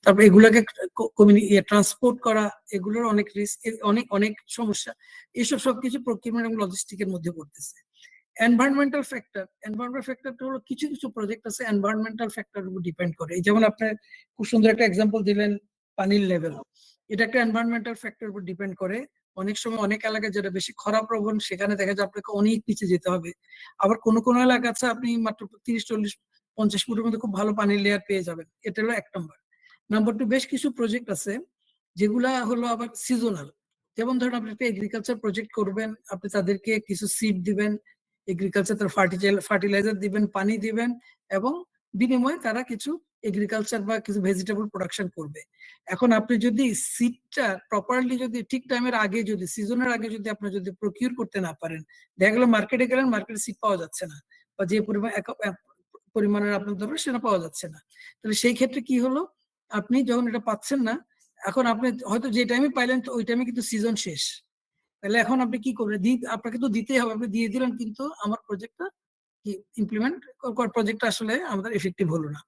তারপর এগুলাকে ট্রান্সপোর্ট করা, এগুলোর অনেক রিস্ক, অনেক অনেক সমস্যা, এসব সবকিছু প্রকিউরমেন্ট এবং লজিস্টিকের মধ্যে পড়তেছে। এনভায়রনমেন্টাল ফ্যাক্টরটা হলো কিছু কিছু প্রজেক্ট আছে এনভায়রনমেন্টাল ফ্যাক্টর উপর ডিপেন্ড করে। যেমন আপনি খুব সুন্দর একটা এক্সাম্পল দিলেন পানির লেভেল, এটা একটা এনভায়রনমেন্টাল ফ্যাক্টর উপর ডিপেন্ড করে। অনেক সময় অনেক এলাকায় যেটা বেশি খরা প্রবণ সেখানে দেখা যায় আপনাকে অনেক পিছিয়ে যেতে হবে। আবার কোনো কোনো এলাকা আছে আপনি মাত্র 30, 40, 50 ফুটের মধ্যে খুব ভালো পানির লেয়ার পেয়ে যাবেন। এটা হলো 1 নম্বর। নাম্বার 2, বেশ কিছু প্রজেক্ট আছে যেগুলা হলো আবার সিজনাল। যেমন ধরেন আপনি একটা এগ্রিকালচার প্রজেক্ট করবেন, আপনি তাদেরকে কিছু সিড দিবেন, এগ্রিকালচার ফার্টিলাইজার দিবেন, পানি দিবেন, এবং বিনিময়ে তারা কিছু এগ্রিকালচার বা কিছু ভেজিটেবল প্রোডাকশন করবে। এখন আপনি যদি সিডটা প্রপারলি যদি ঠিক টাইমের আগে, যদি সিজনের আগে যদি আপনি যদি প্রকিউর করতে না পারেন, দেখা গেল মার্কেটে গেলেন, মার্কেটে সিড পাওয়া যাচ্ছে না, বা যে পরিমাণের আপনার দরকার সেটা পাওয়া যাচ্ছে না, তাহলে সেই ক্ষেত্রে কি হলো, আপনি যখন এটা পাচ্ছেন না, এখন আপনি হয়তো যে টাইমে পাইলেন ওই টাইমে কিন্তু সিজন শেষ, তাহলে এখন আপনি কি করবেন, আপনাকে তো দিতেই হবে, আপনি দিয়ে দিলেন কিন্তু আমার প্রজেক্টটা কি ইমপ্লিমেন্ট প্রজেক্টটা আসলে আমাদের এফেক্টিভ হলো না।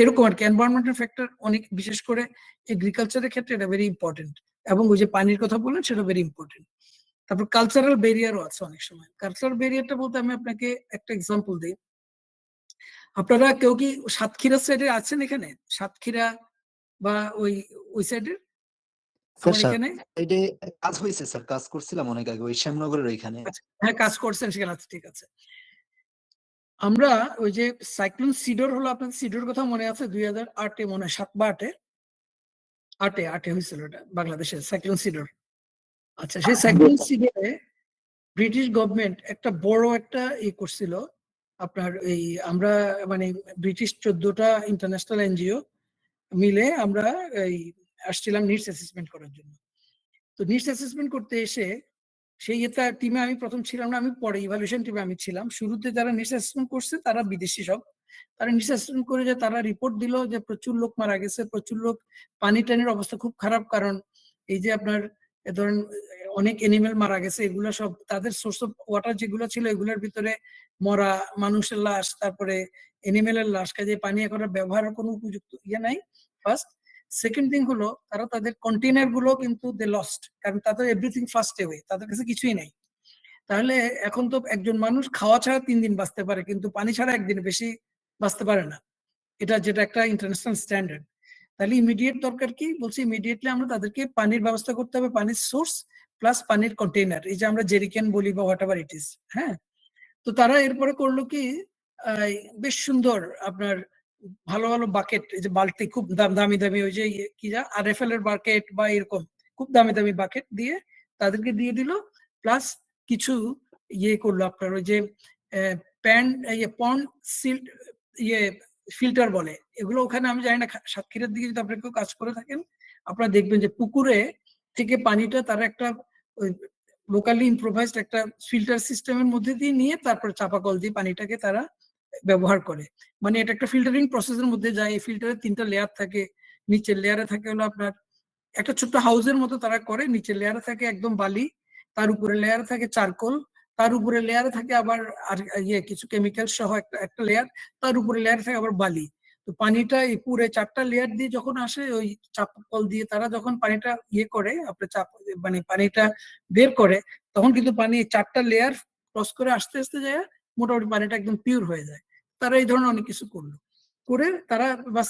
এরকম আর কি এনভায়রনমেন্টাল ফ্যাক্টর অনেক, বিশেষ করে এগ্রিকালচারের ক্ষেত্রে এটা ভেরি ইম্পর্টেন্ট, এবং ওই যে পানির কথা বললেন সেটা ভেরি ইম্পর্টেন্ট। তারপর কালচারাল ব্যারিয়ারও আছে অনেক সময়। কালচারাল ব্যারিয়ারটা বলতে আমি আপনাকে একটা এক্সাম্পল দিই। আপনারা কেউ কি সাতক্ষীরা সাইডে আছেন? এখানে সাতক্ষীরা বা ওই ওই সাইডের আমার এখানে কাজ হয়েছে স্যার, কাজ করছিলাম অনেক আগে ওই শ্যামনগরের ওইখানে। হ্যাঁ, কাজ করছেন সেখানে, আছে, ঠিক আছে। আমরা ওই যে সাইক্লোন সিডর হলো, আপনার সিডর কথা মনে আছে? 2008-এ মনে হয়, 7 বা 8-এ হয়েছিল এটা বাংলাদেশের সাইক্লোন সিডর। আচ্ছা, সেই সাইক্লোন সিডরে ব্রিটিশ গভর্নমেন্ট একটা বড় একটা করছিল আপনার এই, আমরা মানে ব্রিটিশ 14টা ইন্টারন্যাশনাল এনজিও মিলে আমরা এই আসছিলাম নিডস অ্যাসেসমেন্ট করার জন্য। তো নিডস অ্যাসেসমেন্ট করতে এসে সেই এটা টিমে আমি প্রথম ছিলাম না, আমি পরে ইভালুয়েশন টিমে আমি ছিলাম। শুরুতে যারা নিডস অ্যাসেসমেন্ট করছে তারা বিদেশি সব, তারা নিডস অ্যাসেসমেন্ট করে যে তারা রিপোর্ট দিল যে প্রচুর লোক মারা গেছে, প্রচুর লোক, পানি টানির অবস্থা খুব খারাপ, কারণ এই যে আপনার ধরেন অনেক এনিমেল মারা গেছে, এগুলো সব তাদের সোর্স অফ ওয়াটার যেগুলো ছিল এগুলোর ভিতরে মরা মানুষের লাশ, তারপরে এনিমেলের লাশ, কাজে পানি এখন ব্যবহারের কোনো উপযুক্ত ইয়ে নাই, ফার্স্ট। সেকেন্ড থিং হলো তারা তাদের কন্টেইনার গুলো কিন্তু দে লস্ট, কারণ তাদের এভরিথিং ফার্স্ট এওয়ে, তাদের কাছে কিছুই নেই। তাহলে এখন তো একজন মানুষ খাওয়া ছাড়া 3 দিন বাঁচতে পারে, কিন্তু পানি ছাড়া একদিন বেশি বাঁচতে পারে না, এটা যেটা একটা ইন্টারন্যাশনাল স্ট্যান্ডার্ড। তাহলে ইমিডিয়েট দরকার কি বলছি, ইমিডিয়েটলি আমরা তাদেরকে পানির ব্যবস্থা করতে হবে, পানির সোর্স প্লাস পানির কন্টেইনার, এই যে আমরা জেরিকেন বলি বা হোয়াট এভার ইট ইজ। হ্যাঁ, তো তারা এরপরে করলো কি, বেশ সুন্দর আপনার ভালো ভালো বাকেট, এই যে বালতি খুব দামি দামি, ওই যে কি যা RFL এর বাকেট বা এরকম খুব দামি দামি বাকেট দিয়ে তাদেরকে দিয়ে দিল, প্লাস কিছু করলো আপনার ওই যে প্যান পন্ড সিল্ট ফিল্টার বলে এগুলো। ওখানে আমি জানি না, সাতক্ষীরার দিকে যদি আপনারা কেউ কাজ করে থাকেন আপনারা দেখবেন যে পুকুরে থেকে পানিটা তারা একটা ওই লোকালি ইম্প্রোভাইজড একটা ফিল্টার সিস্টেমের মধ্যে দিয়ে নিয়ে তারপর চাপাকল দিয়ে পানিটাকে তারা ব্যবহার করে। মানে এটা একটা ফিল্টারিং প্রসেসের মধ্যে যায়। এই ফিল্টারের 3টা লেয়ার থাকে, নিচের লেয়ারে থাকে হলো আপনার একটা ছোট্ট হাউসের মতো তারা করে, নিচের লেয়ারে থাকে একদম বালি, তার উপরে লেয়ারে থাকে চারকোল, তার উপরে লেয়ারে থাকে আবার আর কিছু কেমিক্যাল সহ একটা লেয়ার, তার উপরে লেয়ারে থাকে আবার বালি। তো পানিটা এই পুরো 4টা লেয়ার দিয়ে যখন আসে, ওই চাপকল দিয়ে তারা যখন পানিটা করে আপনার মানে পানিটা বের করে, তখন কিন্তু পানি 4টা লেয়ার ক্রস করে আস্তে আস্তে যায় মোটামুটি পানিটা একদম পিওর হয়ে যায়। তারা এই ধরনের অনেক কিছু করলো, করে তারা বাস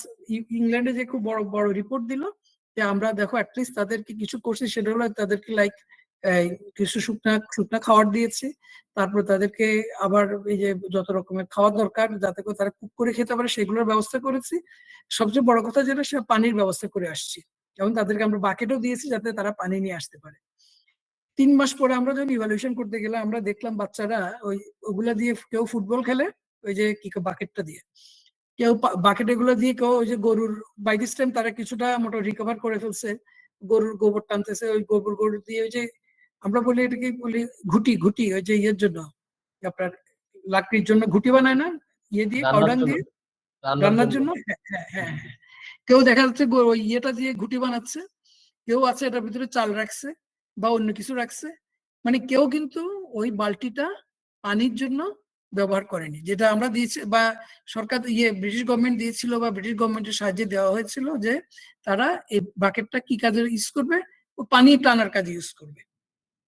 ইংল্যান্ডে যে খুব বড় বড় রিপোর্ট দিল যে আমরা দেখো অ্যাটলিস্ট তাদেরকে কিছু করছি, সেটা হলো তাদেরকে লাইক কিছু শুকনা খাবার দিয়েছে, তারপর তাদেরকে আবার এই যে যত রকমের খাওয়া দরকার যাতে করে তারা কুক করে খেতে পারে সেগুলোর ব্যবস্থা করেছি। সবচেয়ে বড় কথা যেটা, সে পানির ব্যবস্থা করে আসছি, এবং তাদেরকে আমরা বাকেটও দিয়েছি যাতে তারা পানি নিয়ে আসতে পারে। 3 মাস পরে আমরা যখন ইভালুয়েশন করতে গেলাম, আমরা দেখলাম বাচ্চারা ওগুলা দিয়ে কেউ ফুটবল খেলে, ওই যে কি বাকেটটা দিয়ে, কেউ বাকেট এগুলো দিয়ে, কেউ ওই যে গরুর, বাই দিস টাইম তারা কিছুটা মোটা রিকভার করে ফেলছে, গরুর গোবর টানতেছে, ওই গরু দিয়ে ওই যে আমরা বলি এটাকে বলি ঘুটি, ওই যে ইয়ের জন্য আপনার লাকড়ির জন্য ঘুটি বানায় না, দিয়ে পাউডার দিয়ে রান্নার জন্য। হ্যাঁ, কেউ দেখা যাচ্ছে ওই ইয়েটা দিয়ে ঘুটি বানাচ্ছে, কেউ আছে এটার ভিতরে চাল রাখছে বা অন্য কিছু রাখছে। মানে কেউ কিন্তু ওই বালতিটা পানির জন্য ব্যবহার করেনি, যেটা আমরা দিয়েছি বা সরকার ব্রিটিশ গভর্নমেন্ট দিয়েছিল বা ব্রিটিশ গভর্নমেন্টের সাহায্যে দেওয়া হয়েছিল যে তারা এই বাকেটটা কি কাজে ইউজ করবে, ও পানি টানার কাজে ইউজ করবে।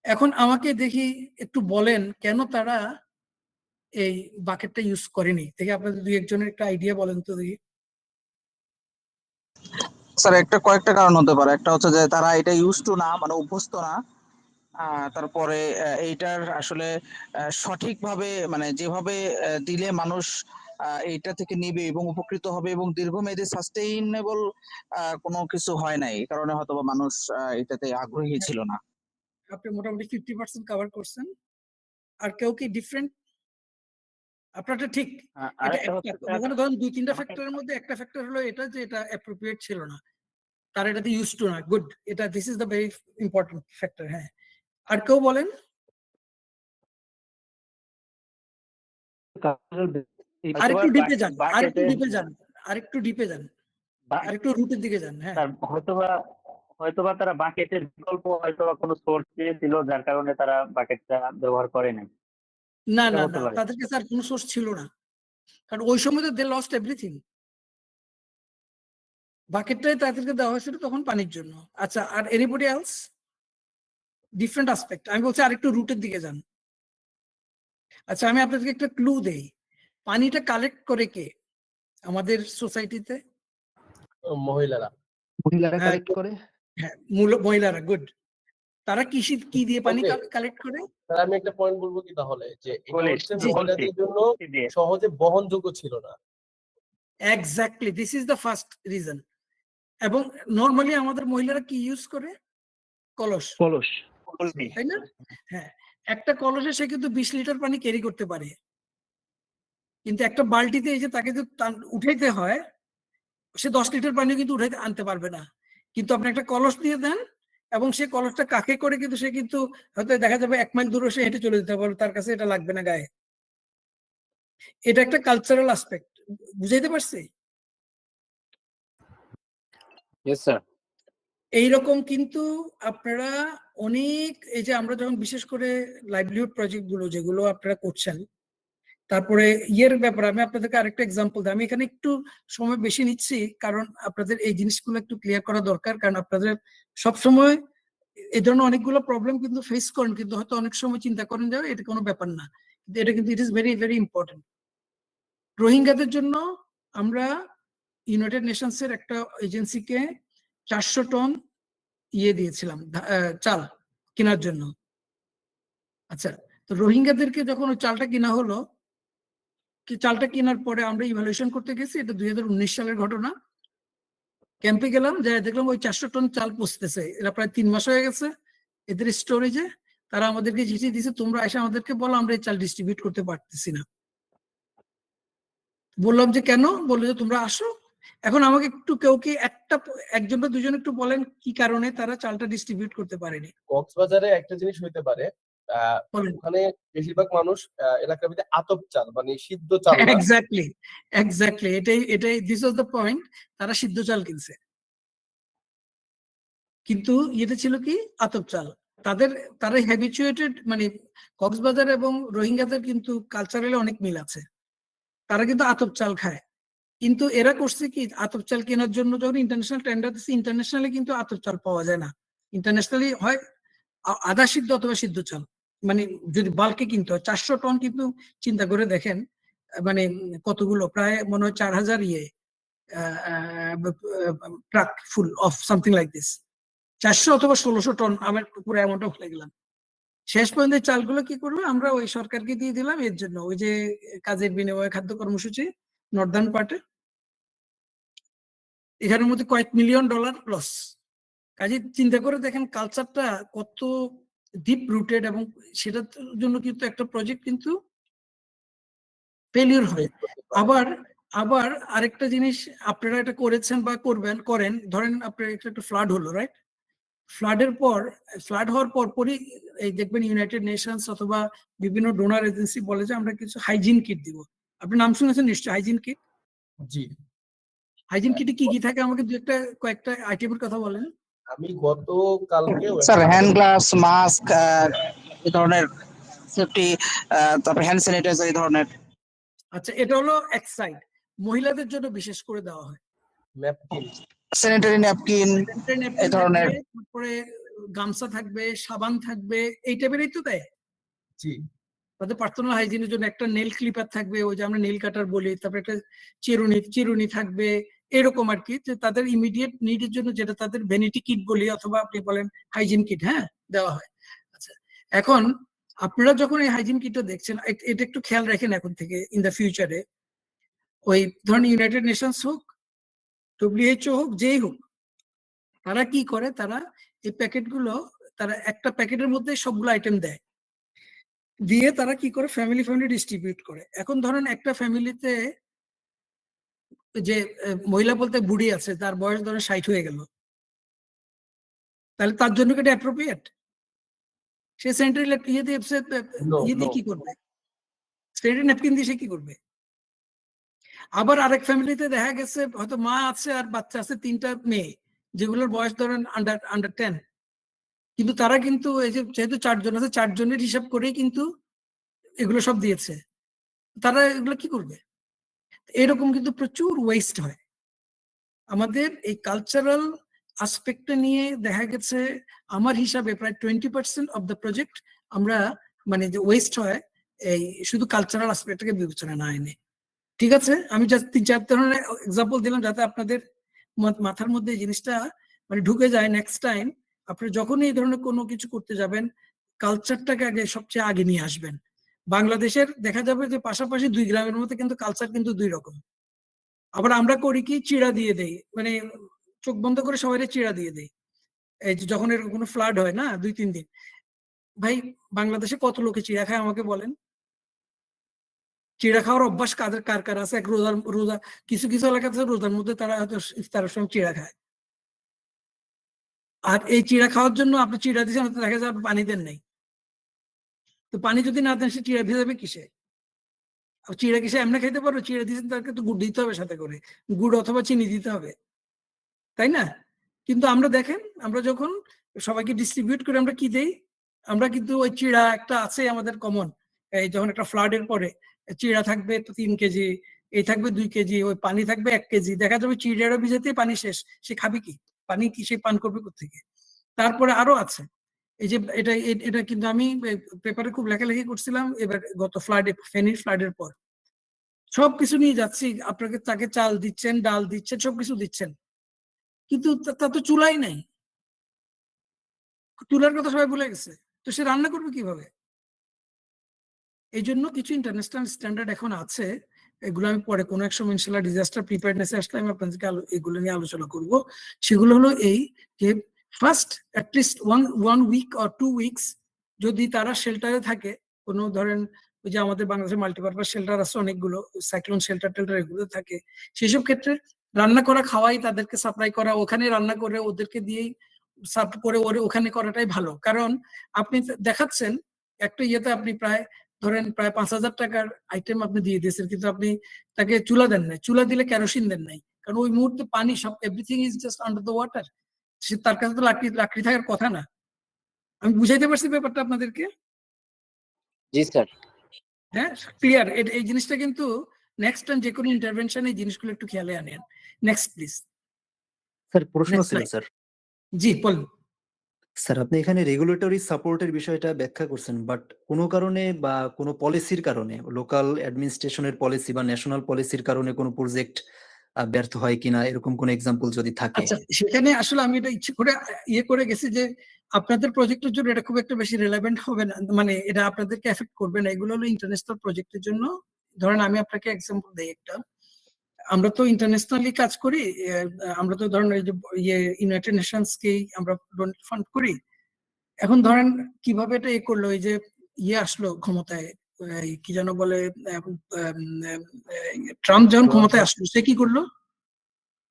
এখন আমাকে দেখি একটু বলেন কেন তারা এই বাকেটটা ইউজ করেনি, দেখি আপনাদের দুই একজনের একটা আইডিয়া বলেন তো দেখি। স্যার কয়েকটা কারণ হতে পারে। একটা হচ্ছে যে তারা এটা ইউজ টু না, মানে অভ্যস্ত না। তারপরে এইটার আসলে সঠিকভাবে, মানে যেভাবে দিলে মানুষ এইটা থেকে নিবে এবং উপকৃত হবে এবং দীর্ঘমেয়াদী সাস্টেইনেবল কোনো কিছু হয় নাই, এই কারণে হয়তো বা মানুষ এটাতে আগ্রহী ছিল না। আপনি মোটামুটি 50% কভার করছেন। আর কেউ কি ডিফারেন্ট? আপনারটা ঠিক। এটা একটা ধরুন 2-3টা ফ্যাক্টরের মধ্যে একটা ফ্যাক্টর হলো এটা যে এটা অ্যাপ্রোপ্রিয়েট ছিল না, তারা এটাতে ইউজ টু না। গুড, এটা this is the very important factor. হ্যাঁ, আর কেউ বলেন? আরেকটু ডিপে যান, আরেকটু ডিপে যান, আরেকটু ডিপে যান, আরেকটু রুটের দিকে যান। হ্যাঁ, হয়তোবা তারা বাকেটের বিকল্প হয়তোবা কোনো সোর্স পেয়েছিল, যার কারণে তারা বাকেটটা ব্যবহার করে নাই। না না না, তাদের কাছে আর কোনো সোর্স ছিল না, কারণ ওই সময় তো দে লস্ট এভরিথিং। বাকেটটাই তাদেরকে দেওয়া হয়েছিল তখন পানির জন্য। আচ্ছা, আর এনিবডি এলস? Different aspect. আমি বলছি আরেকটু রুটের দিকে যান। আচ্ছা, আমি আপনাদেরকে একটা ক্লু দেই। পানিটা কালেক্ট করে কে আমাদের সোসাইটিতে? মহিলারা কালেক্ট করে। হ্যাঁ, মহিলারা। গুড। তারা কি দিয়ে পানি কালেক্ট করে? তাহলে আমি একটা পয়েন্ট বলবো কি তাহলে, যে এটা হচ্ছে জি, মহিলাদের জন্য সহজে বহনযোগ্য ছিল না। Exactly, this is the first reason. এবং নরমালি আমাদের মহিলারা কি ইউজ করে? কলস। তাই না? হ্যাঁ, একটা কলসে সে কিন্তু 20 লিটার পানি ক্যারি করতে পারে, কিন্তু একটা বালতিতে এই যে তাকে যদি উঠাইতে হয়, সে 10 লিটার পানি কিন্তু উঠাইতে আনতে পারবে না। কিন্তু আপনি একটা কলস দিয়ে দেন এবং সে কলসটা কাকে করে কিন্তু সে কিন্তু হয়তো দেখা যাবে 1 মাইল দূরে সে হেঁটে চলে যেতে পারবে, তার কাছে এটা লাগবে না গায়ে। এটা একটা কালচারাল অ্যাসপেক্ট। বুঝাইতে পারছি? Yes sir. এইরকম কিন্তু আপনারা অনেক, এই যে আমরা যখন বিশেষ করে লাইভলিহুড প্রজেক্ট গুলো যেগুলো আপনারা করছেন, তারপরে ব্যাপারে আমি আপনাদেরকে আরেকটা এক্সাম্পল দিই। আমি এখানে একটু সময় বেশি নিচ্ছি কারণ আপনাদের এই জিনিসগুলো একটু ক্লিয়ার করা দরকার, কারণ আপনাদের সবসময় এই ধরনের অনেকগুলো প্রবলেম কিন্তু ফেস করেন, কিন্তু হয়তো অনেক সময় চিন্তা করেন যে এটা কোনো ব্যাপার না, কিন্তু এটা কিন্তু it is very very important. রোহিঙ্গাদের জন্য আমরা ইউনাইটেড নেশনস এর একটা এজেন্সিকে 400 টন দিয়েছিলাম চাল কেনার জন্য। আচ্ছা, তো রোহিঙ্গাদেরকে যখন ওই চালটা কিনা হলো, চালটা কেনার পরে আমরা ইভালুয়েশন করতে গেছি, এটা 2019 সালের ঘটনা। ক্যাম্পে গেলাম, যাই দেখলাম ওই 400 টন চাল পচতেছে, এরা প্রায় 3 মাস হয়ে গেছে এদের স্টোরেজে। তারা আমাদেরকে চিঠি দিয়েছে, তোমরা এসে আমাদেরকে বলো, আমরা এই চাল ডিস্ট্রিবিউট করতে পারতেছি না। বললাম যে কেন? বললো যে তোমরা আসো। এখন আমাকে একটু কেউ কি একজন বা দুজন একটু বলেন কি কারণে তারা চালটা ডিস্ট্রিবিউট করতে পারেনি? কক্সবাজারে একটা জিনিস হইতে পারে, ওখানে বেশিরভাগ মানুষ এলাকার ভিতরে আতপ চাল, মানে সিদ্ধ চাল। এক্স্যাক্টলি, এক্স্যাক্টলি, এটাই দিস ওয়াজ দ্য পয়েন্ট। তারা সিদ্ধ চাল কিনছে, কিন্তু এটা ছিল কি আতপ চাল। তারা হ্যাবিচুয়েটেড, মানে কক্সবাজার এবং রোহিঙ্গাদের কিন্তু কালচারালি অনেক মিল আছে। তারা কিন্তু আতপ চাল খায়, কিন্তু এরা করছে কি আতপ চাল কেনার জন্য যখন ইন্টারন্যাশনাল টেন্ডার দিচ্ছে, ইন্টারন্যাশনালি কিন্তু আতপ চাল পাওয়া যায় না। ইন্টারন্যাশনালি হয় আধা সিদ্ধ অথবা সিদ্ধ চাল, মানে যদি বাল্কে কিনতে হয় 400 টন, কিন্তু চিন্তা করে দেখেন মানে কতগুলো, প্রায় মনে হয় 4000 truck full of something like this. 400 অথবা 1600 টন, আমার পুরো অ্যামাউন্টটা ভুলে গেলাম। শেষ পর্যন্ত চালগুলো কি করলো, আমরা ওই সরকারকে দিয়ে দিলাম এর জন্য, ওই যে কাজের বিনিময়ে খাদ্য কর্মসূচি নর্দার্ন পার্টে। এখানের মধ্যে কয়েক মিলিয়ন ডলার লস। কাজে চিন্তা করে দেখেন কালচারটা কত ডিপ রুটেড, এবং সেটার জন্য কিন্তু একটা প্রজেক্ট কিন্তু ফেলিওর হয়। আবার আরেকটা জিনিস, আপনারা এটা করেছেন বা করেন, ধরেন আপনার একটা ফ্লাড হলো, রাইট? ফ্লাড হওয়ার পরই এই দেখবেন ইউনাইটেড নেশনস অথবা বিভিন্ন ডোনার এজেন্সি বলে যে আমরা কিছু হাইজিন কিট দিব। আপনি নাম শুনেছেন নিশ্চয়ই, হাইজিন কিট। জি। হাইজিন কিটে কি কি থাকে আমাকে কয়েকটা আইটেমের কথা বলেন। আমি গতকালকে স্যার হ্যান্ড গ্লাভস, মাস্ক, এই ধরনের সেফটি, তারপর হ্যান্ড স্যানিটাইজার, এই ধরনের আচ্ছা, এটা হলো এক সাইড। মহিলাদের জন্য বিশেষ করে দেওয়া হয় ন্যাপকিন। স্যানিটারি ন্যাপকিন স্যানিটারি এই ন্যাপকিন ধরনের। থাকবে, তারপরে গামছা থাকবে, সাবান থাকবে, এই টাইপেরই তো দেয়। জি। তাদের পার্সোনাল হাইজিনের জন্য একটা নেল ক্লিপার থাকবে, ওই যে আমরা নেল কাটার বলি, তারপরে একটা চিরুনি থাকবে, এরকম আর কি, যে তাদের ইমিডিয়েট নিডের জন্য, যেটা তাদের ভ্যানিটি কিট বলি অথবা আপনি বলেন হাইজিন কিট, হ্যাঁ, দেওয়া হয়। আচ্ছা, এখন আপনারা যখন এই হাইজিন কিটটা দেখছেন, এটা একটু খেয়াল রাখেন এখন থেকে ইন দ্য ফিউচারে, ওই ধরেন ইউনাইটেড নেশনস হোক, WHO হোক, যেই হোক, তারা কি করে, তারা এই প্যাকেটগুলো, তারা একটা প্যাকেটের মধ্যে সবগুলো আইটেম দেয়, দিয়ে তারা কি করে ফ্যামিলি ডিস্ট্রিবিউট করে। এখন ধরেন একটা ফ্যামিলিতে যে মহিলা বলতে বুড়ি আছে, তার বয়স ধরেন 60 হয়ে গেল, তাহলে তার জন্য কি এটা অ্যাপ্রোপ্রিয়েট? সে স্যানিটারি ইয়ে দিয়ে নো, ইয়ে দিয়ে নো। কি করবে? স্যানিটারি ন্যাপকিন দিয়ে সে কি করবে? আবার আরেক ফ্যামিলিতে দেখা গেছে হয়তো মা আছে আর বাচ্চা আছে 3টা মেয়ে, যেগুলোর বয়স ধরেন আন্ডার 10, কিন্তু তারা কিন্তু এই যে যেহেতু 4 জন আছে, 4 জনের হিসাব করেই কিন্তু এগুলো সব দিয়েছে। তারা এগুলো কি করবে? এরকম কিন্তু প্রচুর ওয়েস্ট হয়। আমাদের এই কালচারাল আসপেক্টটা নিয়ে দেখা গেছে আমার হিসাবে প্রায় 20% অফ দ্য প্রজেক্ট আমরা, মানে যে ওয়েস্ট হয়, এই শুধু কালচারাল আসপেক্টটাকে বিবেচনা না এনে। ঠিক আছে, আমি জাস্ট 3-4 ধরনের এক্সাম্পল দিলাম যাতে আপনাদের মাথার মধ্যে এই জিনিসটা মানে ঢুকে যায়। নেক্সট টাইম আপনি যখনই এই ধরনের কোনো কিছু করতে যাবেন, কালচারটাকে আগে সবচেয়ে আগে নিয়ে আসবেন। বাংলাদেশের দেখা যাবে যে পাশাপাশি 2 গ্রামের মধ্যে কিন্তু কালচার কিন্তু 2 রকম। আবার আমরা করি কি, চিড়া দিয়ে দেই, মানে চোখ বন্ধ করে সবাই চিড়া দিয়ে দেই। এই যে যখন এরকম কোনো ফ্লাড হয় না 2-3 দিন, ভাই বাংলাদেশে কত লোকে চিড়া খায় আমাকে বলেন? চিড়া খাওয়ার অভ্যাস কাদের কার কার আছে? এক রোজা কিছু কিছু এলাকাতে রোজার মধ্যে তারা হয়তো ইফতারের সময় চিড়া খায়। আর এই চিড়া খাওয়ার জন্য আপনি চিড়া দিচ্ছেন, হয়তো দেখা যায় পানি দেন নাই। তো পানি যদি না দেন, সে চিড়া ভেজাবে কিসে? চিড়া কিসে এমনি খাইতে পারবে? চিড়া দিচ্ছেন, তাকে তো গুড় দিতে হবে সাথে করে, গুড় অথবা চিনি দিতে হবে, তাই না? কিন্তু আমরা দেখেন, আমরা যখন সবাইকে ডিস্ট্রিবিউট করে আমরা কি দেই, আমরা কিন্তু ওই চিড়া একটা আছে আমাদের কমন, এই যখন একটা ফ্লাডের পরে চিড়া থাকবে তো 3 কেজি, এই থাকবে 2 কেজি, ওই পানি থাকবে 1 কেজি, দেখা যাবে চিড়াটা ভিজাতে পানি শেষ, সে খাবে কি? পানি কি সে পান করবে কোত্থেকে? তারপরে আরো আছে, এই যে এটা কিন্তু আমি পেপারে খুব লেখালেখি করছিলাম এবার গত ফেনীর ফ্লাডের পর। সবকিছু নিয়ে যাচ্ছি, আপনাকে তাকে চাল দিচ্ছেন, ডাল দিচ্ছেন, সবকিছু দিচ্ছেন, কিন্তু তা তো চুলাই নাই। চুলার কথা সবাই ভুলে গেছে, তো সে রান্না করবে কিভাবে? এই জন্য কিছু ইন্টারন্যাশনাল স্ট্যান্ডার্ড এখন আছে, এগুলো আমি পরে কোনো এক সময় ইনশাল্লাহ ডিজাস্টার প্রিপেয়ারনেস আসলে আমি আপনাদেরকে এগুলো নিয়ে আলোচনা করব। সেগুলো হলো এই যে first at least one week or 2 weeks যদি তারা শেল্টারে থাকে, কোনো ধরেন ওই যে আমাদের বাংলাদেশের মাল্টিপারপাস শেল্টার আছে অনেকগুলো, সাইক্লোন শেল্টার টেল্টার এগুলো থাকে, সেসব ক্ষেত্রে রান্না করা খাওয়াই তাদেরকে সাপ্লাই করা, ওখানে রান্না করে ওদেরকে দিয়েই সার্ভ করে ওখানে করাটাই ভালো। কারণ আপনি দেখাচ্ছেন একটা ইয়েতে আপনি ধরেন প্রায় 5,000 টাকার আইটেম আপনি দিয়ে দিয়েছেন, কিন্তু আপনি তাকে চুলা দেন নাই, চুলা দিলে কেরোসিন দেন নাই, কারণ ওই মুহূর্তে পানি সব everything is just under the water, সে তার কাছে তো লাকড়ি থাকার কথা না। আমি বুঝাইতে পারছি ব্যাপারটা আপনাদেরকে? জি স্যার। হ্যাঁ, ক্লিয়ার? এই জিনিসটা কিন্তু নেক্সট টাইম যে কোনো ইন্টারভেনশন এই জিনিসগুলো একটু খেয়ালে আনেন। Next please. স্যার প্রশ্ন Next ছিল slide. স্যার। জি বলুন। স্যার আপনি এখানে রেগুলেটরি সাপোর্টের বিষয়টা ব্যাখ্যা করছেন, বাট কোনো কারণে বা কোনো পলিসির কারণে, লোকাল অ্যাডমিনিস্ট্রেশনের পলিসি বা ন্যাশনাল পলিসির কারণে কোনো প্রজেক্ট ব্যর্থ হয় কিনা, এরকম কোনো এক্সাম্পল যদি থাকে? আচ্ছা, সেখানে আসলে আমি এটা ইচ্ছে করে ইয়ে করে গেছি যে আপনাদের প্রজেক্টের জন্য এটা খুব একটা বেশি রিলেভেন্ট হবে না, মানে এটা আপনাদেরকে এফেক্ট করবে না, এগুলো হলো ইন্টারন্যাশনাল প্রজেক্টের জন্য। ধরেন আমি আপনাকে এক্সাম্পল দিই একটা, আমরা তো ইন্টারন্যাশনালি কাজ করি, আমরা তো ধরেন এই যে ইউনাইটেড নেশনস কে আমরা ডোনেট ফান্ড করি। এখন ধরেন কিভাবে এটা করলো, এই যে আসলো ক্ষমতায়, কি যেন বলে, ট্রাম্প যখন ক্ষমতায় আসলো, সে কি করলো?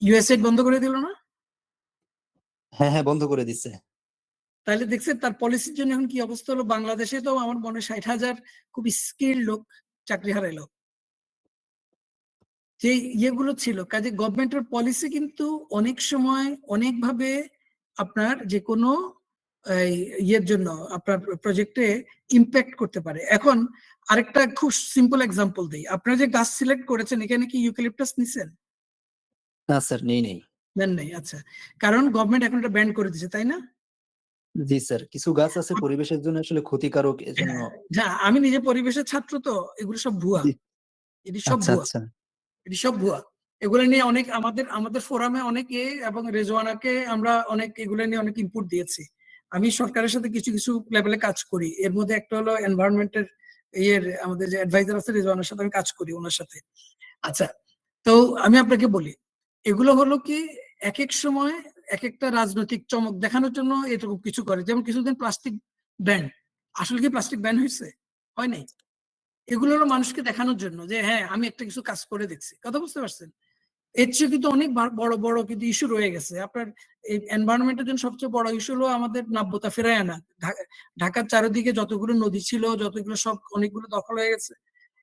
USAID বন্ধ করে দিল না? হ্যাঁ হ্যাঁ, বন্ধ করে দিচ্ছে। তাহলে দেখছেন তার পলিসির জন্য এখন কি অবস্থা হলো? বাংলাদেশে তো আমার মনে হয় 60,000 খুব স্কিল লোক চাকরি হারাইলো, যে ইয়েগুলো ছিল। কাজে গভর্নমেন্টের পলিসি কিন্তু অনেক সময় অনেকভাবে আপনার যে কোনো ইয়ের জন্য আপনার প্রজেক্টে ইম্প্যাক্ট করতে পারে। এখন আরেকটা খুব সিম্পল এক্সাম্পল দিই, আপনারা যে গাছ সিলেক্ট করেছেন এখানে কি ইউক্যালিপটাস নিছেন? না স্যার, নেই। দেন নাই, আচ্ছা, কারণ গভর্নমেন্ট এখন এটা ব্যান করে দিচ্ছে, তাই না? জি স্যার, কিছু গাছ আছে পরিবেশের জন্য আসলে ক্ষতিকারক, এজন্য। হ্যাঁ, আমি নিজে পরিবেশের ছাত্র, তো এগুলো সব ভুয়া, জি, এটি সব আচ্ছা ভুয়া, আচ্ছা। এটি সব ভুয়া। এগুলো নিয়ে অনেক আমাদের ফোরামে অনেকে এবং রেজওয়ানাকে আমরা অনেক এগুলো নিয়ে অনেক ইনপুট দিয়েছি। আমি সরকারের সাথে কিছু কিছু লেভেলে কাজ করি, এর মধ্যে একটা হলো এনভায়রনমেন্টের আমাদের যে অ্যাডভাইজার আছে রেজওয়ানার সাথে আমি কাজ করি ওনার সাথে। আচ্ছা, তো আমি আপনাকে বলি, এগুলো হলো কি এক এক সময় এক একটা রাজনৈতিক চমক দেখানোর জন্য এরকম কিছু করে। যেমন কিছুদিন প্লাস্টিক ব্যান, আসলে কি প্লাস্টিক ব্যান হয়েছে? হয় নাই। এগুলো হলো মানুষকে দেখানোর জন্য যে হ্যাঁ আমি একটা কিছু কাজ করে দেখছি, কথা বুঝতে পারছেন? এর চেয়ে কিন্তু অনেক বড় বড় কিন্তু ইস্যু রয়ে গেছে। আপনার এই এনভায়রনমেন্টের জন্য সবচেয়ে বড় ইস্যু হলো আমাদের নাব্যতা ফেরায় আনা। ঢাকার চারিদিকে যতগুলো নদী ছিল, যতগুলো সব অনেকগুলো দখল হয়ে গেছে,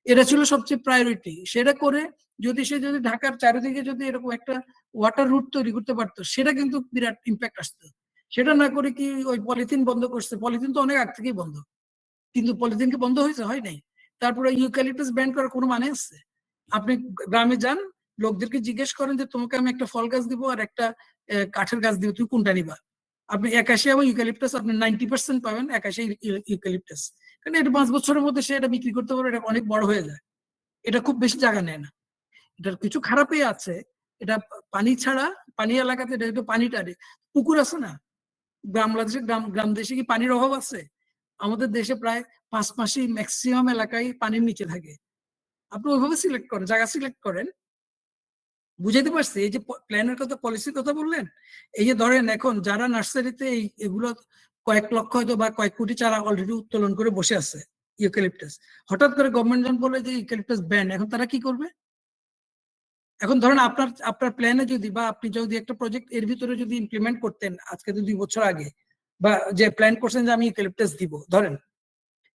এটা ছিল সবচেয়ে প্রায়োরিটি। সেটা করে যদি ঢাকার চারিদিকে যদি এরকম একটা ওয়াটার রুট তৈরি করতে পারতো, সেটা কিন্তু বিরাট ইম্প্যাক্ট আসতো। সেটা না করে কি ওই পলিথিন বন্ধ করছে, পলিথিন তো অনেক আগ থেকেই বন্ধ, কিন্তু পলিথিন কি বন্ধ হয়েছে? হয় নাই। তারপরে ইউক্যালিপটাস ব্যান করার কোনো মানে আছে? আপনি গ্রামে যান, লোকদেরকে জিজ্ঞেস করেন যে তোমাকে আমি একটা ফল গাছ দিব আর একটা কাঠের গাছ দিব, তুমি কোনটা নিবা? আপনি একাশি এবং ইউক্যালিপটাস আপনি 90% পাবেন একাশি ইউক্যালিপটাস, কারণ এটা 5 বছরের মধ্যে সে এটা বিক্রি করতে পারবে, এটা অনেক বড় হয়ে যায়, এটা খুব বেশি জায়গা নেয় না। এটার কিছু খারাপই আছে, এটা পানি ছাড়া, পানি এলাকাতে এটা একটু পানি টানে, পুকুর আছে না, বাংলাদেশে গ্রাম দেশে কি পানির অভাব আছে? আমাদের দেশে প্রায় 5 মাসই ম্যাক্সিমাম এলাকায় পানির নিচে থাকে। আপনি ওইভাবে সিলেক্ট করেন, জায়গা সিলেক্ট করেন। বুঝাইতে পারছি? এই যে প্ল্যানের কথা, পলিসির কথা বললেন, এই যে ধরেন এখন যারা নার্সারিতে এগুলো কয়েক লক্ষ হয়তো বা কয়েক কোটি চারা অলরেডি উত্তোলন করে বসে আছে ইউক্যালিপটাস, হঠাৎ করে গভর্নমেন্ট যখন বলে যে ইউক্যালিপটাস ব্যান, এখন তারা কি করবে? এখন ধরেন আপনার প্ল্যানে যদি, বা আপনি যদি একটা প্রজেক্ট এর ভিতরে যদি ইমপ্লিমেন্ট করতেন আজকে তো 2 বছর আগে, বা যে প্ল্যান করছেন যে আমি ইউক্যালিপটাস দিব ধরেন,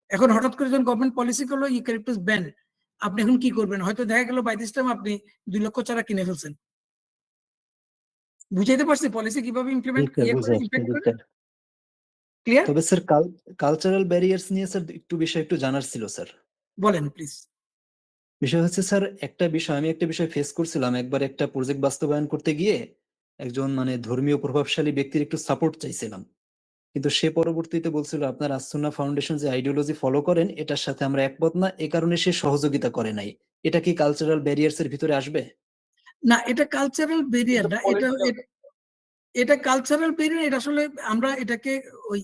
এখন হঠাৎ করে যখন গভর্নমেন্ট পলিসি করলো ইউক্যালিপটাস ব্যান, আপনি এখন কি করবেন? হয়তো দেখা গেল বাই দিস টাইম আপনি 2 লক্ষ চারা কিনে ফেলছেন। বুঝাইতে পারছি পলিসি কিভাবে জি ইমপ্লিমেন্ট স্যার, বুঝে আসছে। ইম্প্যাক্ট জি করে? স্যার। ক্লিয়ার? তবে স্যার, কালচারাল ব্যারিয়ার্স নিয়ে স্যার একটু বিষয় একটু জানার ছিল স্যার। বলেন প্লিজ। বিষয় হচ্ছে স্যার, আমি একটা বিষয় ফেস করছিলাম একবার, একটা প্রজেক্ট বাস্তবায়ন করতে গিয়ে একজন মানে ধর্মীয় প্রভাবশালী ব্যক্তির একটু সাপোর্ট চাইছিলাম, কিন্তু সে পরবর্তীতে বলছিল আপনার আসসুন্নাহ ফাউন্ডেশন যে আইডিওলজি ফলো করেন এটার সাথে আমরা একমত না, এ কারণে সে সহযোগিতা করে নাই। এটা কি কালচারাল ব্যারিয়ার্স এর ভিতরে আসবে? না, এটা কালচারাল ব্যারিয়ার না, এটা কালচারাল ব্যারিয়ার। এটা আসলে আমরা এটাকে ওই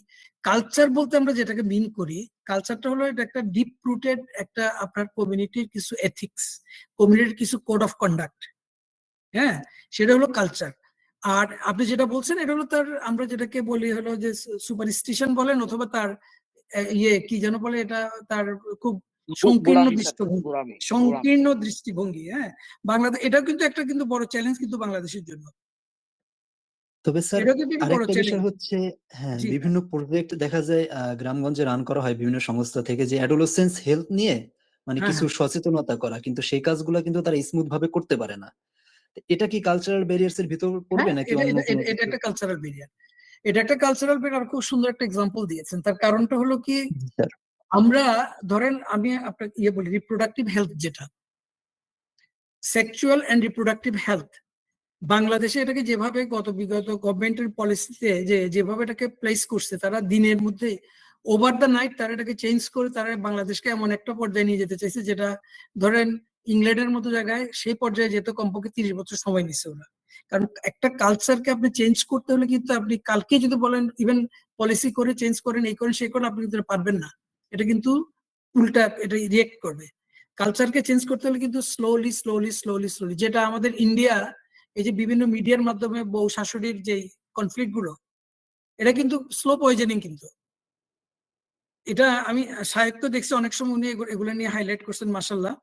কালচার বলতে আমরা যেটাকে মিন করি, কালচারটা হলো এটা একটা ডিপ রুটেড একটা আপনার কমিউনিটির কিছু এথিক্স, কমিউনিটির কিছু কোড অফ কন্ডাক্ট, হ্যাঁ, সেটা হলো কালচার। আর আপনি যেটা বলছেন এটা হলো তার, আমরা যেটাকে বলি হলো যে সুপারস্টিশন বলেন, অথবা তার কি যেন বলে এটা, তার খুব সংকীর্ণ দৃষ্টিভঙ্গি, সংকীর্ণ দৃষ্টিভঙ্গি। হ্যাঁ, বাংলাদেশ এটাও কিন্তু একটা কিন্তু বড় চ্যালেঞ্জ কিন্তু বাংলাদেশের জন্য, তবে স্যার, এটাও কিন্তু একটা বড় আরেকটা বিষয় চ্যালেঞ্জ। হচ্ছে, হ্যাঁ, জি বিভিন্ন প্রজেক্ট দেখা যায় গ্রামগঞ্জে রান করা হয় বিভিন্ন সংস্থা থেকে, যে অ্যাডোলেসেন্স হেলথ নিয়ে মানে হ্যাঁ কিছু হ্যাঁ সচেতনতা করা, কিন্তু সেই কাজগুলো কিন্তু তারা স্মুথ ভাবে করতে পারে না। তো এটা কি কালচারাল ব্যারিয়ার্স এর ভিতর পড়বে হ্যাঁ, নাকি এটা অন্য এটা কোনো এটা এটা কিছু? একটা কালচারাল ব্যারিয়ার, এটা একটা কালচারাল ব্যারিয়ার। খুব সুন্দর একটা এক্সাম্পল দিয়েছেন। তার কারণটা হলো কি, জি স্যার। আমরা ধরেন আমি আপনাকে বলি রিপ্রোডাক্টিভ হেলথ, যেটা সেক্সুয়াল এন্ড রিপ্রোডাক্টিভ হেলথ, বাংলাদেশে এটাকে যেভাবে বিগত গভর্নমেন্টের পলিসিতে যেভাবে এটাকে প্লেস করছে, তারা দিনের মধ্যে ওভার দ্য নাইট তারা এটাকে চেঞ্জ করে তারা বাংলাদেশকে এমন একটা পর্যায়ে নিয়ে যেতে চাইছে, যেটা ধরেন ইংল্যান্ডের মতো জায়গায় সেই পর্যায়ে যেতে কমপক্ষে 30 বছর সময় নিচ্ছে ওরা। কারণ একটা কালচারকে আপনি চেঞ্জ করতে হলে কিন্তু আপনি কালকে যদি বলেন ইভেন পলিসি করে চেঞ্জ করেন, এই করেন সেই করেন, আপনি কিন্তু পারবেন না। এটা কিন্তু উল্টা, এটা রিয়েক্ট করবে। কালচারকে চেঞ্জ করতে হলে কিন্তু স্লোলি স্লোলি স্লোলি স্লোলি, যেটা আমাদের ইন্ডিয়া এই যে বিভিন্ন মিডিয়ার মাধ্যমে বউ শাশুড়ির যে কনফ্লিক্ট গুলো, এটা কিন্তু স্লো পয়জনিং কিন্তু। এটা আমি সাহিত্য দেখছি অনেক সময়, উনি এগুলো নিয়ে হাইলাইট করছেন, মাশাআল্লাহ।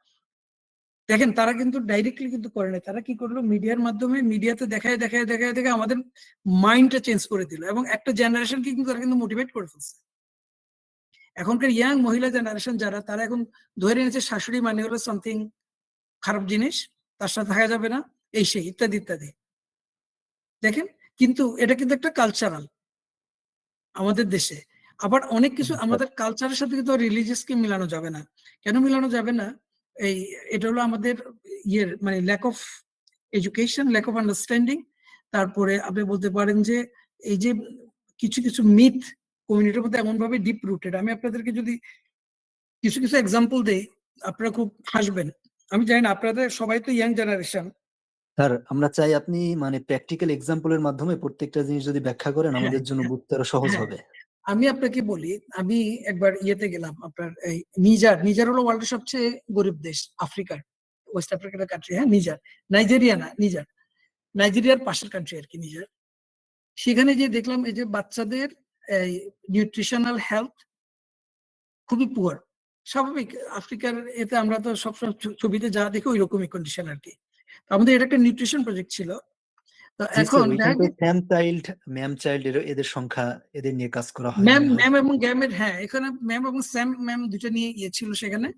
দেখেন তারা কিন্তু ডাইরেক্টলি কিন্তু করে না, তারা কি করলো মিডিয়ার মাধ্যমে, মিডিয়াতে দেখায় দেখায় দেখায় দেখায় আমাদের মাইন্ডটা চেঞ্জ করে দিল, এবং একটা জেনারেশনকে কিন্তু তারা কিন্তু মোটিভেট করে ফেলছে। এখনকার ইয়াং মহিলা জেনারেশন যারা, তারা এখন ধরে নিয়েছে শাশুড়ি মানে হলো সামথিং খারাপ জিনিস, তার সাথে থাকা যাবে না, এই সেই ইত্যাদি ইত্যাদি। দেখেন, কিন্তু এটা কিন্তু একটা কালচারাল, আমাদের দেশে। আবার অনেক কিছু আমাদের কালচারের সাথে কিন্তু রিলিজিয়াসকে মিলানো যাবে না। কেন মিলানো যাবে না? এটা হলো আমাদের মানে lack of education, lack of understanding. তারপরে আপনি বলতে পারেন যে এই যে কিছু কিছু মিথ কমিউনিটির মধ্যে এমন ভাবে ডিপ রুটেড। আমি আপনাদেরকে যদি কিছু কিছু এক্সাম্পল দেই, আপনারা খুব হাসবেন। আমি জানি না, আপনাদের সবাই তো ইয়াং জেনারেশন। স্যার আমরা চাই আপনি মানে প্র্যাকটিক্যাল এক্সাম্পলের মাধ্যমে প্রত্যেকটা জিনিস যদি ব্যাখ্যা করেন হ্যাঁ, আমাদের জন্য বুঝতে আরো সহজ হ্যাঁ। হবে। আমি আপনাকে বলি, আমি একবার ইয়েতে গেলাম, আপনার এই নিজার হলো ওয়ার্ল্ডের সবচেয়ে গরিব দেশ আফ্রিকার, ওয়েস্ট আফ্রিকার কান্ট্রি। হ্যাঁ, নাইজেরিয়া না, নাইজেরিয়ার পাশের কান্ট্রি আর কি নিজার। সেখানে যে দেখলাম এই যে বাচ্চাদের এই নিউট্রিশনাল হেলথ খুবই পুয়ার। স্বাভাবিক, আফ্রিকার এতে আমরা তো সবসময় ছবিতে যা দেখি ওই রকমই কন্ডিশন আর কি। আমাদের এটা একটা নিউট্রিশন প্রজেক্ট ছিল। তো জি এখন স্যার, ওইখানে তো ম্যাম চাইল্ড এদের সংখ্যা এদের নিয়ে কাজ করা হয় ম্যাম মনে হয়। ম্যাম এবং গ্যামের, হ্যাঁ, এখানে ম্যাম এবং স্যাম ম্যাম দুটো নিয়ে ছিল সেখানে।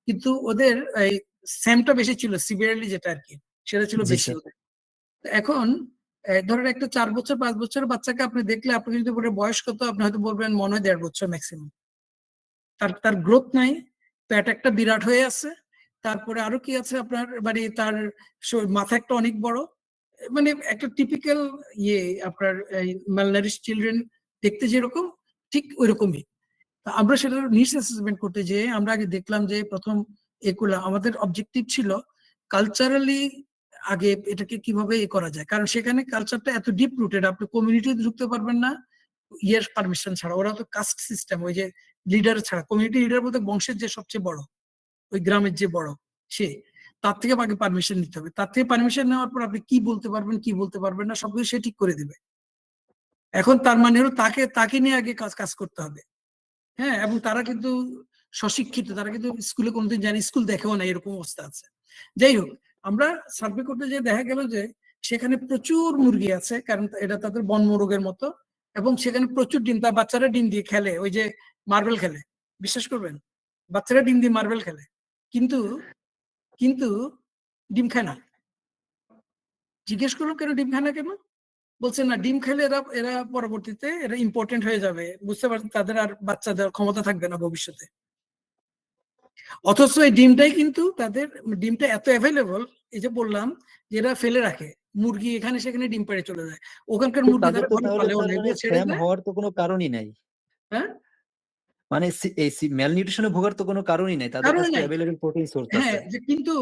কিন্তু ওদের এই স্যামটা বেশি ছিল, সিভিয়ারলি যেটা আর কি, সেটা ছিল জি বেশি স্যার। ওদের। এখন ধরেন একটা 4 বছর 5 বছরের বাচ্চাকে আপনি দেখলে, আপনি যদি বলেন বয়স কত, আপনি হয়তো বলবেন মনে হয় 1.5 বছর ম্যাক্সিমাম। তার গ্রোথ নাই, প্যাট একটা বিরাট হয়ে আছে। তারপরে আরো কি আছে আপনার, মানে তার মাথা একটা অনেক বড়, মানে একটা টিপিক্যাল আপনার ম্যালনারিশ চিলড্রেন দেখতে যেরকম, ঠিক ওইরকমই। আমরা সেটা নিডস অ্যাসেসমেন্ট করতে যেয়ে আমরা আগে দেখলাম যে প্রথম এগুলা আমাদের অবজেক্টিভ ছিল কালচারালি আগে এটাকে কিভাবে করা যায়, কারণ সেখানে কালচারটা এত ডিপ রুটেড, আপনি কমিউনিটি ঢুকতে পারবেন না পারমিশন ছাড়া। ওরা তো কাস্ট সিস্টেম, ওই যে লিডার ছাড়া, কমিউনিটি লিডার বলতে বংশের যে সবচেয়ে বড়, ওই গ্রামের যে বড়, সে তার থেকে আগে পারমিশন নিতে হবে। তার থেকে পারমিশন নেওয়ার পর আপনি কি বলতে পারবেন কি বলতে পারবেন না সবকিছু সে ঠিক করে দিবে। এখন তার মানে হলো তাকে নিয়ে আগে কাজ করতে হবে। হ্যাঁ, এবং তারা কিন্তু স্বশিক্ষিত, তারা কিন্তু স্কুলে কোনোদিন জানি, স্কুল দেখেও না, এরকম অবস্থা আছে। যাই হোক, আমরা সার্ভে করতে যে দেখা গেল যে সেখানে প্রচুর মুরগি আছে, কারণ এটা তাদের বন মোরগের মতো, এবং সেখানে প্রচুর ডিম, তার বাচ্চারা ডিম দিয়ে খেলে, ওই যে মার্বেল খেলে। বিশ্বাস করবেন, বাচ্চারা ডিম দিয়ে মার্বেল খেলে, কিন্তু কিন্তু ডিম খায় না। জিজ্ঞেস করলাম কেন ডিম খায় না কেন, বলছে না, ডিম খেলে এরা এরা পরবর্তীতে এরা ইম্পর্টেন্ট হয়ে যাবে, বুঝতে পারছেন, তাদের আর বাচ্চা দেওয়ার ক্ষমতা থাকবে না ভবিষ্যতে। অথচ এই ডিমটাই কিন্তু তাদের, ডিমটা এত অ্যাভেলেবল, এই যে বললাম যে এরা ফেলে রাখে, মুরগি এখানে সেখানে ডিম পেড়ে চলে যায়, ওখানকার তো মুরগি তাদের তারা তো ঘরে তাহলে পালেও স্যার না, মানে এগুলো ছেড়ে স্যাম দেয়। হওয়ার তো কোনো কারণই নাই। হ্যাঁ, মানে এই ম্যাল নিউট্রিশনে ভোগার তো কোনো কারণই নাই, তাদের কারণ কাছে তো নাই। অ্যাভেলেবল প্রোটিন সোর্স হ্যাঁ, আছে। যে কিন্তু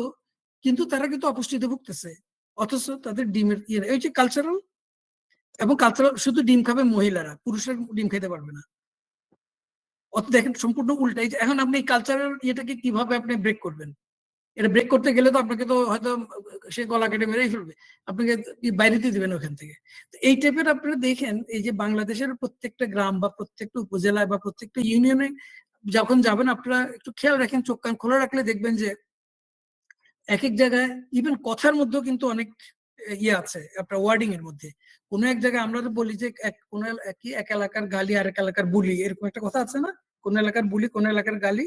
কিন্তু তারা কিন্তু অপুষ্টিতে ভুগতেছে, অথচ তাদের ডিমের ওই যে কালচারাল, এবং কালচারাল শুধু ডিম খাবে মহিলারা, পুরুষের ডিম খেতে পারবে না। অত দেখেন সম্পূর্ণ উল্টাই। এখন আপনি কালচারাল ইয়েটাকে কিভাবে আপনি ব্রেক করবেন? এটা ব্রেক করতে গেলে তো আপনাকে তো হয়তো সে গলা কেটে মেরেই ফেলবে, আপনাকে বাইরেতে দিবেন ওখান থেকে। এই টাইপের আপনারা দেখেন, এই যে বাংলাদেশের প্রত্যেকটা গ্রাম বা প্রত্যেকটা উপজেলায় বা প্রত্যেকটা ইউনিয়নে যখন যাবেন, আপনারা একটু খেয়াল রাখেন, চোখ কান খোলা রাখলে দেখবেন যে এক এক জায়গায় ইভেন কথার মধ্যেও কিন্তু অনেক আছে আপনার ওয়ার্ডিং এর মধ্যে। কোনো এক জায়গায় আমরা তো বলি যে এক এলাকার গালি আরেক এলাকার বুলি, এরকম একটা কথা আছে না, কোন এলাকার বুলি কোন এলাকার গালি,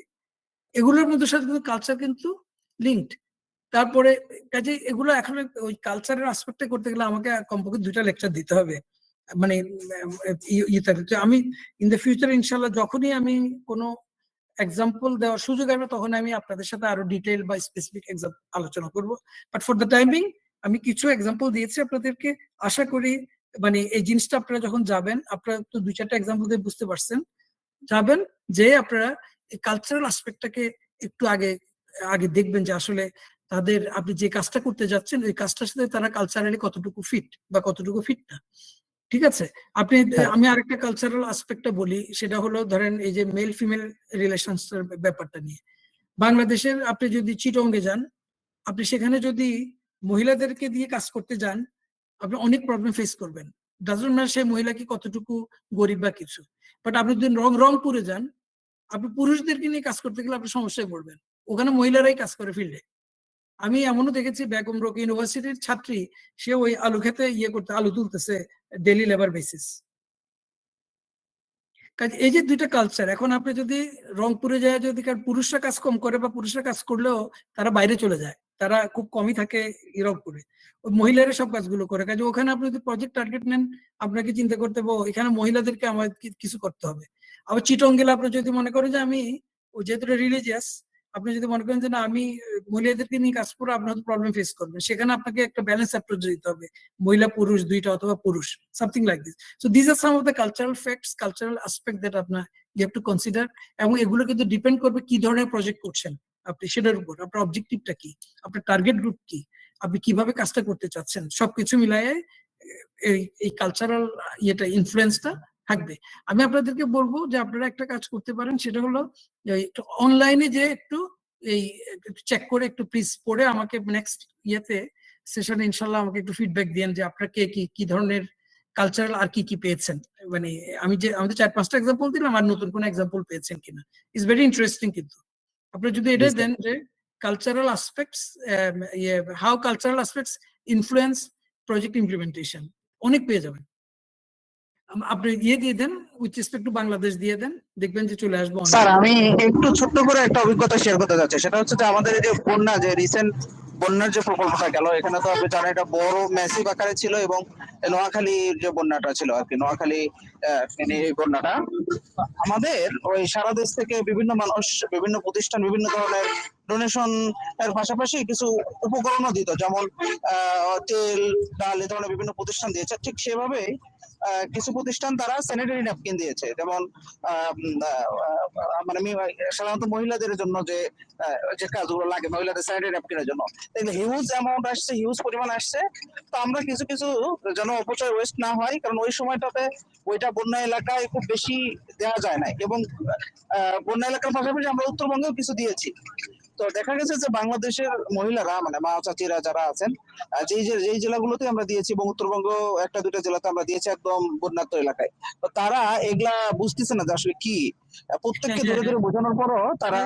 এগুলোর মধ্যে সাথে কিন্তু কালচার কিন্তু লিঙ্কড। তারপরে কাজে এগুলো এখন ওই কালচারের আসপেক্টে করতে গেলে আমাকে কমপক্ষে 2টা লেকচার দিতে হবে, মানে আমি ইন দ্য ফিউচার ইনশাল্লাহ যখনই আমি কোনো এক্সাম্পল দেওয়ার সুযোগ আসবে, তখন আমি আপনাদের সাথে আরো ডিটেইল বা স্পেসিফিক এক্সাম্পল আলোচনা করব। বাট ফর দ্য টাইমিং আমি কিছু এক্সাম্পল দিয়েছি আপনাদেরকে। আশা করি মানে এই জিনিসটা আপনারা যখন যাবেন, আপনারা তো 2-4টা এক্সাম্পল দিয়ে বুঝতে পারছেন, যাবেন যে আপনারা এই কালচারাল আসপেক্টটাকে একটু আগে আগে দেখবেন যে আসলে তাদের, আপনি যে কাজটা করতে যাচ্ছেন ওই কাজটার সাথে তারা কালচারালি কতটুকু ফিট বা কতটুকু ফিট না। ঠিক আছে, আপনি, হ্যাঁ। আমি আরেকটা কালচারাল আসপেক্টটা বলি, সেটা হলো ধরেন এই যে মেল ফিমেল রিলেশনস ব্যাপারটা নিয়ে। বাংলাদেশের আপনি যদি চিটঙ্গে যান, আপনি সেখানে যদি মহিলাদেরকে দিয়ে কাজ করতে যান, আপনি অনেক প্রবলেম ফেস করবেন। ডাজন্ট ম্যাটার সেই মহিলা কি কতটুকু গরিব বা কিছু, বাট আপনি যদি রংপুরে যান, আপনি পুরুষদেরকে নিয়ে কাজ করতে গেলে আপনি সমস্যায় পড়বেন, ওখানে মহিলারাই কাজ করে ফিল্ডে। আমি এমনও দেখেছি বেগম রোকেয়া ইউনিভার্সিটির ছাত্রী, সে ওই আলু খেতে করতে, আলু তুলতেছে ডেইলি লেবার বেসিস। কাজে এই যে 2টা কালচার, এখন আপনি যদি রংপুরে যায়, যদি পুরুষরা কাজ কম করে বা পুরুষরা কাজ করলেও তারা বাইরে চলে যায়, তারা খুব কমই থাকে ইউরোপ করে, ওই মহিলারা সব কাজগুলো করে। কাজে ওখানে আপনি যদি প্রজেক্ট টার্গেট নেন, আপনাকে চিন্তা করতে হবে এখানে মহিলাদেরকে আমার কিছু করতে হবে। আবার চিটং গেলে আপনি যদি মনে করেন যে আমি যেহেতু রিলিজিয়াস, আপনি যদি মনে করেন যে না আমি মহিলাদেরকে নিয়ে কাজ করে, আপনার প্রবলেম ফেস করবেন, সেখানে আপনাকে একটা ব্যালেন্স অ্যাপ্রোচ দিতে হবে, মহিলা পুরুষ দুইটা অথবা পুরুষ, something like this. So this are some of the cultural facts, cultural aspect that আপনার ইউ হ্যাভ টু কনসিডার। এবং এগুলো কিন্তু ডিপেন্ড করবে কি ধরনের প্রজেক্ট করছেন আপনি, সেটার উপর আপনার অবজেক্টিভটা কি, আপনার টার্গেট গ্রুপ কি, আপনি কিভাবে কাজটা করতে চাচ্ছেন, সবকিছু মিলায়ে এই কালচারাল ইনফ্লুয়েন্সটা থাকবে। আমি আপনাদেরকে বলবো যে আপনারা একটা কাজ করতে পারেন, সেটা হলো অনলাইনে যে একটু চেক করে একটু প্লিজ পড়ে আমাকে নেক্সট সেশনে ইনশাল্লাহ আমাকে একটু ফিডব্যাক দিয়েন যে আপনারা কে কি ধরনের কালচারাল আর কি পেয়েছেন। মানে আমাদের 4-5টা এক্সাম্পল দিলাম, আর নতুন কোন এক্সাম্পল পেয়েছেন কিনা, ইটস ভেরি ইন্টারেস্টিং। কিন্তু আপনারা যদি এটা দেন যে cultural aspects, how cultural aspects influence project implementation, অনেক পেয়ে যাবেন। আপনি দিয়ে দেন উইথ রেসপেক্ট টু বাংলাদেশ দিয়ে দেন, দেখবেন যে চলে আসবো। স্যার আমি একটু ছোট্ট করে একটা অভিজ্ঞতা শেয়ার করতে যাচ্ছি, সেটা হচ্ছে যে আমাদের এই যে বন্যা, যে রিসেন্ট বন্যার যে প্রকল্পটা গেল, এখানে তো আপনি জানেন এটা বড় ম্যাসিভ আকারে ছিল, এবং নোয়াখালীর যে বন্যাটা ছিল আর কি, নোয়াখালী এই বন্যাটা আমাদের ওই সারা দেশ থেকে বিভিন্ন মানুষ, বিভিন্ন প্রতিষ্ঠান, বিভিন্ন ধরনের ডোনেশন এর পাশাপাশি কিছু উপকরণও দিত, যেমন তেল, ডাল, এই ধরনের বিভিন্ন প্রতিষ্ঠান দিয়েছে। ঠিক সেভাবেই কিছু প্রতিষ্ঠান তারা স্যানিটারি ন্যাপকিন দিয়েছে, যেমন মানে সাধারণত মহিলাদের জন্য যে কাজগুলো লাগে, মহিলাদের স্যানিটারি ন্যাপকিনের জন্য হিউজ অ্যামাউন্ট আসছে, হিউজ পরিমাণ আসছে। তো আমরা কিছু যেন অপচয় ওয়েস্ট না হয়, কারণ ওই সময়টাতে ওইটা বন্যা এলাকায় খুব বেশি দেওয়া যায় না, এবং বন্যা এলাকার পাশাপাশি আমরা উত্তরবঙ্গেও কিছু দিয়েছি। তো দেখা গেছে যে বাংলাদেশের মহিলারা, মানে মা চাচিরা যারা আছেন, যেই জেলাগুলোতে আমরা দিয়েছি, এবং উত্তরবঙ্গ 1-2টা জেলাতে আমরা দিয়েছি একদম বন্যাত্ম এলাকায়, তো তারা এগুলা বুঝতেছে না যে আসলে কি। প্রত্যেককে ধরে বোঝানোর পরও তারা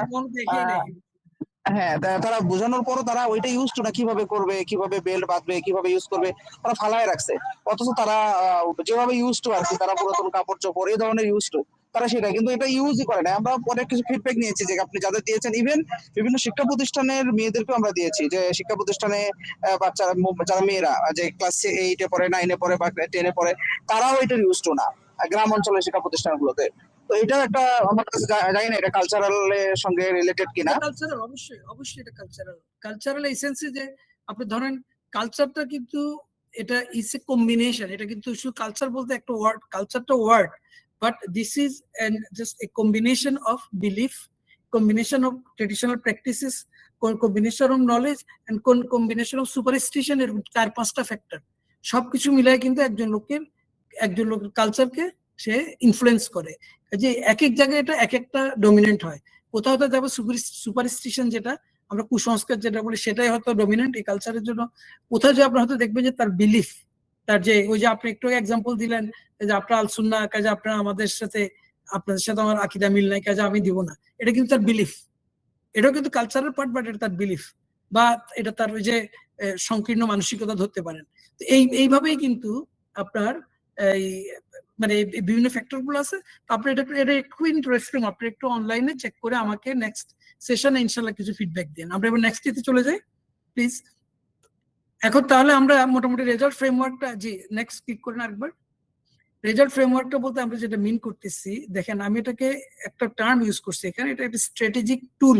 তারা বোঝানোর পরও তারা ওইটা ইউজ টু না, কিভাবে করবে, কিভাবে বেল্ট বাঁধবে, কিভাবে ইউজ করবে, তারা ফালায় রাখছে। অথচ তারা যেভাবে ইউজ টু আর কি, তারা পুরাতন কাপড় চোপড় এই ধরনের ইউজ টু, তারা সেটা কিন্তু এটা ইউজই করে না। আমরা পরে কিছু ফিডব্যাক নিয়েছি যে আপনি যাদের দিয়েছেন, ইভেন বিভিন্ন শিক্ষা প্রতিষ্ঠানের মেয়েদেরকেও আমরা দিয়েছি, যে শিক্ষা প্রতিষ্ঠানে বাচ্চারা, যারা মেয়েরা যে ক্লাস 8-এ পড়ে, 9-এ পড়ে বা 10-এ পড়ে, তারাও এটার ইউজ টু না গ্রাম অঞ্চলের শিক্ষা প্রতিষ্ঠানগুলোতে। তো এটা একটা আমার কাছে জানি না এটা কালচারাল এর সঙ্গে রিলেটেড কিনা। কালচারাল অবশ্যই এটা কালচারাল এসেন্সে, যে আপনি ধরেন কালচারটা কিন্তু এটা ইজ এ কম্বিনেশন, এটা কিন্তু শুধু কালচার বলতে একটা ওয়ার্ড, কালচারটা word, but this is just a combination of belief, combination of traditional practices, combination of knowledge and combination of superstition, এর 4-5টা ফ্যাক্টর সবকিছু মিলায় কিন্তু একজন লোকের কালচারকে সে ইনফ্লুয়েন্স করে। যে এক জায়গায় এটা এক একটা ডমিনেন্ট হয়, কোথাও তো যাবে সুপারস্টিশন, যেটা আমরা কুসংস্কার যেটা বলি, সেটাই হয়তো ডমিনেন্ট এই কালচারের জন্য। কোথাও যে আপনি হয়তো দেখবেন যে তার বিলিফ, তার যে ওই যে আপনি একটু এক্সাম্পল দিলেন যে আপনার আলসুন্না, কাজে আপনার আমাদের সাথে, আপনাদের সাথে আমার আকিদা মিল নাই, কাজে আমি দিব না, এটা কিন্তু তার বিলিফ, এটাও কিন্তু কালচারের পার্ট, বাট এটা তার বিলিফ, বা এটা তার ওই যে সংকীর্ণ মানসিকতা ধরতে পারেন। তো এইভাবেই কিন্তু আপনার এই মানে বিভিন্ন ফ্যাক্টর গুলো আছে। আপনি এটা একটু ইন্টারেস্টিং, আপনি একটু অনলাইনে চেক করে আমাকে নেক্সট সেশনে ইনশাল্লাহ কিছু ফিডব্যাক দেন। আমরা এবার নেক্সট ইতে চলে যাই প্লিজ। এখন তাহলে আমরা মোটামুটি রেজাল্ট ফ্রেমওয়ার্কটা, জি নেক্সট ক্লিক করেন আরেকবার। রেজাল্ট ফ্রেমওয়ার্কটা বলতে আমরা যেটা মিন করতেছি, দেখেন আমি এটাকে একটা টার্ম ইউজ করছি এখানে, এটা একটা স্ট্র্যাটেজিক টুল।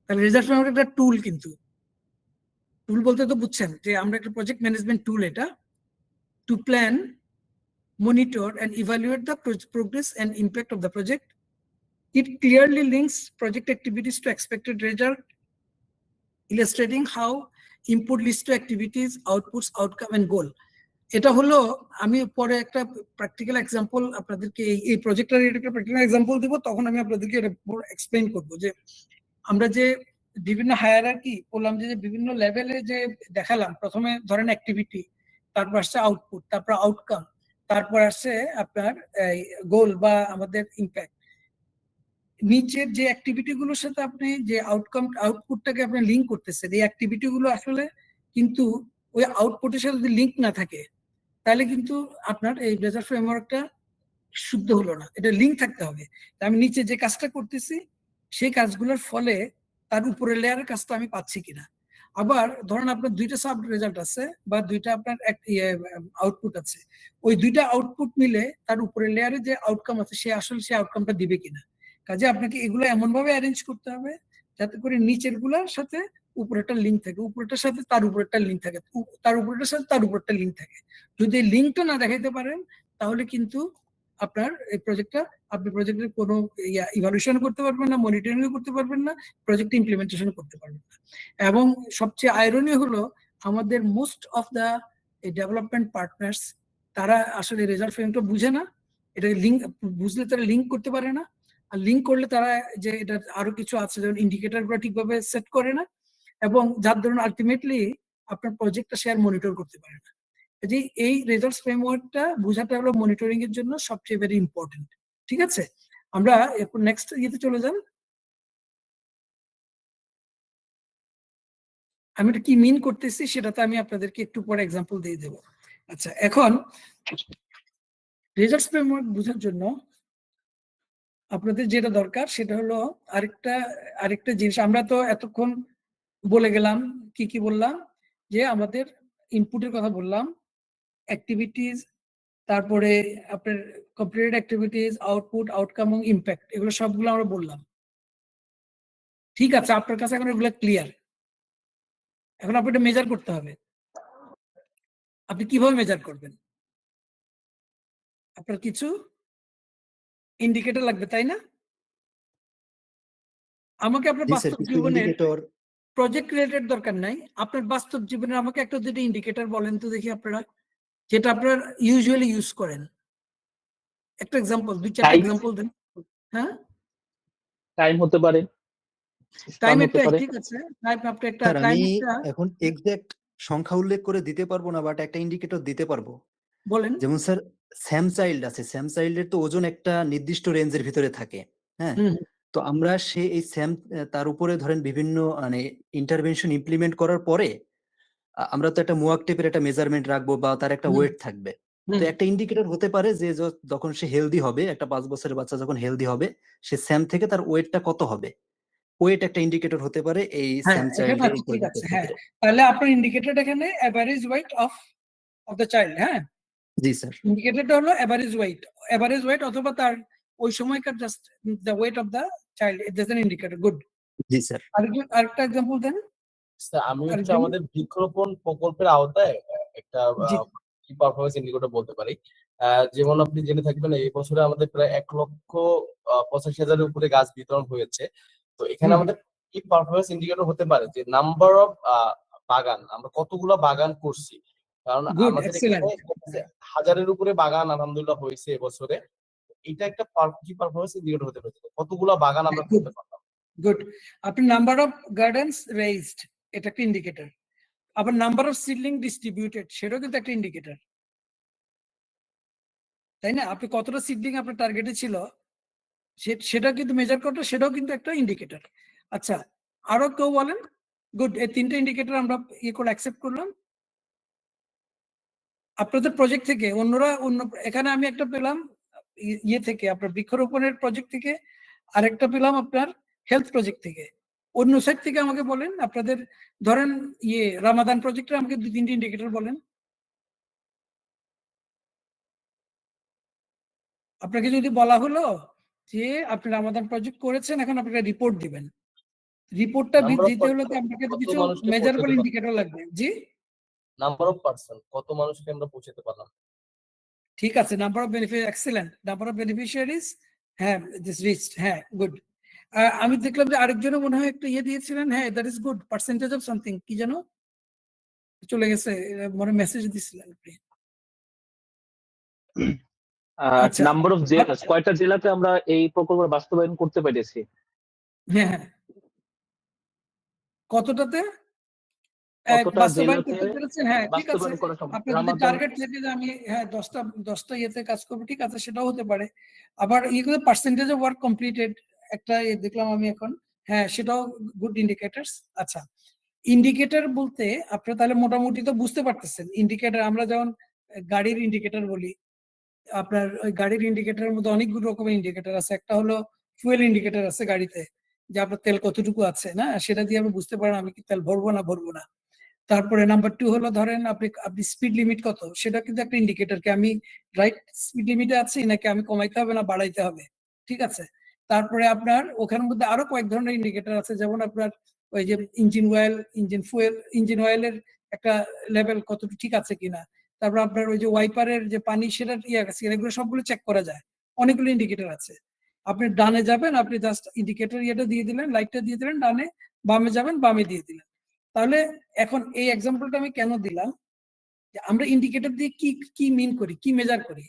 তাহলে রেজাল্ট ফ্রেমওয়ার্ক একটা টুল, কিন্তু টুল বলতে তো বুঝছেন যে আমরা একটা প্রজেক্ট ম্যানেজমেন্ট টুল, এটা to plan, monitor and evaluate the progress and impact of the project. It clearly links project activities to expected result, illustrating how input leads to activities, outputs, outcome and goal. এটা হলো, আমি পরে একটা practical example আপনাদেরকে এই প্রজেক্টের একটা practical example দিব, তখন আমি আপনাদেরকে এটা এক্সপ্লেইন করব যে আমরা যে বিভিন্ন হায়ারার্কি বললাম, যে বিভিন্ন লেভেলে যে দেখালাম, প্রথমে ধরেন অ্যাক্টিভিটি, তারপর আসছে আউটপুট, তারপর আউটকাম, তারপর আসছে আপনার গোল বা আমাদের ইম্প্যাক্ট। নিচের যে অ্যাক্টিভিটি গুলোর সাথে আপনি যে আউটপুটটাকে আপনি লিঙ্ক করতেছেন, এই অ্যাক্টিভিটি গুলো আসলে কিন্তু ওই আউটপুটের সাথে যদি লিঙ্ক না থাকে, তাহলে কিন্তু আপনার এই রেজাল্ট ফ্রেমওয়ার্কটা শুদ্ধ হলো না, এটা লিঙ্ক থাকতে হবে। আমি নিচে যে কাজটা করতেছি সেই কাজগুলোর ফলে তার উপরের লেয়ারের কাজটা আমি পাচ্ছি কিনা। আবার ধরেন আপনার 2টা সাব রেজাল্ট আছে বা 2টা আপনার আউটপুট আছে, ওই 2টা আউটপুট মিলে তার উপরের লেয়ারে যে আউটকাম আছে সে আসলে সেই আউটকামটা দিবে কিনা। কাজে আপনাকে এগুলো এমন ভাবে অ্যারেঞ্জ করতে হবে যাতে করে নিচের গুলার সাথে উপরেরটা লিঙ্ক থাকে, উপরেরটার সাথে তার উপরেরটা লিঙ্ক থাকে, তার উপরেরটার সাথে তার উপরেরটা লিঙ্ক থাকে। যদি এই লিঙ্কটা না দেখাইতে পারেন তাহলে কিন্তু আপনার এই প্রজেক্টটা, আপনি প্রজেক্টের কোনো ইভালুয়েশন করতে পারবেন না, মনিটরিং করতে পারবেন না, প্রজেক্ট ইমপ্লিমেন্টেশন করতে পারবেন না। এবং সবচেয়ে আইরনি হলো আমাদের most of the development partners তারা আসলে রেজাল্ট ফ্রেমটা বুঝে না, এটা লিঙ্ক বুঝলে তারা লিঙ্ক করতে পারে না, আর লিঙ্ক করলে তারা যে এটা আরো কিছু আছে যেমন ইন্ডিকেটর গুলো ঠিকভাবে সেট করে না, এবং যার ধরুন আলটিমেটলি আপনার প্রজেক্টটা শেয়ার মনিটর করতে পারে না। যে এই রেজাল্টস ফ্রেমওয়ার্কটা বোঝাটা হলো মনিটরিং এর জন্য সবচেয়ে ভেরি ইম্পর্টেন্ট। ঠিক আছে, আমরা এরপর নেক্সট ইয়েতে চলে যান। আমি এটা কি মিন করতেছি সেটাতে আমি আপনাদেরকে একটু পরে এক্সাম্পল দিয়ে দেবো। আচ্ছা, এখন রেজাল্টস ফ্রেমওয়ার্ক বোঝার জন্য আপনাদের যেটা দরকার সেটা হলো আরেকটা জিনিস। আমরা তো এতক্ষণ বলে গেলাম, কি কি বললাম, যে আমাদের ইনপুটের কথা বললাম, অ্যাক্টিভিটিস, তারপরে আপনার কমপ্লিটেড অ্যাক্টিভিটিস, আউটপুট, আউটকাম এবং ইম্প্যাক্ট, এগুলো সবগুলো আমরা বললাম। ঠিক আছে, আপনার কাছে এখন এগুলো ক্লিয়ার। এখন আপনাকে মেজার করতে হবে। আপনি কিভাবে মেজার করবেন? আপনার কিছু ইন্ডিকেটর লাগবে, তাই না? আমাকে আপনার বাস্তব জীবনের প্রজেক্ট রিলেটেড দরকার নাই, আপনার বাস্তব জীবনের আমাকে একটা দুটো ইন্ডিকেটর বলেন তো দেখি আপনারা, যেটা আপনারা ইউজুয়ালি ইউজ করেন। একটা এক্সাম্পল, 2-4টা এক্সাম্পল দেন। হ্যাঁ, টাইম হতে পারে, টাইম একটা, ঠিক আছে, টাইম আপনি একটা টাইম এখন এক্সাক্ট সংখ্যা উল্লেখ করে দিতে পারবো না, বাট একটা ইন্ডিকেটর দিতে পারবো। বলেন। যেমন স্যার স্যাম চাইল্ড আছে, স্যাম চাইল্ডের তো ওজন একটা নির্দিষ্ট রেঞ্জের ভিতরে থাকে। হ্যাঁ, তো আমরা এই স্যাম তার উপরে ধরেন বিভিন্ন মানে ইন্টারভেনশন ইমপ্লিমেন্ট করার পরে আমরা তো একটা মুয়াক টেপের একটা মেজারমেন্ট রাখবো বা তার একটা ওয়েট থাকবে। তো একটা ইন্ডিকেটর হতে পারে যে যখন সে হেলদি হবে, একটা 5 বছরের বাচ্চা যখন হেলদি হবে, সে স্যাম থেকে তার ওয়েটটা কত হবে, ওয়েট একটা ইন্ডিকেটর হতে পারে এই স্যাম চাইল্ডের এই প্রজেক্টের ক্ষেত্রে। তাহলে আপনার ইন্ডিকেটর এখানে average weight of the child. হ্যাঁ, জি স্যার, ইন্ডিকেটরটা হলো এভারেজ ওয়েট অথবা তার ওই সময়কার just the weight of the child, it is an indicator. Good. G sir. আরেকটা এক্সাম্পল দেন। আমি হচ্ছে আমাদের বৃক্ষরোপণ প্রকল্পের আওতায় একটা কি পারফরমেন্স ইন্ডিকেটর বলতে পারি। যেমন আপনি জেনে থাকবেন এই বছরে আমাদের প্রায় 1,85,000-এর উপরে গাছ বিতরণ হয়েছে। তো এখানে আমাদের কি পারফরমেন্স ইন্ডিকেটর হতে পারে যে নাম্বার অফ বাগান, আমরা কতগুলো বাগান করছি। কারণ আমাদের এখানে 1000-এর উপরে বাগান আলহামদুলিল্লাহ হয়েছে এবছরে। এটা একটা কি পারফরমেন্স ইন্ডিকেটর হতে পারে, কতগুলো বাগান আমরা করতে পারলাম। গুড। আপনি নাম্বার অফ গার্ডেনস রেইজড, এটা একটা ইন্ডিকেটর। আবার নাম্বার অফ সিডলিং ডিস্ট্রিবিউটেড, সেটাও কিন্তু একটা ইন্ডিকেটর, তাই না? আপনি কতটা সিডলিং আপনার টার্গেটে ছিল সেটা কিন্তু মেজার করতে, সেটাও কিন্তু একটা ইন্ডিকেটর। আচ্ছা, আরো কেউ বলেন? গুড, এই 3টে ইন্ডিকেটর আমরা করে অ্যাকসেপ্ট করলাম। আপনাদের প্রজেক্ট থেকে এখানে আমি একটা পেলাম থেকে আপনার বৃক্ষরোপণের প্রজেক্ট থেকে, আরেকটা পেলাম আপনার হেলথ প্রজেক্ট থেকে। অন্য সাইড থেকে আমাকে বলেন আপনাদের ধরেন রামাদান প্রজেক্টে আমাকে 2-3টে ইন্ডিকেটর বলেন। আপনাকে যদি বলা হলো যে আপনি রামাদান প্রজেক্ট করেছেন, এখন আপনাকে রিপোর্ট দিবেন, রিপোর্টটা দিতে হলে তো আপনাকে কিছু মেজারেবল ইন্ডিকেটর লাগবে। জি, নাম্বার অফ পারসন, কত মানুষকে আমরা পৌঁছাতে পারলাম। ঠিক আছে, number of beneficiary, excellent, number of beneficiaries, হ্যাঁ, দিস রিচড, হ্যাঁ, গুড। আমি দেখলাম যে আরেকজনও মনে হয় একটা দিয়েছিলেন, হ্যাঁ, that is good, percentage of something, কি জানো চলে গেছে, মনে মেসেজ দিছিলেন আপনি। নাম্বার অফ জেলা, কয়টা জেলাতে আমরা এই প্রকল্প বাস্তবায়ন করতে পেরেছি। হ্যাঁ, কতটাতে বাস্তবায়ন করতে পেরেছেন? হ্যাঁ, ঠিক আছে, আপনার যদি টার্গেট থাকে যে আমি 10টা ইয়েতে কাজ করবো, ঠিক আছে, সেটাও হতে পারে। আবার পার্সেন্টেজ অফ ওয়ার্ক কমপ্লিটেড একটা দেখলাম আমি এখন, হ্যাঁ, সেটাও গুড ইন্ডিকেটরস। আচ্ছা, ইন্ডিকেটর বলতে আপনারা তাহলে মোটামুটি তো বুঝতে পারতেছেন ইন্ডিকেটর। আমরা যেমন গাড়ির ইন্ডিকেটর বলি, আপনার ওই গাড়ির ইন্ডিকেটরের মধ্যে অনেকগুলো রকমের ইন্ডিকেটর আছে। একটা হলো ফুয়েল ইন্ডিকেটর আছে গাড়িতে, যে আপনার তেল কতটুকু আছে, না সেটা দিয়ে আপনি বুঝতে পারেন আমি কি তেল ভরবো না। তারপরে নাম্বার 2 হলো ধরেন আপনি স্পিড লিমিট কত, সেটা কিন্তু একটা ইন্ডিকেটর, কি আমি রাইট স্পিড লিমিটে আছি নাকি আমি কমাইতে হবে না বাড়াইতে হবে, ঠিক আছে। তারপরে আপনার ওখানের মধ্যে আরো কয়েক ধরনের ইন্ডিকেটর আছে, যেমন আপনার ওই যে ইঞ্জিন অয়েল, ইঞ্জিন অয়েলের একটা লেভেল কতটুকু ঠিক আছে কিনা, তারপর আপনার ওই যে ওয়াইপারের যে পানি সেটা আছে, এগুলো সবগুলো চেক করা যায়, অনেকগুলো ইন্ডিকেটর আছে। আপনি ডানে যাবেন, আপনি জাস্ট ইন্ডিকেটর ইয়েটা দিয়ে দিলেন, লাইটটা দিয়ে দিলেন ডানে, বামে যাবেন বামে দিয়ে দিলেন। তাহলে এখন এই এক্সাম্পলটা আমি কেন দিলাম, যে আমরা ইন্ডিকেটর দিয়ে কি কি মিন করি, কি মেজার করি।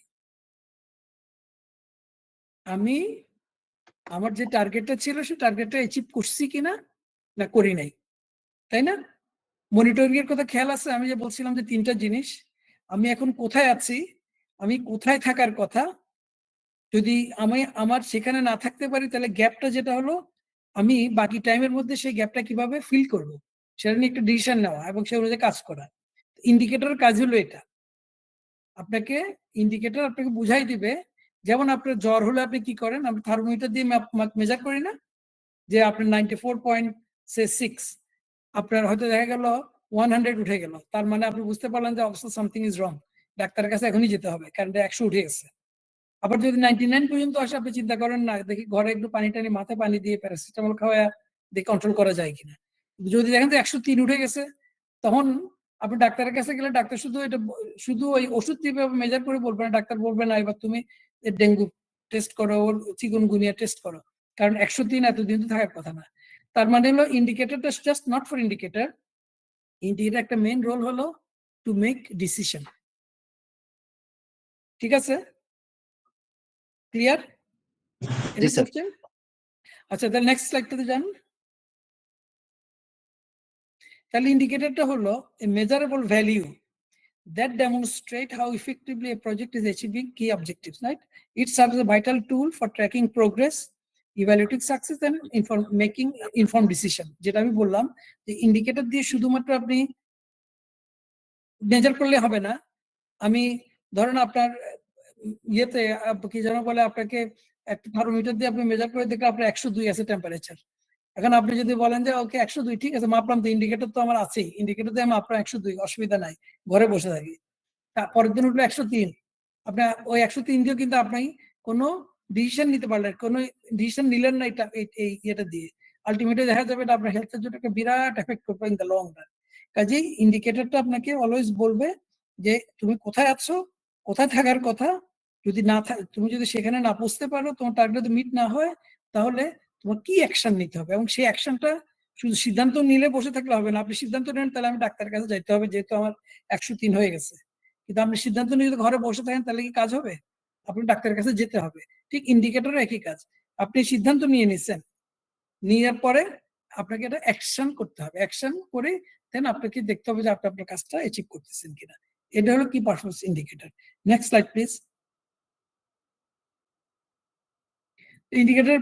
আমি আমার যে টার্গেটটা ছিল সেই টার্গেটটা অ্যাচিভ করছি কিনা না করি নাই, তাই না? মনিটরিং এর কথা খেয়াল আছে, আমি যে বলছিলাম যে 3টা জিনিস, আমি এখন কোথায় আছি, আমি কোথায় থাকার কথা, যদি আমি আমার সেখানে না থাকতে পারি তাহলে গ্যাপটা যেটা হলো আমি বাকি টাইমের মধ্যে সেই গ্যাপটা কিভাবে ফিল করব, সেটা নিয়ে একটা ডিসিশন নেওয়া এবং সে অনুযায়ী কাজ করা। ইন্ডিকেটরের কাজ হলো এটা, আপনাকে ইন্ডিকেটর আপনাকে বুঝাই দিবে। যেমন আপনার জ্বর হলে আপনি কি করেন, আমরা থার্মোমিটার দিয়ে মেজার করি না, যে আপনার 94.6 আপনার হয়তো দেখা গেল 100 উঠে গেল, তার মানে আপনি বুঝতে পারলেন যে অবস্থা সামথিং ইজ রং, ডাক্তারের কাছে এখনই যেতে হবে কারণ 100 উঠে গেছে। আবার যদি 99 পর্যন্ত আসে, আপনি চিন্তা করেন না দেখি ঘরে একটু পানি টানি মাথায় পানি দিয়ে প্যারাসিটামল খাওয়া দেখি কন্ট্রোল করা যায় কিনা। যদি দেখেন যে 103 উঠে গেছে, তখন আপনি ডাক্তারের কাছে গেলে ডাক্তার শুধু ওই ওষুধ দিয়ে মেজার করে বলবে না, ডাক্তার বলবে না এবার তুমি ডেঙ্গু টেস্ট করো, চিকুনগুনিয়া টেস্ট করো, কারণ 103 এতদিন তো থাকার কথা না। তার মানে হলো ইন্ডিকেটরটা just not for indicator, indicator একটা মেইন রোল হলো টু মেক ডিসিশন। ঠিক আছে, ক্লিয়ার? জি স্যার। আচ্ছা, তাহলে নেক্সট স্লাইডটাতে যান। তাহলে ইন্ডিকেটরটা হলো a measurable value that demonstrate how effectively a project is achieving key objectives, right? It serves as a vital tool for tracking progress, evaluating success and making informed decision. যেটা আমি বললাম যে indicator দিয়ে শুধুমাত্র আপনি মেজার করলে হবে না। আমি ধরেন আপনার ইয়েতে কি যেন বলে, আপনাকে একটা থার্মোমিটার দিয়ে আপনি মেজার করে দেখলে আপনার 102 আছে টেম্পারেচার। এখন আপনি যদি বলেন যে ওকে 102 ঠিক আছে, মাপলাম তো, ইন্ডিকেটর তো আমার আছেই, ইন্ডিকেটর দিয়ে আমি মাপলাম 102, অসুবিধা নাই, ঘরে বসে থাকি। পরের দিন উঠলো 103, আপনার ওই 103 দিয়েও কিন্তু আপনি কোনো ডিসিশন নিতে পারলেন, কোনো ডিসিশন নিলেন না এই ইয়েটা দিয়ে। আলটিমেটলি দেখা যাবে এটা আপনার হেলথের জন্য একটা বিরাট এফেক্ট করবে ইন দ্য লং রান। কাজেই ইন্ডিকেটরটা আপনাকে অলওয়েজ বলবে যে তুমি কোথায় আছো, কোথায় থাকার কথা। যদি না তুমি যদি সেখানে না পৌঁছতে পারো, তোমার টার্গেট যদি মিট না হয়, তাহলে তোমার কি অ্যাকশন নিতে হবে, এবং সেই অ্যাকশনটা শুধু সিদ্ধান্ত নিলে বসে থাকলে হবে না। আপনি সিদ্ধান্ত নেন তাহলে আমি ডাক্তারের কাছে যাইতে হবে যেহেতু আমার 103 হয়ে গেছে, কিন্তু আপনি সিদ্ধান্ত নিয়ে যদি ঘরে বসে থাকেন তাহলে কি কাজ হবে? আপনি ডাক্তারের কাছে যেতে হবে। ঠিক ইন্ডিকেটরের একই কাজ, আপনি সিদ্ধান্ত নিয়ে নিচ্ছেন, নেওয়ার পরে আপনাকে এটা অ্যাকশন করতে হবে, অ্যাকশন করে দেন আপনাকে দেখতে হবে যে আপনি আপনার কাজটা অ্যাচিভ করতেছেন কিনা। এটা হলো কি performance indicator. Next slide please. Indicator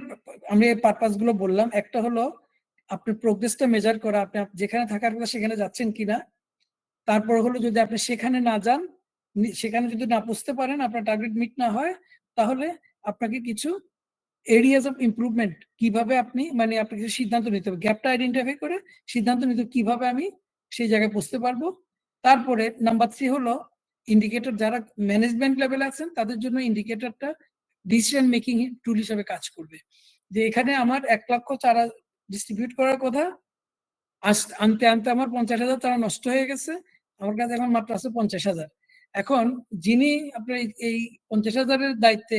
আমি পারপাস গুলো বললাম, একটা হলো আপনার প্রোগ্রেসটা মেজার করা, আপনি যেখানে থাকার কথা সেখানে যাচ্ছেন কিনা। তারপর হলো যদি আপনি সেখানে না যান, সেখানে যদি না পৌঁছতে পারেন, আপনার টার্গেট মিট না হয়, তাহলে আপনাকে কিছু এরিয়াস অফ ইমপ্রুভমেন্ট কিভাবে আপনি মানে আপনাকে সিদ্ধান্ত নিতে হবে, গ্যাপটা আইডেন্টিফাই করে সিদ্ধান্ত নিতে কিভাবে আমি সেই জায়গায় পৌঁছতে পারবো। তারপরে নাম্বার 3 হলো ইন্ডিকেটর, যারা ম্যানেজমেন্ট লেভেলে আছেন তাদের জন্য ইন্ডিকেটরটা ডিসিশন মেকিং টুল হিসেবে কাজ করবে। যে এখানে আমার 1 লক্ষ চারা ডিস্ট্রিবিউট করার কথা, আনতে আনতে আমার 50,000 চারা নষ্ট হয়ে গেছে, আমার কাছে এখন মাত্র আছে 50,000। এখন যিনি আপনার এই 50,000-এর দায়িত্বে,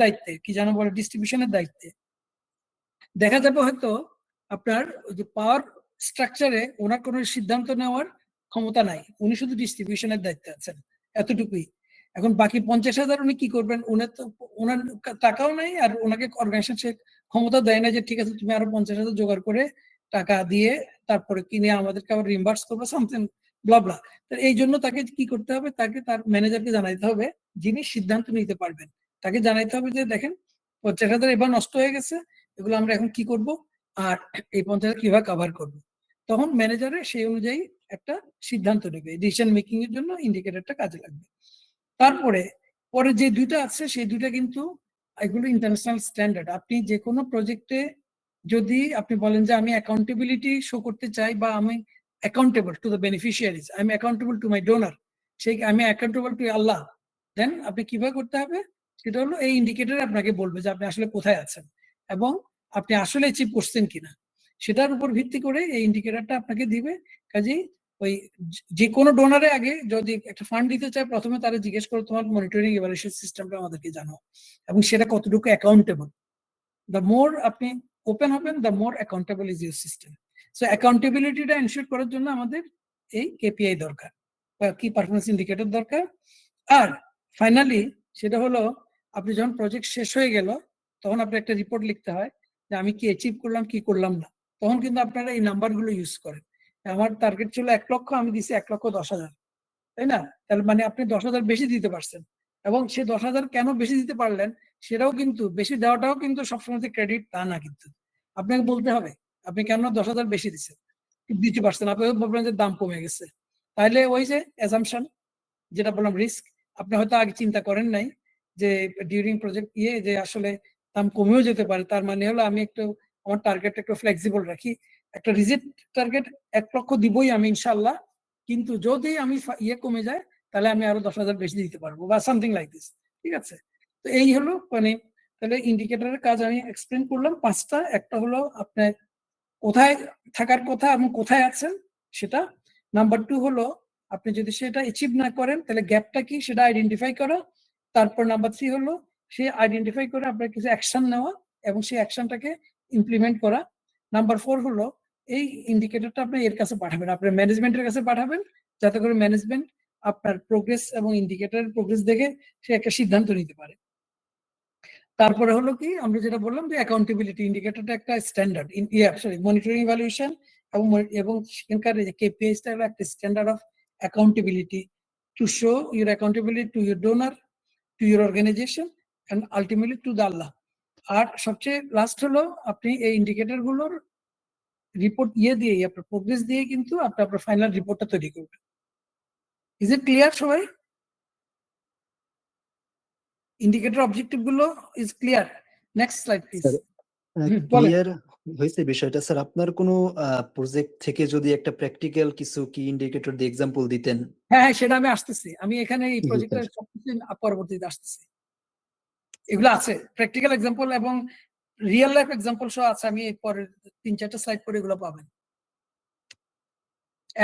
দায়িত্বে কি যেন বলে, ডিস্ট্রিবিউশনের দায়িত্বে, দেখা যাবে হয়তো আপনার ওই যে পাওয়ার স্ট্রাকচারে ওনার কোনো সিদ্ধান্ত নেওয়ার ক্ষমতা নাই, উনি শুধু ডিস্ট্রিবিউশনের দায়িত্বে আছেন, এতটুকুই। এখন বাকি 50,000 উনি কি করবেন? ওনার টাকাও নাই, আর ওনাকে অর্গানাইজেশন সে ক্ষমতা দেয় না যে ঠিক আছে তুমি আরো 50,000 জোগাড় করে টাকা দিয়ে তারপরে কিনে আমাদেরকে আবার রিম্বার্স করবে সামথিং ব্লাবলা। এই জন্য তাকে কি করতে হবে, তাকে তার ম্যানেজারকে জানাইতে হবে, যিনি সিদ্ধান্ত নিতে পারবেন, তাকে জানাইতে হবে যে দেখেন 50,000 এবার নষ্ট হয়ে গেছে, এগুলো আমরা এখন কি করব, আর এই 50,000 কিভাবে কভার করব। তখন ম্যানেজারে সেই অনুযায়ী একটা সিদ্ধান্ত নেবে, ডিসিশন মেকিং এর জন্য ইন্ডিকেটরটা কাজে লাগবে। তারপরে পরে যে দুইটা আছে সেই দুইটা কিন্তু এগুলো ইন্টারন্যাশনাল স্ট্যান্ডার্ড। আপনি যে কোনো প্রজেক্টে যদি আপনি বলেন যে আমি অ্যাকাউন্টেবিলিটি শো করতে চাই বা আমি accountable to the beneficiaries, I am accountable to my donor, সেই আমি অ্যাকাউন্টেবল টু আল্লাহ, দেন আপনি কিভাবে করতে হবে সেটা হলো এই ইন্ডিকেটর আপনাকে বলবে যে আপনি আসলে কোথায় আছেন এবং আপনি আসলে অ্যাচিভ করছেন কিনা, সেটার উপর ভিত্তি করে এই ইন্ডিকেটরটা আপনাকে দিবে। কাজেই ওই যে কোনো ডোনারে আগে যদি একটা ফান্ড দিতে চায় প্রথমে তারা জিজ্ঞেস করে তোমার মনিটরিং ইভালুয়েশন সিস্টেমটা আমাদেরকে জানাও এবং সেটা কতটুকু অ্যাকাউন্টেবল। দ্য মোর আপনি ওপেন হবেন, the more accountable is your system. So অ্যাকাউন্টেবিলিটিটা এনশিওর করার জন্য আমাদের এই কেপিআই দরকার, কি পারফরমেন্স ইন্ডিকেটর দরকার। আর ফাইনালি সেটা হলো আপনি যখন প্রজেক্ট শেষ হয়ে গেল তখন আপনি একটা রিপোর্ট লিখতে হয় যে আমি কি অ্যাচিভ করলাম কি করলাম না। তখন কিন্তু আপনারা এই নাম্বারগুলো ইউজ করেন। আমার টার্গেট ছিল 1 লক্ষ, আমি দিছি 1,10,000, তাই না? তাহলে মানে আপনি 10,000 বেশি দিতে পারছেন এবং সে 10,000 কেন বেশি দিতে পারলেন সেটাও কিন্তু, বেশি দেওয়াটাও কিন্তু সবসময় ক্রেডিট তা না, কিন্তু আপনাকে বলতে হবে আপনি কেন 10,000 বেশি দিতে পারছেন। আপনি বলবেন যে দাম কমে গেছে, তাহলে ওই যে অ্যাজাম্পশন যেটা বললাম রিস্ক, আপনি হয়তো আগে চিন্তা করেন নাই যে ডিউরিং প্রজেক্ট যে আসলে দাম কমেও যেতে পারে, তার মানে হলো আমি একটু আমার টার্গেট একটু ফ্লেক্সিবল রাখি, একটা রিজিড টার্গেট 1 লক্ষ দিবই আমি ইনশাল্লাহ, কিন্তু যদি আমি কমে যায় তাহলে আমি আরো 10,000 বেশি দিতে পারবো বা সামথিং লাইক দিস। ঠিক আছে, তো এই হলো মানে তাহলে ইন্ডিকেটরের কাজ আমি এক্সপ্লেন করলাম 5টা। একটা হলো আপনার কোথায় থাকার কথা এবং কোথায় আছেন সেটা। নাম্বার 2 হলো আপনি যদি সেটা অ্যাচিভ না করেন তাহলে গ্যাপটা কি সেটা আইডেন্টিফাই করা। তারপর নাম্বার 3 হলো সে আইডেন্টিফাই করে আপনার কিছু অ্যাকশন নেওয়া এবং সেই অ্যাকশনটাকে ইমপ্লিমেন্ট করা। নাম্বার 4 হলো এই ইন্ডিকেটরটা আপনি এর কাছে পাঠাবেন, আপনার ম্যানেজমেন্টের কাছে পাঠাবেন, যাতে করে ম্যানেজমেন্ট আপনার প্রোগ্রেস এবং ইন্ডিকেটরের প্রোগ্রেস দেখে সে একটা সিদ্ধান্ত নিতে পারে। তারপরে হলো কি আমরা যেটা বললাম যে অ্যাকাউন্টেবিলিটি ইন্ডিকেটরটা একটা স্ট্যান্ডার্ড মনিটরিং ইভ্যালুয়েশন এবং সেখানকার যে কেপিআইসটা হলো একটা standard of accountability to show your accountability to your donor, to your organization and ultimately to the Allah. আর সবচেয়ে লাস্ট হলো আপনি এই ইন্ডিকেটর গুলোর রিপোর্ট দিয়ে আপনার প্রোগ্রেস দিয়ে কিন্তু আপনি আপনার ফাইনাল রিপোর্টটা তৈরি করবেন। ইজ ইট ক্লিয়ার সবাই? ইন্ডিকেটর অবজেক্টিভ গুলো is clear? Next slide please. Clear হয়েছে বিষয়টা স্যার। আপনার কোনো প্রজেক্ট থেকে যদি একটা প্র্যাকটিক্যাল কিছু কি ইন্ডিকেটর দিয়ে এক্সাম্পল দিতেন। হ্যাঁ সেটা আমি আসতেছি, আমি এখানে এই প্রজেক্টের সবকিছু পরবর্তীতে আসতেছি। এগুলো আছে প্র্যাকটিক্যাল এক্সাম্পল এবং রিয়েল লাইফ এক্সাম্পল সহ আছে, আমি পরের 3-4টা স্লাইড পরে এগুলো পাবেন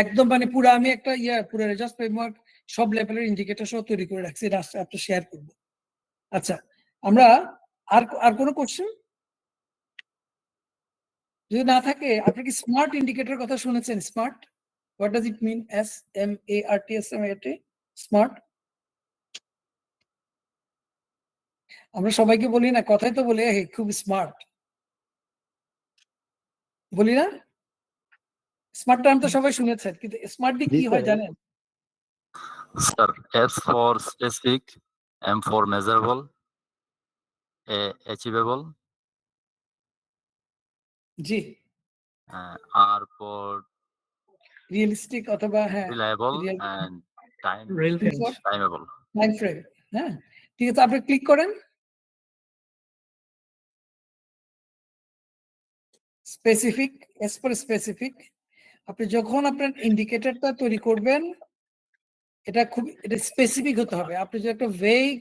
একদম। মানে পুরো আমি একটা পুরো রেজাল্ট ফ্রেমওয়ার্ক সব লেভেলের ইন্ডিকেটর সহ তৈরি করে রাখছি, এটা আপনি শেয়ার করব। আচ্ছা আমরা আর কোনো কোশ্চেন যদি না থাকে, আপনি কি স্মার্ট ইন্ডিকেটর কথা শুনেছেন? Smart, what does it mean? SMART, smart. আমরা সবাইকে বলি না, কথাই তো বলি খুব স্মার্ট, বলি না? স্মার্ট টার্ম তো সবাই শুনেছেন, কিন্তু স্মার্ট দিয়ে কি হয় জানেন? Sir, S for specific, M for measurable, A achievable, G, R for realistic অথবা reliable, real and time timeable. Time frame. হ্যাঁ ঠিক আছে, আপনি ক্লিক করেন স্পেসিফিক, এস ফর স্পেসিফিক। আপনি যখন আপনার ইন্ডিকেটরটা তৈরি করবেন এটা স্পেসিফিক হতে হবে। আপনি যদি একটা ভেগ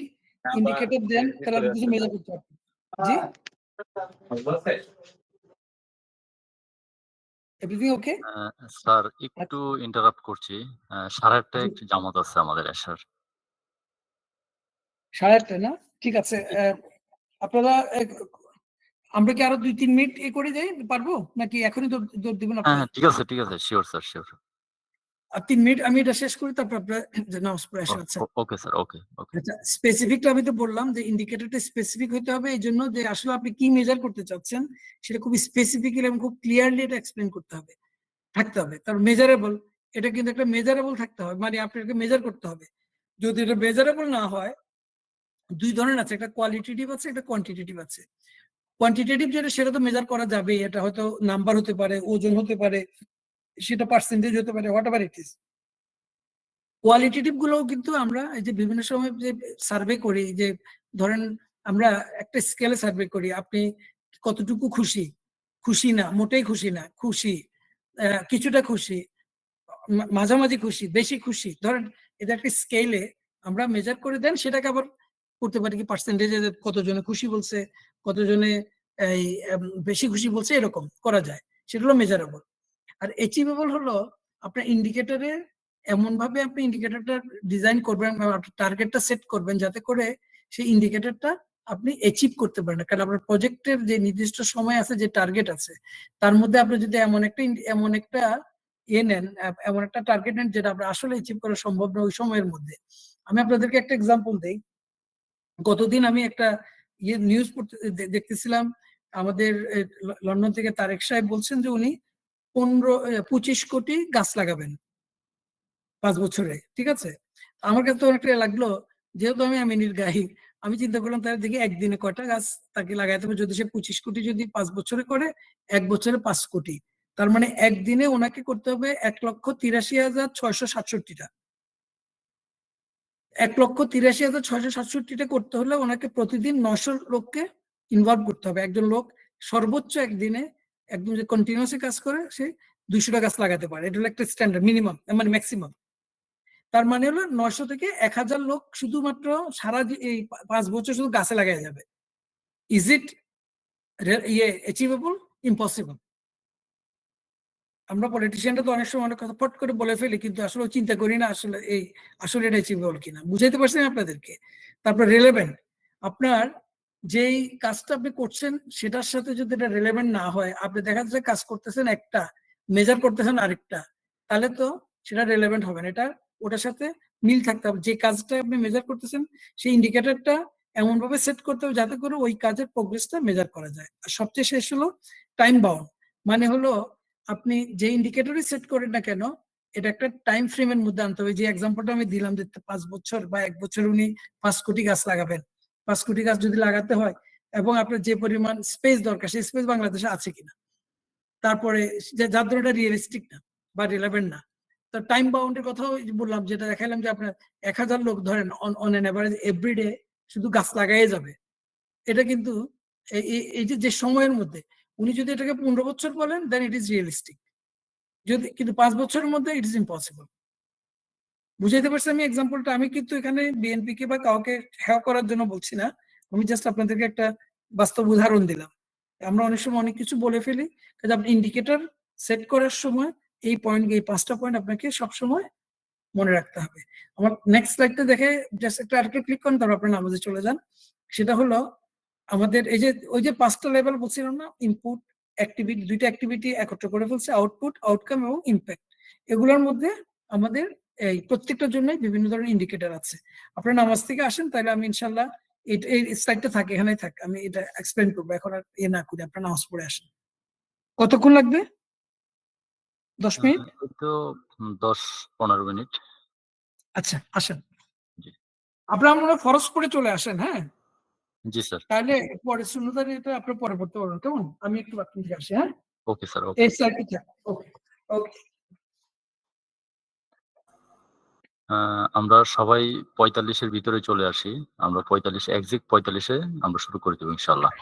ইন্ডিকেটর দেন তাহলে আপনি কিছু মেজার করতে পারবেন। জি, এভরিথিং ওকে? স্যার একটু ইন্টারাপ্ট করছি, 8:30টায় একটু জামাত আছে আমাদের এশার। 8:30 না? ঠিক আছে, আপনারা আমরা কি আরো 2-3 মিনিট করে যাই পারবো নাকি এখনই দৌড় দিবেন আপনারা? হ্যাঁ ঠিক আছে শিওর স্যার শিওর। আর 3 মিনিট আমি এটা শেষ করি, তারপর আপনারা নামাজ পড়ে আসেন। আচ্ছা ওকে স্যার, ওকে। আচ্ছা, স্পেসিফিকটা আমি তো বললাম যে ইন্ডিকেটরটা স্পেসিফিক হতে হবে, এই জন্য যে আসলে আপনি কি মেজার করতে চাচ্ছেন সেটা খুব স্পেসিফিক্যালি এবং খুব ক্লিয়ারলি এটা এক্সপ্লেন করতে হবে, থাকতে হবে। তার মেজারেবল, এটা কিন্তু একটা মেজারেবল থাকতে হবে, মানে আপনাকে মেজার করতে হবে। যদি এটা মেজারেবল না হয়, 2 ধরনের আছে, একটা কোয়ালিটেটিভ আছে, একটা কোয়ান্টিটেটিভ আছে। কোয়ান্টিটেটিভ যেটা সেটা তো মেজার করা যাবে, এটা হয়তো নাম্বার হতে পারে, ওজন হতে পারে, সেটা পার্সেন্টেজ হতে পারে, what ever it is. Qualitative গুলোও কিন্তু আমরা এই যে বিভিন্ন সময় যে সার্ভে করি, যে ধরেন আমরা একটা স্কেলে সার্ভে করি, আপনি কতটুকু খুশি, খুশি না, মোটেই খুশি না, খুশি, কিছুটা খুশি, মাঝামাঝি খুশি, বেশি খুশি, ধরেন এটা একটা স্কেলে আমরা মেজার করে দেন, সেটাকে আবার করতে পারি কি পার্সেন্টেজে, কতজনে খুশি বলছে, কতজনে এই বেশি খুশি বলছে, এরকম করা যায়, সেটা হলো মেজারেবল। আর অ্যাচিভেবল হলো আপনার ইন্ডিকেটরে এমন ভাবে আপনি ইন্ডিকেটরটা ডিজাইন করবেন, টার্গেটটা সেট করবেন যাতে করে সেই ইন্ডিকেটরটা আপনি অ্যাচিভ করতে পারেন। কারণ আপনার প্রজেক্টের যে নির্দিষ্ট সময় আছে, যে টার্গেট আছে, তার মধ্যে আপনি যদি এমন একটা নেন, এমন একটা টার্গেট নেন যেটা আপনার আসলে অ্যাচিভ করা সম্ভব না ওই সময়ের মধ্যে। আমি আপনাদেরকে একটা এক্সাম্পল দেই। গতদিন আমি একটা নিউজ দেখতেছিলাম, আমাদের লন্ডন থেকে তারেক সাহেব বলছেন যে উনি 25 কোটি গাছ লাগাবেন 5 বছরে, ঠিক আছে। আমার কাছে তো অনেকটা লাগলো, যেহেতু আমি আমিনির গাই, আমি চিন্তা করলাম তাহলে দেখি একদিনে কয়টা গাছ তাকে লাগাইতে হবে। যদি সে 25 কোটি যদি 5 বছরে করে, 1 বছরে 5 কোটি, তার মানে একদিনে ওনাকে করতে হবে 1,83,667টা। 1,83,667টা করতে হলে ওনাকে প্রতিদিন 900 লোককে ইনভলভ করতে হবে। একজন লোক সর্বোচ্চ একদিনে, একদম যে কন্টিনিউয়াসলি কাজ করে, সে 200টা গাছ লাগাতে পারে। এটা হলো একটা স্ট্যান্ডার্ড, মিনিমাম মানে ম্যাক্সিমাম। তার মানে হলো 900 থেকে 1000 লোক শুধুমাত্র সারা এই 5 বছর শুধু গাছে লাগাই যাবে। Is it achievable? ইম্পসিবল। আমরা পলিটিশিয়ানরা তো অনেক সময় অনেক কথা ফট করে বলে ফেলি, কিন্তু আসলে চিন্তা করি না আসলে এটা অ্যাচিভেবল কিনা। বুঝাইতে পারছেন আপনাদেরকে? তারপর রিলেভেন্ট, আপনার যেই কাজটা আপনি করছেন সেটার সাথে যদি এটা রিলেভেন্ট না হয়, আপনি দেখা যাচ্ছে কাজ করতেছেন একটা, মেজার করতেছেন আরেকটা, তাহলে তো সেটা রিলেভেন্ট হবে না। এটা ওটার সাথে মিল থাকতে হবে। যে কাজটা আপনি মেজার করতেছেন সেই ইন্ডিকেটরটা এমন ভাবে সেট করতে হবে যাতে করে ওই কাজের প্রোগ্রেসটা মেজার করা যায়। আর সবচেয়ে শেষ হলো টাইম বাউন্ড, মানে হলো আপনি যে ইন্ডিকেটরই সেট করেন না কেন, এটা একটা টাইম ফ্রেমের মধ্যে আনতে হবে। যে এক্সাম্পলটা আমি দিলাম, যে 5 বছর বা 1 বছর উনি 5 কোটি গাছ লাগাবেন, 5 কোটি গাছ যদি লাগাতে হয়, এবং আপনার যে পরিমাণ স্পেস দরকার সেই স্পেস বাংলাদেশে আছে কিনা, তারপরে যার ধরে এটা রিয়েলিস্টিক না বা রিলেভেন্ট না। তো টাইম বাউন্ডের কথাও বললাম, যেটা দেখালাম যে আপনার 1000 লোক ধরেন অন এন এভারেজ এভরিডে শুধু গাছ লাগাই যাবে, এটা কিন্তু এই যে সময়ের মধ্যে উনি যদি এটাকে 15 বছর বলেন, দেন ইট ইজ রিয়েলিস্টিক। যদি কিন্তু 5 বছরের মধ্যে ইট ইজ ইম্পসিবল। বুঝাইতে পারছি আমি এক্সাম্পলটা? আমি কিন্তু এখানে বিএনপি কে বা কাউকে হ্যাঁ করার জন্য বলছি না, আমি জাস্ট আপনাদেরকে একটা বাস্তব উদাহরণ দিলাম। আমরা অনেক সময় অনেক কিছু বলে ফেলি, কাজে আপনি ইন্ডিকেটর সেট করার সময় এই 5টা পয়েন্ট আপনাকে সবসময় মনে রাখতে হবে। আমার নেক্সট স্লাইডটা দেখে জাস্ট একটা আরেকটা ক্লিক করেন, তারপর আপনার নামাজে চলে যান। সেটা হলো আমাদের এই যে ওই যে 5টা লেভেল বলছিলাম না, ইনপুট, অ্যাক্টিভিটি, 2টা অ্যাক্টিভিটি একত্র করে ফেলছে, আউটপুট, আউটকাম এবং ইম্প্যাক্ট। এগুলোর মধ্যে আমাদের এই প্রত্যেকটার জন্য বিভিন্ন ধরনের ইন্ডিকেটর আছে। আপনারা নামাজ থেকে আসেন, তাহলে আমি ইনশাল্লাহ এই স্লাইডটা থাকে, এখানেই থাকে, আমি এটা এক্সপ্লেন করবো। এখন আর না করি, আপনারা নামাজ পড়ে আসেন। কতক্ষণ লাগবে? 10 মিনিট? এই তো 10-15 মিনিট। আচ্ছা, আসেন। জি। আপনারা মনে হয় ফরজ করে চলে আসেন, হ্যাঁ? জি স্যার। তাহলে পরে সুন্নতার এটা আপনার পরে পড়তে পারবেন, কেমন? আমি একটু বাথরুম থেকে আসি, হ্যাঁ? ওকে স্যার, ওকে। এই স্লাইডটা, ওকে ওকে। আমরা সবাই 45 এর ভিতরে চলে আসি। আমরা 45 এক্সাক্ট 45 এ আমরা শুরু করে দেব ইনশাআল্লাহ।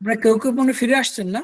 আপনারা কেউ কেউ মনে হয় ফিরে আসছেন না?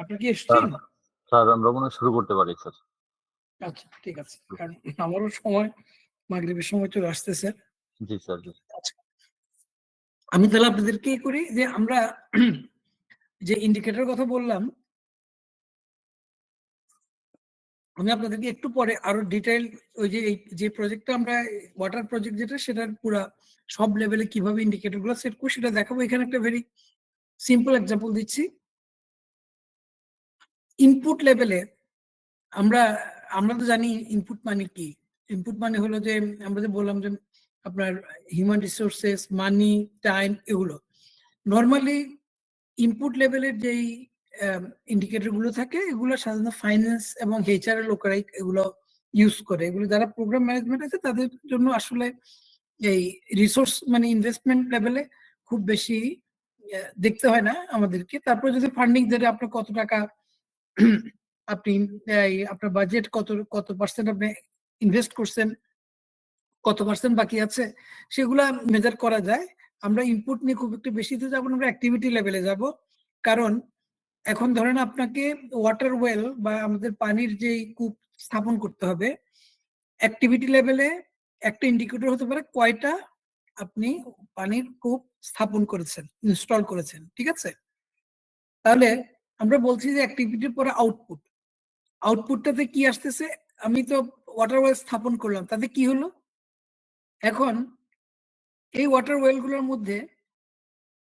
আপনি কি এসছেন? স্যার আমরা মনে হয় শুরু করতে পারি স্যার। আচ্ছা, ঠিক আছে। কারণ আমারও সময় মাগরিবের সময় চলে আসতেছে। জি স্যার, জি। আচ্ছা। আমি তাহলে আপনাদেরকে করি যে আমরা যে ইন্ডিকেটর কথা বললাম, আমি আপনাদেরকে একটু পরে আরো ডিটেইল ওই যে এই যে প্রজেক্টটা আমরা ওয়াটার প্রজেক্ট যেটা সেটার পুরা সব লেভেলে কিভাবে ইন্ডিকেটর গুলো সেট করব সেটা দেখাবো। এখানে একটা ভেরি সিম্পল এক্সাম্পল দিচ্ছি। ইনপুট লেভেলে আমরা আমরা তো জানি ইনপুট মানে কি। ইনপুট মানে হলো যে আমরা যে বললাম যে আপনার হিউম্যান রিসোর্সেস, মানি, টাইম এগুলো। নরমালি ইনপুট লেভেলের যেই ইন্ডিকেটর গুলো থাকে এগুলো সাধারণত ফাইন্যান্স এবং এইচআর এর লোকেরাই এগুলো ইউজ করে। এগুলো যারা প্রোগ্রাম ম্যানেজমেন্ট আছে তাদের জন্য আসলে এই রিসোর্স মানে ইনভেস্টমেন্ট লেভেলে খুব বেশি দেখতে হয় না আমাদেরকে। তারপরে যদি ফান্ডিং ধরে আপনার কত টাকা আপনি আপনার বাজেট কত পার্সেন্ট আপনি ইনভেস্ট করছেন, কত পার্সেন্ট বাকি আছে সেগুলা মেজার করা যায়। আমরা ইনপুট নিয়ে খুব একটু বেশিতে যাবো না, আমরা অ্যাক্টিভিটি লেভেলে যাব। কারণ এখন ধরেন আপনাকে ওয়াটার ওয়েল বা আমাদের পানির যে কূপ স্থাপন করতে হবে, অ্যাক্টিভিটি লেভেলে একটা ইন্ডিকেটর হতে পারে কয়টা আপনি পানির কূপ স্থাপন করেছেন, ইনস্টল করেছেন, ঠিক আছে? তাহলে আমরা বলছি যে অ্যাক্টিভিটির পরে আউটপুট। আউটপুটটাতে কি আসতেছে? আমি তো ওয়াটার ওয়েল স্থাপন করলাম, তাতে কি হলো? এখন এই ওয়াটার ওয়েল গুলোর মধ্যে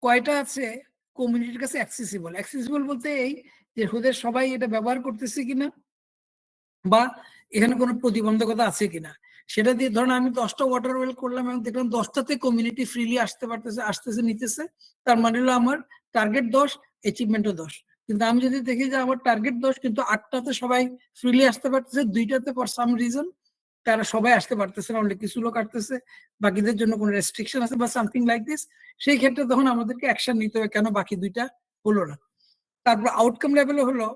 কয়টা আছে কমিউনিটির কাছে অ্যাক্সেসিবল? অ্যাক্সেসিবল বলতে এই যে ওদের সবাই এটা ব্যবহার করতেছে কিনা বা এখানে কোনো প্রতিবন্ধকতা আছে কিনা সেটা দিয়ে। ধরুন আমি 10টা ওয়াটার ওয়েল করলাম এবং দেখলাম 10টাতে কমিউনিটি ফ্রিলি আসতে পারতেছে, আসতেছে, নিতেছে, তার মানে হলো আমার টার্গেট 10, অ্যাচিভমেন্টও 10। কিন্তু আমি যদি দেখি যে আমার টার্গেট 10 কিন্তু 8টাতে সবাই ফ্রিলি আসতে পারতেছে, 2টাতে ফর সাম রিজন তারা সবাই আসতে পারতেছে না, অনলি কিছু লোক আসতেছে, বাকিদের জন্য কোনো রেস্ট্রিকশন আছে বা সামথিং লাইক দিস, সেই ক্ষেত্রে তখন আমাদেরকে অ্যাকশন নিতে হবে কেন বাকি 2টা হলো না। তারপর আউটকাম লেভেলে হলো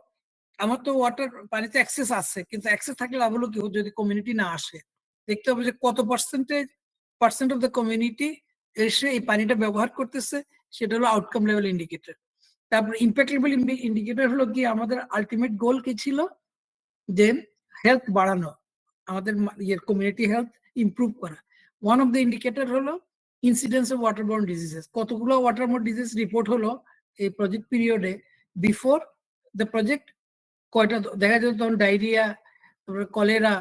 আমার তো ওয়াটার পানিতে অ্যাক্সেস আছে, কিন্তু অ্যাক্সেস থাকলে লাভ হলো কি যদি কমিউনিটি না আসে। দেখতে হবে যে কত পার্সেন্ট অফ দ্য কমিউনিটি এসে এই পানিটা ব্যবহার করতেছে, সেটা হলো আউটকাম লেভেল ইন্ডিকেটর। তারপর ইম্প্যাক্ট লেভেল ইন্ডিকেটর হলো কি আমাদের আলটিমেট গোল কি ছিল যে হেলথ বাড়ানো, আমাদের ইয়ের কমিউনিটি হেলথ ইমপ্রুভ করা। ওয়ান অফ দ্য ইন্ডিকেটর হলো ইনসিডেন্স অফ ওয়াটারবোর্ন ডিজিজেস, কতগুলো ওয়াটারবোর্ন ডিজিজ রিপোর্ট হলো এই প্রজেক্ট পিরিয়ডে বিফোর দ্য প্রজেক্ট, কয়টা দেখা যেত তখন ডায়রিয়া, তারপরে কলেরা,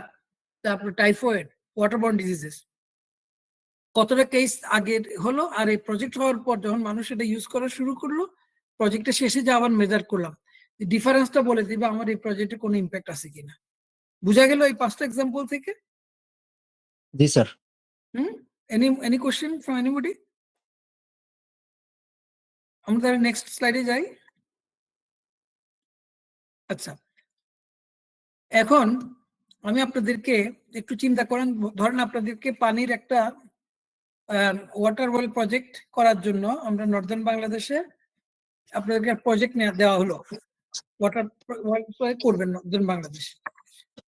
তারপরে টাইফয়েড, ওয়াটারবোর্ন ডিজিজেস কতটা কেস আগে হলো, আর এই প্রজেক্ট হওয়ার পর যখন মানুষ এটা ইউজ করা শুরু করলো, প্রজেক্টের শেষে যে আবার মেজার করলাম, ডিফারেন্সটা বলে দিবে আমার এই প্রজেক্টে কোনো ইম্প্যাক্ট আছে কিনা। বুঝা গেল এই 5টা এক্সাম্পল থেকে? জি sir. Any question from anybody? আমরা নেক্সট স্লাইডে যাই। আচ্ছা, এখন আমি আপনাদেরকে একটু চিন্তা করেন, ধরেন আপনাদেরকে পানির একটা ওয়াটার ওয়েল প্রজেক্ট করার জন্য আমরা নর্দার্ন বাংলাদেশে আপনাদেরকে প্রজেক্ট দেওয়া হলো, ওয়াটার ওয়েল প্রজেক্ট করবেন নর্দার্ন বাংলাদেশে।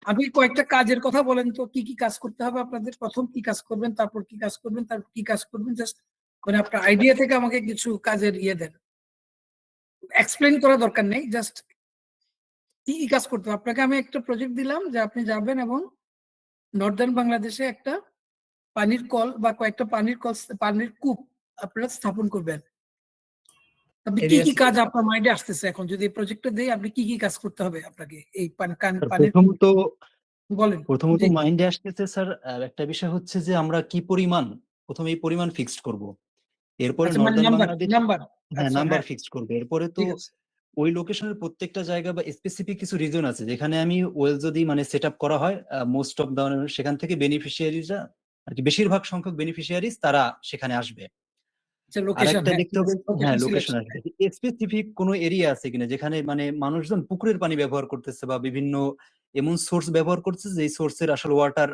আপনি কয়েকটা কাজের কথা বলেন তো, কি কি কাজ করতে হবে আপনাদের? প্রথম কি কাজ করবেন, তারপর কি কাজ করবেন, তারপর কি কাজ করবেন, জাস্ট মানে আপনার আইডিয়া থেকে আমাকে কিছু কাজের ইয়ে দেন। এক্সপ্লেন করা দরকার নেই, জাস্ট কি কি কাজ করতে হবে। আপনাকে আমি একটা প্রজেক্ট দিলাম যে আপনি যাবেন এবং নর্দার্ন বাংলাদেশে একটা পানির কল বা কয়েকটা পানির কূপ আপনারা স্থাপন করবেন। আপনি কি কি কাজ আপনার মাইন্ডে আসতেছে এখন যদি এই প্রজেক্টটা দেই, আপনি কি কি কাজ করতে হবে আপনাকে এই পানির বলেন? প্রথমত মাইন্ডে আসতেছে স্যার একটা বিষয় হচ্ছে যে আমরা কি পরিমাণ প্রথমে এই পরিমাণ ফিক্সড করব, এরপরে নর্দার্ন বাংলাদেশ নাম্বার ফিক্সড করব, এরপরে তো ওই লোকেশনের প্রত্যেকটা জায়গা বা স্পেসিফিক কিছু রিজন আছে যেখানে আমি ওয়েল যদি মানে সেট আপ করা হয় মোস্ট অফ দা সেখান থেকে বেনিফিশিয়ারিজরা আর কি বেশিরভাগ সংখ্যক বেনিফিশিয়ারিজ তারা সেখানে আসবে। আরেকটা দেখতে হবে হ্যাঁ লোকেশন আসবে, স্পেসিফিক কোনো এরিয়া আছে কিনা যেখানে মানে মানুষজন পুকুরের পানি ব্যবহার করতেছে বা বিভিন্ন এমন সোর্স ব্যবহার করছে যে সোর্সের আসলে ওয়াটার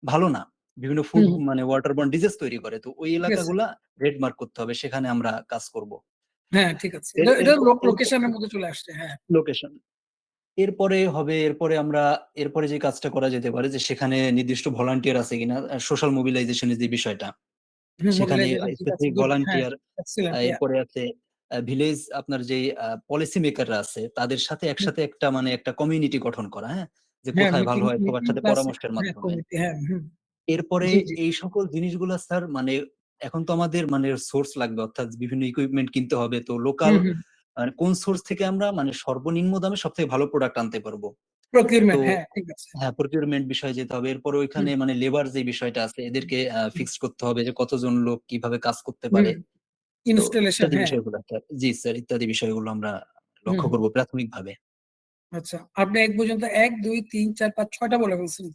ভালো না, বিভিন্ন ফুড মানে ওয়াটারবর্ন ডিজিজ তৈরি করে, তো ওই এলাকাগুলা রেড মার্ক করতে হবে, সেখানে আমরা কাজ করব। হ্যাঁ ঠিক আছে, এটা লোকেশনের মধ্যে চলে আসছে। হ্যাঁ লোকেশন এরপরে আমরা যে কাজটা করা যেতে পারে যে সেখানে নির্দিষ্ট ভলান্টিয়ার আছে কিনা, সোশ্যাল মোবিলাইজেশনের যে বিষয়টা সেখানে স্পেসিফিক ভলান্টিয়ার, এরপরে আছে ভিলেজ আপনার যে পলিসি মেকাররা আছে তাদের সাথে একসাথে একটা মানে একটা কমিউনিটি গঠন করা, হ্যাঁ, যে হ্যাঁ, কোথায় ভালো মিটিং হয় সবার মিটিং সাথে প্লাস পরামর্শের হ্যাঁ, মাধ্যমে। কমিটি হ্যাঁ, এরপরে জি, জি। এই সকল জিনিসগুলা স্যার মানে এখন তো আমাদের মানে সোর্স লাগবে, অর্থাৎ বিভিন্ন ইকুইপমেন্ট কিনতে হবে। তো লোকাল কোন সোর্স থেকে আমরা মানে সর্বনিম্ন দামে সব থেকে ভালো প্রোডাক্ট আনতে পারবো। তো প্রকিউরমেন্ট হ্যাঁ, ঠিক আছে। হ্যাঁ, প্রকিউরমেন্ট বিষয়ে যেতে হবে। এরপরে ওইখানে মানে লেবার যে বিষয়টা আছে এদেরকে ফিক্সড করতে হবে যে কতজন লোক কিভাবে কাজ করতে পারে। তো ইনস্টলেশন ইত্যাদি হ্যাঁ। বিষয়গুলো জি স্যার, ইত্যাদি বিষয়গুলো আমরা লক্ষ্য হুম, করব প্রাথমিকভাবে। আচ্ছা আপনি এক পর্যন্ত 1 2 3 4 5 6টা বলে ফেলছেন।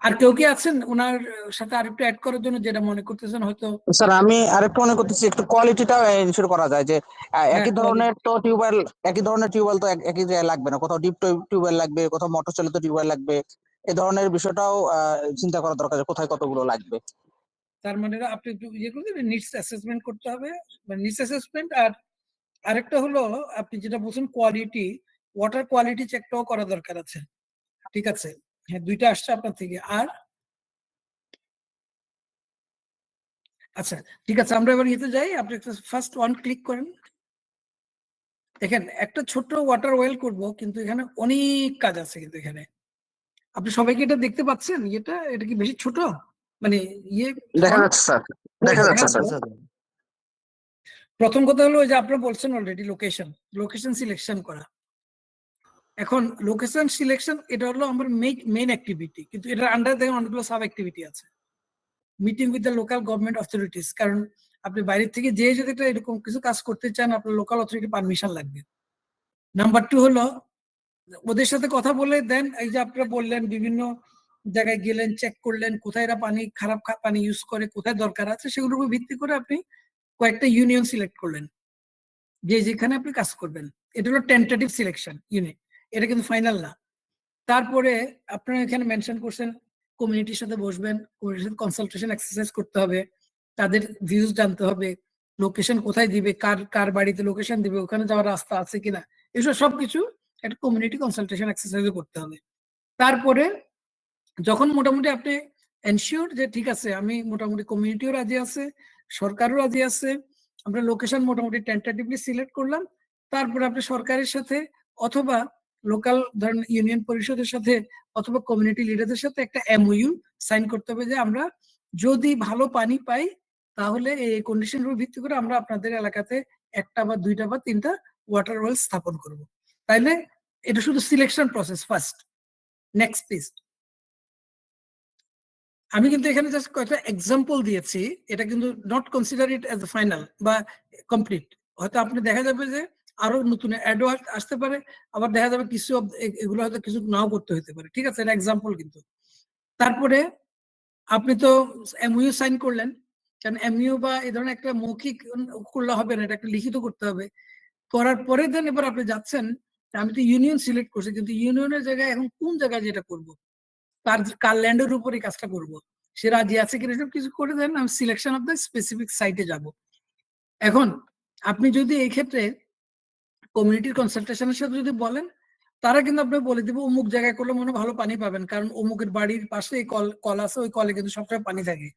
আর কেউ কি আছেন ওনার সাথে আরেকটু অ্যাড করার জন্য, যেটা মনে করতেছেন হয়তো? স্যার আমি আরেকটু মনে করতেছি একটু কোয়ালিটিটা এনশিওর করা যায় যে হ্যাঁ, একই ধরনের তো টিউবওয়েল, একই ধরনের টিউবওয়েল তো একই জায়গায় লাগবে না, কোথাও ডিপ টিউবওয়েল লাগবে, কোথাও মোটর চালিত টিউবওয়েল লাগবে। এই ধরনের বিষয়টাও চিন্তা করা দরকার যে কোথায় কতগুলো লাগবে। তার মানে আপনি একটু ইয়ে করে দেবেন, নিডস অ্যাসেসমেন্ট করতে হবে, মানে নিডস অ্যাসেসমেন্ট। আর আরেকটা হলো আপনি যেটা বলছেন কোয়ালিটি, ওয়াটার কোয়ালিটি চেকটাও করা দরকার আছে। ঠিক আছে, হ্যাঁ, 2টা আসছে আপনার থেকে। আর আচ্ছা ঠিক আছে, আমরা এবার ইয়েতে যাই। আপনি ফার্স্ট ওয়ান ক্লিক করেন। দেখেন একটা ছোট্ট ওয়াটার ওয়েল করব, কিন্তু এখানে অনেক কাজ আছে। কিন্তু এখানে আপনি সবাইকে এটা দেখতে পাচ্ছেন? এটা কি বেশি ছোট? মানে ইয়ে দেখা font? যাচ্ছে স্যার, ও, দেখা যাচ্ছে হ্যাঁ, স্যার। প্রথম কথা হলো ওই যে আপনারা বলছেন অলরেডি লোকেশন সিলেকশন করা। এখন লোকেশন সিলেকশন এটা হলো আমার মেইন অ্যাক্টিভিটি, কিন্তু এটার আন্ডারে দেখেন অনেকগুলো সাব অ্যাক্টিভিটি আছে। Meeting with the local government authorities, কারণ আপনি বাইরে থেকে যে যদি একটা এরকম কিছু কাজ করতে চান আপনার লোকাল অথরিটি পারমিশন লাগবে। নাম্বার 2 হলো ওদের সাথে কথা বলে দেন। এই যে আপনারা বললেন বিভিন্ন জায়গায় গেলেন, চেক করলেন কোথায় এরা খারাপ পানি ইউজ করে, কোথায় দরকার আছে, সেগুলোর উপর ভিত্তি করে আপনি কয়েকটা ইউনিয়ন সিলেক্ট করলেন যে যেখানে আপনি কাজ করবেন। এটা হলো টেন্টেটিভ সিলেকশন ইউনিট, এটা কিন্তু ফাইনাল না। তারপরে আপনারা এখানে মেনশন করছেন কমিউনিটির সাথে বসবেন, কমিউনিটির সাথে কনসালটেশন এক্সারসাইজ করতে হবে, তাদের ভিউজ জানতে হবে, লোকেশন কোথায় দিবে, কার কার বাড়িতে লোকেশন দিবে, ওখানে যাওয়ার রাস্তা আছে কিনা, এসব সবকিছু একটা কমিউনিটি কনসালটেশন এক্সারসাইজও করতে হবে। তারপরে যখন মোটামুটি আপনি এনশিওর যে ঠিক আছে, আমি মোটামুটি কমিউনিটিও রাজি আছে, সরকারও রাজি আছে, আমরা লোকেশন মোটামুটি টেন্টেটিভলি সিলেক্ট করলাম, তারপরে আপনি সরকারের সাথে অথবা লোকাল ধরেন ইউনিয়ন পরিষদের সাথে অথবা কমিউনিটি লিডারদের সাথে একটা এমওইউ সাইন করতে হবে যে আমরা যদি ভালো পানি পাই তাহলে এই কন্ডিশনের উপর ভিত্তি করে আমরা আপনাদের এলাকাতে 1টা বা 2টা বা 3টা ওয়াটার ওয়েল স্থাপন করব। তাইলে এটা শুধু selection process first. Next please. আমি কিন্তু এখানে জাস্ট কয়েকটা এক্সাম্পল দিয়েছি, এটা কিন্তু not consider it as final বা কমপ্লিট। হয়তো আপনি দেখা যাবে যে আরো নতুন অ্যাডও আসতে পারে, আবার দেখা যাবে কিছু এগুলো হয়তো কিছু নাও করতে হতে পারে। ঠিক আছে, এটা এক্সাম্পল কিন্তু। তারপরে আপনি তো এমইউ সাইন করলেন, কারণ এমইউ বা এই ধরনের একটা মৌখিক করলে হবে না, এটা একটা লিখিত করতে হবে। করার পরে দেন এবার আপনি যাচ্ছেন, আমি তো ইউনিয়ন সিলেক্ট করছি, কিন্তু ইউনিয়নের জায়গায় এখন কোন জায়গায় যেটা করবো, কার ল্যান্ডের উপরে কাজটা করব, সে রাজি আছে কিনা সব কিছু করে দেন, আমি সিলেকশন অফ দ্য স্পেসিফিক সাইটে যাব। এখন আপনি যদি এই ক্ষেত্রে কমিউনিটির কনসালটেশনের সাথে যদি বলেন, তারা কিন্তু আপনি বলে দিবে অমুক জায়গায় করলে মনে ভালো পানি পাবেন, কারণ অমুকের বাড়ির পাশে এই কল আছে, ওই কলে কিন্তু সবসময় পানি থাকে।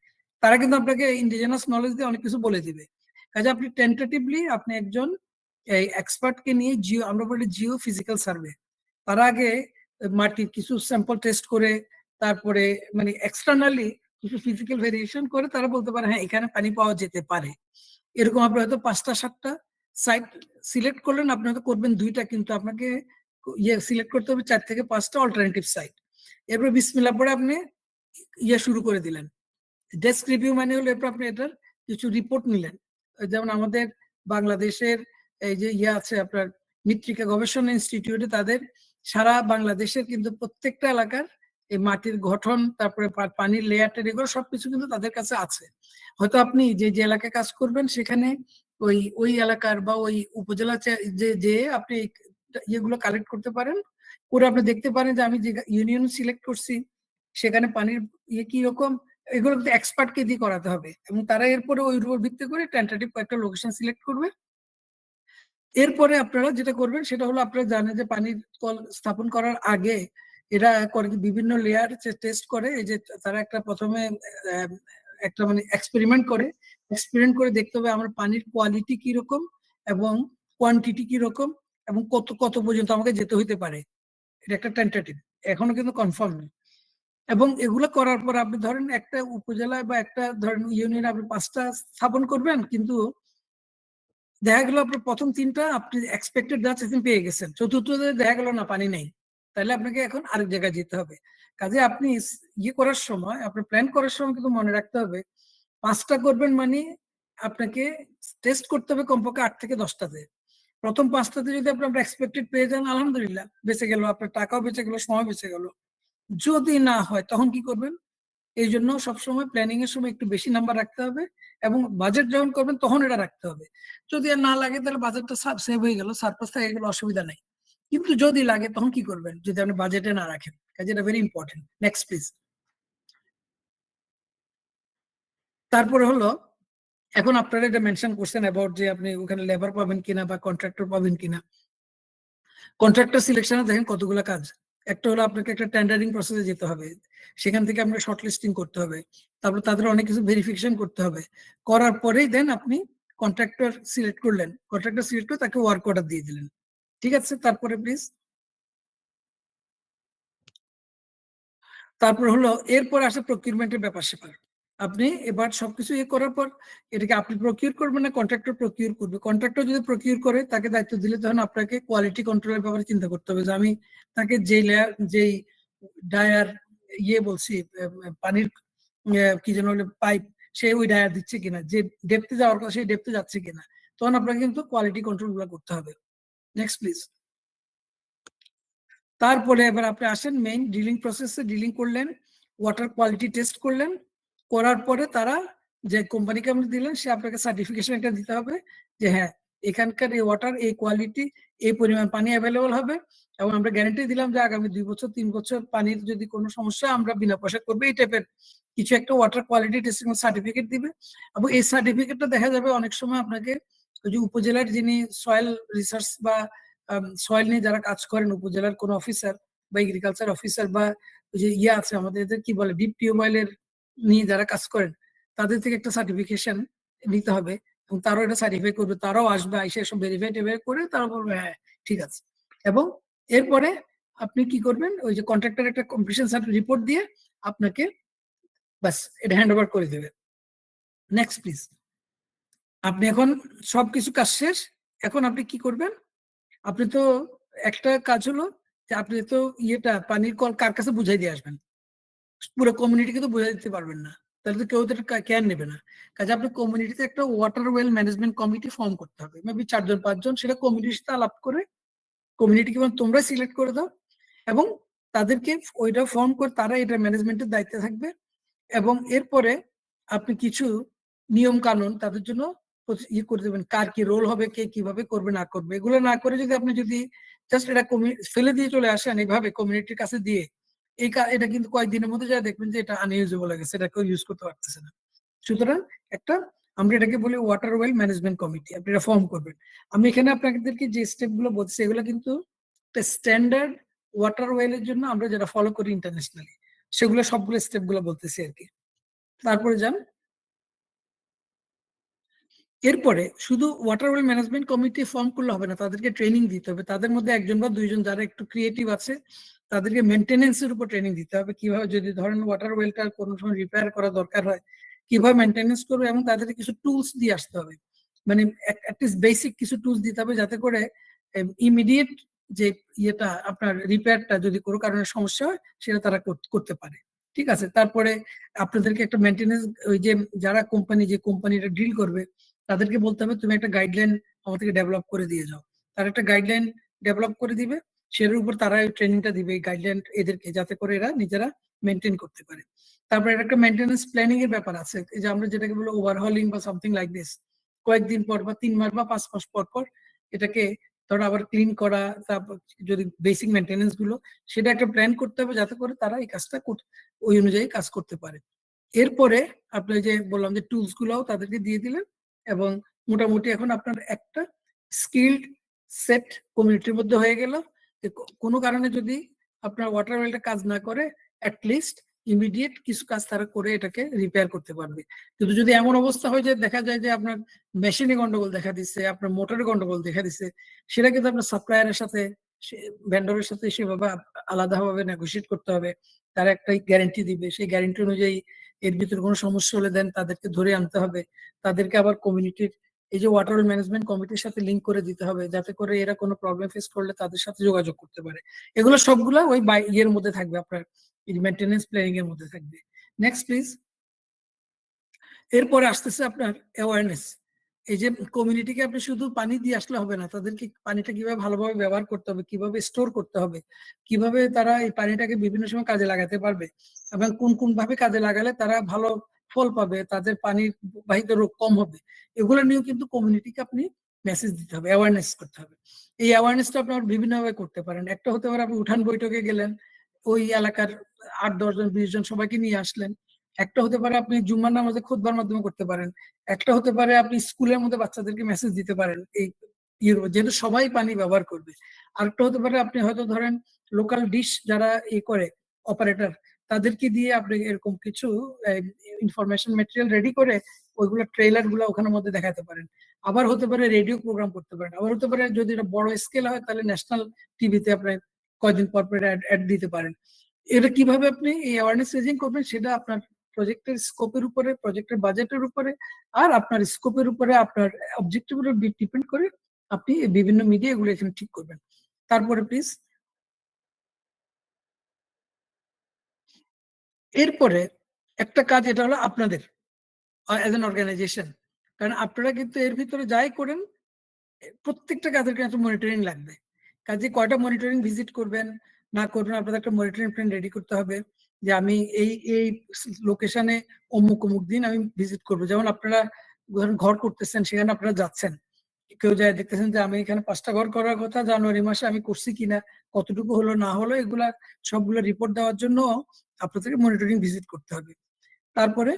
তারা কিন্তু আপনাকে ইন্ডিজিনাস নলেজ দিয়ে অনেক কিছু বলে দিবে। কাজে আপনি টেন্টেটিভলি আপনি একজন এই এক্সপার্টকে নিয়ে আমরা বলি জিও ফিজিক্যাল সার্ভে, তারা আগে মাটির কিছু স্যাম্পল টেস্ট করে, তারপরে মানে এক্সটার্নালি কিছু ফিজিক্যাল ভেরিয়েশন করে তারা বলতে পারে হ্যাঁ এখানে পানি পাওয়া যেতে পারে। এরকম আপনি হয়তো 5টা 7টা সাইট সিলেক্ট করলেন, আপনি হয়তো করবেন 2টা, কিন্তু আপনাকে সিলেক্ট করতে হবে 4 থেকে 5টা অল্টারনেটিভ সাইট। এরপর বিসমিল্লাহ পরে আপনি শুরু করে দিলেন। ডেস্ক রিভিউ মানে হলো এরপর আপনি এটার কিছু রিপোর্ট নিলেন। যেমন আমাদের বাংলাদেশের এই যে আছে আপনার মৃত্তিকা গবেষণা ইনস্টিটিউটে, তাদের সারা বাংলাদেশের কিন্তু প্রত্যেকটা এলাকার এই মাটির গঠন, তারপরে পানির লেয়ারটা, এগুলো সবকিছু কিন্তু তাদের কাছে আছে। হয়তো আপনি যে যে এলাকায় কাজ করবেন সেখানে ওই এলাকার বা ওই উপজেলা যে আপনি ইয়েগুলো কালেক্ট করতে পারেন, করে আপনি দেখতে পারেন যে আমি যে ইউনিয়ন সিলেক্ট করছি সেখানে পানির কি রকম, এগুলো কিন্তু এক্সপার্টকে দিয়ে করাতে হবে, এবং তারা এরপরে ওই উপর ভিত্তি করে টেন্টেটিভ কয়েকটা লোকেশন সিলেক্ট করবে। এরপরে আপনারা যেটা করবেন সেটা হলো, আপনারা জানেন যে পানির কল স্থাপন করার আগে এরা করে বিভিন্ন লেয়ার টেস্ট করে। এই যে তারা একটা প্রথমে একটা মানে এক্সপেরিমেন্ট করে দেখতে হবে আমার পানির কোয়ালিটি কিরকম এবং কোয়ান্টিটি কিরকম এবং কত কত পর্যন্ত আমাকে যেতে হইতে পারে, এটা একটা টেন্টেটিভ, এখনো কিন্তু কনফার্ম নেই। এবং এগুলো করার পর আপনি ধরেন একটা উপজেলায় বা একটা ধরেন ইউনিয়নে আপনি 5টা স্থাপন করবেন, কিন্তু দেখা গেল আপনার প্রথম 3টা আপনি এক্সপেক্টেড যা চাইছেন পেয়ে গেছেন, চতুর্থতে দেখা গেল না পানি নেই, তাহলে আপনাকে এখন আরেক জায়গায় যেতে হবে। কাজে আপনি ইয়ে করার সময়, আপনার প্ল্যান করার সময় কিন্তু মনে রাখতে হবে 5টা করবেন মানে আপনাকে টেস্ট করতে হবে কমপক্ষে 8 থেকে 10টাতে। প্রথম 5টাতে যদি আপনি আপনার এক্সপেক্টেড পেয়ে যান, আলহামদুলিল্লাহ বেঁচে গেল, আপনার টাকাও বেঁচে গেল, সময় বেঁচে গেল। যদি না হয় তখন কি করবেন? এই জন্য সবসময় প্ল্যানিং এর সময় একটু বেশি নাম্বার রাখতে হবে এবং বাজেট যখন করবেন তখন এটা রাখতে হবে। যদি আর না লাগে তাহলে বাজেটটা সেভ হয়ে গেল, সারপ্লাস থেকে গেলে অসুবিধা নাই। কিন্তু যদি লাগে তখন কি করবেন যদি আপনি বাজেটে না রাখেন? কাজে এটা ভেরি ইম্পর্টেন্ট। Next please. তারপরে হলো, এখন আপনারা এটা মেনশন করছেন অ্যাবাউট যে আপনি ওখানে লেবার পাবেন কিনা বা কন্ট্রাক্টর পাবেন কিনা। কন্ট্রাক্টর সিলেকশনে দেখেন কতগুলো কাজ। একটা হলো আপনাকে একটা টেন্ডারিং প্রসেসে যেতে হবে, সেখান থেকে আপনাকে শর্ট লিস্টিং করতে হবে, তারপর তাদের অনেক কিছু ভেরিফিকেশন করতে হবে, করার পরেই দেন আপনি কন্ট্রাক্টর সিলেক্ট করলেন, কন্ট্রাক্টর সিলেক্ট করে তাকে ওয়ার্ক অর্ডার দিয়ে দিলেন। ঠিক আছে, তারপরে প্লিজ। তারপর হলো এরপর আসে প্রকিউরমেন্টের ব্যাপার স্যাপার। আপনি এবার সবকিছু ইয়ে করার পর এটাকে আপনি প্রকিউর করবেন না কন্ট্রাক্টর প্রকিউর করবে? কন্ট্রাক্টর যদি প্রকিউর করে তাকে দায়িত্ব দিলে তখন আপনাকে কোয়ালিটি কন্ট্রোলের ব্যাপারে চিন্তা করতে হবে যে আমি তাকে যেই লেয়ার যেই ডায়ার ইয়ে বলছি পানির কি যেন হলো পাইপ, সে ওই ডায়ার দিচ্ছে কিনা, যে ডেপথে যাওয়ার কথা সেই ডেপথে যাচ্ছে কিনা, তখন আপনাকে কিন্তু কোয়ালিটি কন্ট্রোল গুলো করতে হবে। Next please. তারপরে এবার আপনি আসেন মেইন ডিলিং প্রসেসে, ডিলিং করলেন, ওয়াটার কোয়ালিটি টেস্ট করলেন, করার পরে তারা যে কোম্পানিকে আপনি দিলেন সে আপনাকে সার্টিফিকেশন একটা দিতে হবে যে হ্যাঁ এখানকার এই ওয়াটার এই কোয়ালিটি এই পরিমাণ পানি অ্যাভেলেবল হবে, এবং আমরা গ্যারান্টি দিলাম যে আগামী 2 বছর 3 বছর পানির যদি কোনো সমস্যা আমরা বিনা পয়সা করবো, এই টাইপের কিছু একটা ওয়াটার কোয়ালিটি টেস্টিং সার্টিফিকেট দিবে। এবং এই সার্টিফিকেটটা দেখা যাবে অনেক সময় আপনাকে ওই যে উপজেলার যিনি সয়েল রিসার্চ বা সয়েল নিয়ে যারা কাজ করেন, উপজেলার কোন অফিসার বা এগ্রিকালচার অফিসার বা ওই যে ইয়ে আছে আমাদের এদের কি বলে ডিপ টিউবওয়েলের নিয়ে যারা কাজ করেন, তাদের থেকে একটা সার্টিফিকেশন নিতে হবে এবং তারাও এটা সার্টিফাই করবে, তারাও আসবে, এসে সব ভেরিফাই করে তারা বলবে হ্যাঁ ঠিক আছে। এবং এরপরে আপনি কি করবেন, ওই যে কন্ট্রাক্টর একটা কমপ্লিশন রিপোর্ট দিয়ে আপনাকে বাস এটা হ্যান্ড ওভার করে দেবে। Next please. আপনি এখন সবকিছু কাজ শেষ, এখন আপনি কি করবেন? আপনি তো একটা কাজ হলো যে আপনি তো ইয়েটা পানির কল কার কাছে বুঝাই দিয়ে আসবেন, পুরো কমিউনিটিকে তো বুঝাই দিতে পারবেন না, তাহলে তো কেউ তো কেয়ার নেবে না। কাজে আপনি কমিউনিটিতে একটা water well management committee form করতে হবে, মেবি 4 জন 5 জন, সেটা কমিটির সাথে আলাপ করে কমিউনিটিকে তোমরা সিলেক্ট করে দাও এবং তাদেরকে ওইটা ফর্ম করে তারা এটা ম্যানেজমেন্টের দায়িত্বে থাকবে। এবং এরপরে আপনি কিছু নিয়ম কানুন তাদের জন্য ইয়ে করে দেবেন, কার কি রোল হবে, কে কিভাবে করবে না করবে, এগুলো না করে যদি আপনি যদি জাস্ট এটা ফেলে দিয়ে চলে আসেন এইভাবে কমিউনিটির কাছে দিয়ে, এটা কিন্তু কয়েকদিনের মধ্যে যা দেখবেন যে এটা আনইউজেবল হয়ে গেছে, এটা কেউ ইউজ করতে পারতেছে না। সুতরাং একটা আমরা এটাকে বলি ওয়াটার ওয়েল ম্যানেজমেন্ট কমিটি, আপনি এটা ফর্ম করবেন। আমি এখানে আপনাদেরকে যে স্টেপ গুলো বলছি এগুলো কিন্তু স্ট্যান্ডার্ড ওয়াটার ওয়েলের জন্য আমরা যেটা ফলো করি ইন্টারন্যাশনালি, সেগুলো সবগুলো স্টেপ গুলো বলতেছি আর কি। তারপরে যান, এরপরে শুধু water well management committee form করলে হবে না, তাদেরকে ট্রেনিং দিতে হবে। তাদের মধ্যে 1 জন বা 2 জন যারা একটু ক্রিয়েটিভ আছে তাদেরকে মেনটেনেন্সের উপর ট্রেনিং দিতে হবে, কিভাবে যদি ধরেন ওয়াটার ওয়েলটা কোনো সময় রিপেয়ার করা দরকার হয় কিভাবে মেনটেনেন্স করবে, এবং তাদেরকে কিছু টুলস দিয়ে আসতে হবে, মানে অ্যাটলিস্ট বেসিক কিছু টুলস দিতে হবে যাতে করে ইমিডিয়েট যে ইয়েটা আপনার রিপেয়ারটা যদি কোনো কারণে সমস্যা হয় সেটা তারা করতে পারে। ঠিক আছে, তারপরে আপনাদেরকে একটা মেনটেনেন্স ওই যে যারা যে কোম্পানিটা ডিল করবে তাদেরকে বলতে হবে তুমি একটা গাইডলাইন আমাদেরকে ডেভেলপ করে দিয়ে যাও, তারা একটা গাইডলাইন ডেভেলপ করে দিবে, সেটার উপর তারা ট্রেনিংটা দিবে এই গাইডলাইন এদেরকে, যাতে করে এরা নিজেরা মেনটেন করতে পারে। তারপরে একটা মেনটেন্যান্স প্ল্যানিং এর ব্যাপার আছে, এই যে আমরা যেটাকে বলি ওভারহলিং বা সামথিং লাইক দিস, কয়েকদিন পর বা 3 মাস বা 5 মাস পর পর এটাকে ধরো আবার ক্লিন করা, তারপর যদি বেসিক মেনটেন্যান্স গুলো সেটা একটা প্ল্যান করতে হবে যাতে করে তারা এই কাজটা ওই অনুযায়ী কাজ করতে পারে। এরপরে আপনি যে বললাম যে টুলস গুলাও তাদেরকে দিয়ে দিলেন, এবং মোটামুটি এখন আপনার একটা স্কিলড সেট কমিউনিটির মধ্যে হয়ে গেল। কোনো কারণে যদি আপনার ওয়াটার ওয়েলটা কাজ না করে অ্যাটলিস্ট ইমিডিয়েট কিছু কাজ তারা করে এটাকে রিপেয়ার করতে পারবে। কিন্তু যদি এমন অবস্থা হয় যে দেখা যায় যে আপনার মেশিনে গন্ডগোল দেখা দিচ্ছে, আপনার মোটরে গন্ডগোল দেখা দিচ্ছে, সেটা কিন্তু আপনার সাপ্লায়ারের সাথে ভেন্ডরের সাথে সেভাবে আলাদাভাবে নেগোশিয়েট করতে হবে। তারা একটা গ্যারান্টি দিবে, সেই গ্যারান্টি অনুযায়ী এর ভিতরে কোনো সমস্যা হলে দেন তাদেরকে ধরে আনতে হবে, তাদেরকে আবার কমিউনিটির এই যে ওয়াটার ম্যানেজমেন্ট কমিটির সাথে লিঙ্ক করে দিতে হবে, যাতে করে এরা কোনো প্রবলেম ফেস করলে তাদের সাথে যোগাযোগ করতে পারে। এগুলো সবগুলা ওই ইয়ের মধ্যে থাকবে, আপনার মেইনটেনেন্স প্ল্যানিং এর মধ্যে থাকবে। Next please. এরপরে আসতেছে আপনার অ্যাওয়ারনেস। এই যে কমিউনিটিকে আপনি শুধু পানি দিয়ে আসলে হবে না, তাদেরকে পানিটা কিভাবে ভালোভাবে ব্যবহার করতে হবে, কিভাবে স্টোর করতে হবে, কিভাবে তারা এই পানিটাকে বিভিন্ন সময় কাজে লাগাতে পারবে, এবং কোন কোন ভাবে কাজে লাগালে তারা ভালো ফল পাবে, তাদের পানির বাহিত রোগ কম হবে, এগুলো নিয়েও কিন্তু কমিউনিটিকে আপনি মেসেজ দিতে হবে, অ্যাওয়ারনেস করতে হবে। এই অ্যাওয়ারনেসটা আপনার বিভিন্নভাবে করতে পারেন। একটা হতে পারে আপনি উঠান বৈঠকে গেলেন, ওই এলাকার 8-10 জন 20 জন সবাইকে নিয়ে আসলেন। একটা হতে পারে আপনি জুম্মার নামাজে খুতবার মাধ্যমে করতে পারেন। একটা হতে পারে আপনি স্কুলের মধ্যে বাচ্চাদেরকে মেসেজ দিতে পারেন, এই যেহেতু সবাই পানি ব্যবহার করবে। আরেকটা হতে পারে আপনি হয়তো ধরেন লোকাল ডিশ যারা করে অপারেটর, তাদেরকে দিয়ে আপনি এরকম কিছু ইনফরমেশন ম্যাটেরিয়াল রেডি করে ওইগুলো ট্রেলার গুলো ওখানের মধ্যে দেখাতে পারেন। আবার হতে পারে রেডিও প্রোগ্রাম করতে পারেন। আবার হতে পারে যদি এটা বড় স্কেল হয় তাহলে ন্যাশনাল টিভিতে আপনি কয়দিন পর পর অ্যাড দিতে পারেন। এটা কিভাবে আপনি এই অ্যাওয়ারনেস রেজিং করবেন সেটা আপনার প্রজেক্টের স্কোপের উপরে, প্রজেক্টের বাজেটের উপরে, আর আপনার স্কোপের উপরে, আপনার অবজেক্টিভের উপর ডিপেন্ড করে আপনি বিভিন্ন মিডিয়া এগুলো এখানে ঠিক করবেন। তারপরে প্লিজ। এরপরে একটা কাজ, এটা হলো আপনাদের অ্যাজ এন অর্গানাইজেশন, কারণ আপনারা কিন্তু এর ভিতরে যাই করেন প্রত্যেকটা কাজের একটা মনিটরিং লাগবে। কাজে কয়টা মনিটরিং ভিজিট করবেন না করবেন, আপনাদের একটা মনিটরিং প্ল্যান রেডি করতে হবে যে আমি এই এই লোকেশনে অমুক অমুক দিন আমি ভিজিট করবো। যেমন আপনারা ধরেন ঘর করতেছেন, সেখানে আপনারা যাচ্ছেন, কেউ যায় দেখতেছেন যে আমি এখানে 5টা ঘর করার কথা, জানুয়ারি মাসে আমি করছি কিনা, কতটুকু হলো না হলো, এগুলা সবগুলো রিপোর্ট দেওয়ার জন্য আপনাদেরকে মনিটরিং ভিজিট করতে হবে। তারপরে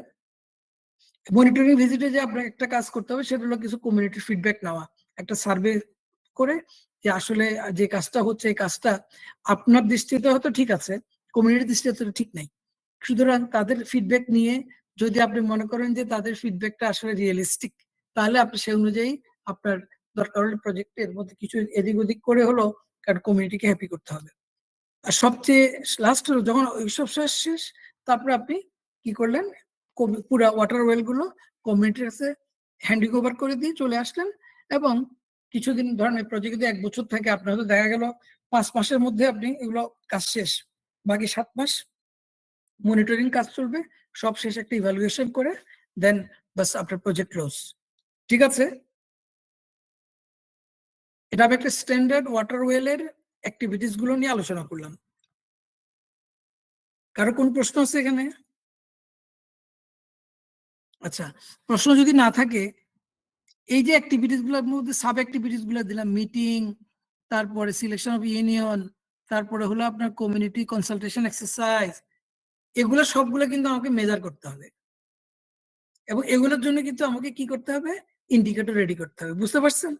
মনিটরিং ভিজিটে যে আপনাকে একটা কাজ করতে হবে সেটা হলো কিছু কমিউনিটির ফিডব্যাক নেওয়া, একটা সার্ভে করে যে আসলে যে কাজটা হচ্ছে এই কাজটা আপনার দৃষ্টিতে হয়তো ঠিক আছে, কমিউনিটির দৃষ্টিতে ঠিক নাই। সুতরাং তাদের ফিডব্যাক নিয়ে যদি আপনি মনে করেন যে তাদের ফিডব্যাকটা আসলে রিয়েলিস্টিক, তাহলে আপনি সেই অনুযায়ী আপনার দরকার হলে প্রজেক্টের মধ্যে কিছু এদিক ওদিক করে হলো, কারণ কমিউনিটিকে হ্যাপি করতে হবে। আর সবচেয়ে লাস্ট যখন ওইসব শেষ, তারপরে আপনি কি করলেন, পুরো ওয়াটার ওয়েল গুলো কমিউনিটির কাছে হ্যান্ডিং ওভার করে দিয়ে চলে আসলেন। এবং কিছুদিন ধরেন এই প্রজেক্ট যদি 1 বছর থাকে, আপনার হয়তো দেখা গেল 5 মাসের মধ্যে আপনি এগুলো কাজ শেষ, বাকি 7 মাস মনিটরিং কাজ চলবে, সব শেষ একটা ইভ্যালুয়েশন করে দেন বাস আপনার প্রজেক্ট ক্লোজ। ঠিক আছে? এটা আমি একটা স্ট্যান্ডার্ড ওয়াটার ওয়েলের অ্যাক্টিভিটিস গুলো নিয়ে আলোচনা করলাম। কারো কোন প্রশ্ন আছে এখানে? আচ্ছা, প্রশ্ন যদি না থাকে, এই যে অ্যাক্টিভিটিস গুলোর মধ্যে সাব অ্যাক্টিভিটিস গুলো দিলাম, মিটিং, তারপরে সিলেকশন অফ ইউনিয়ন, তারপরে হলো আপনার কমিউনিটি কনসালটেশন এক্সারসাইজ, এগুলো সবগুলো কিন্তু আমাকে মেজার করতে হবে, এবং এগুলোর জন্য কিন্তু আমাকে কি করতে হবে, ইন্ডিকেটর রেডি করতে হবে। বুঝতে পারছেন?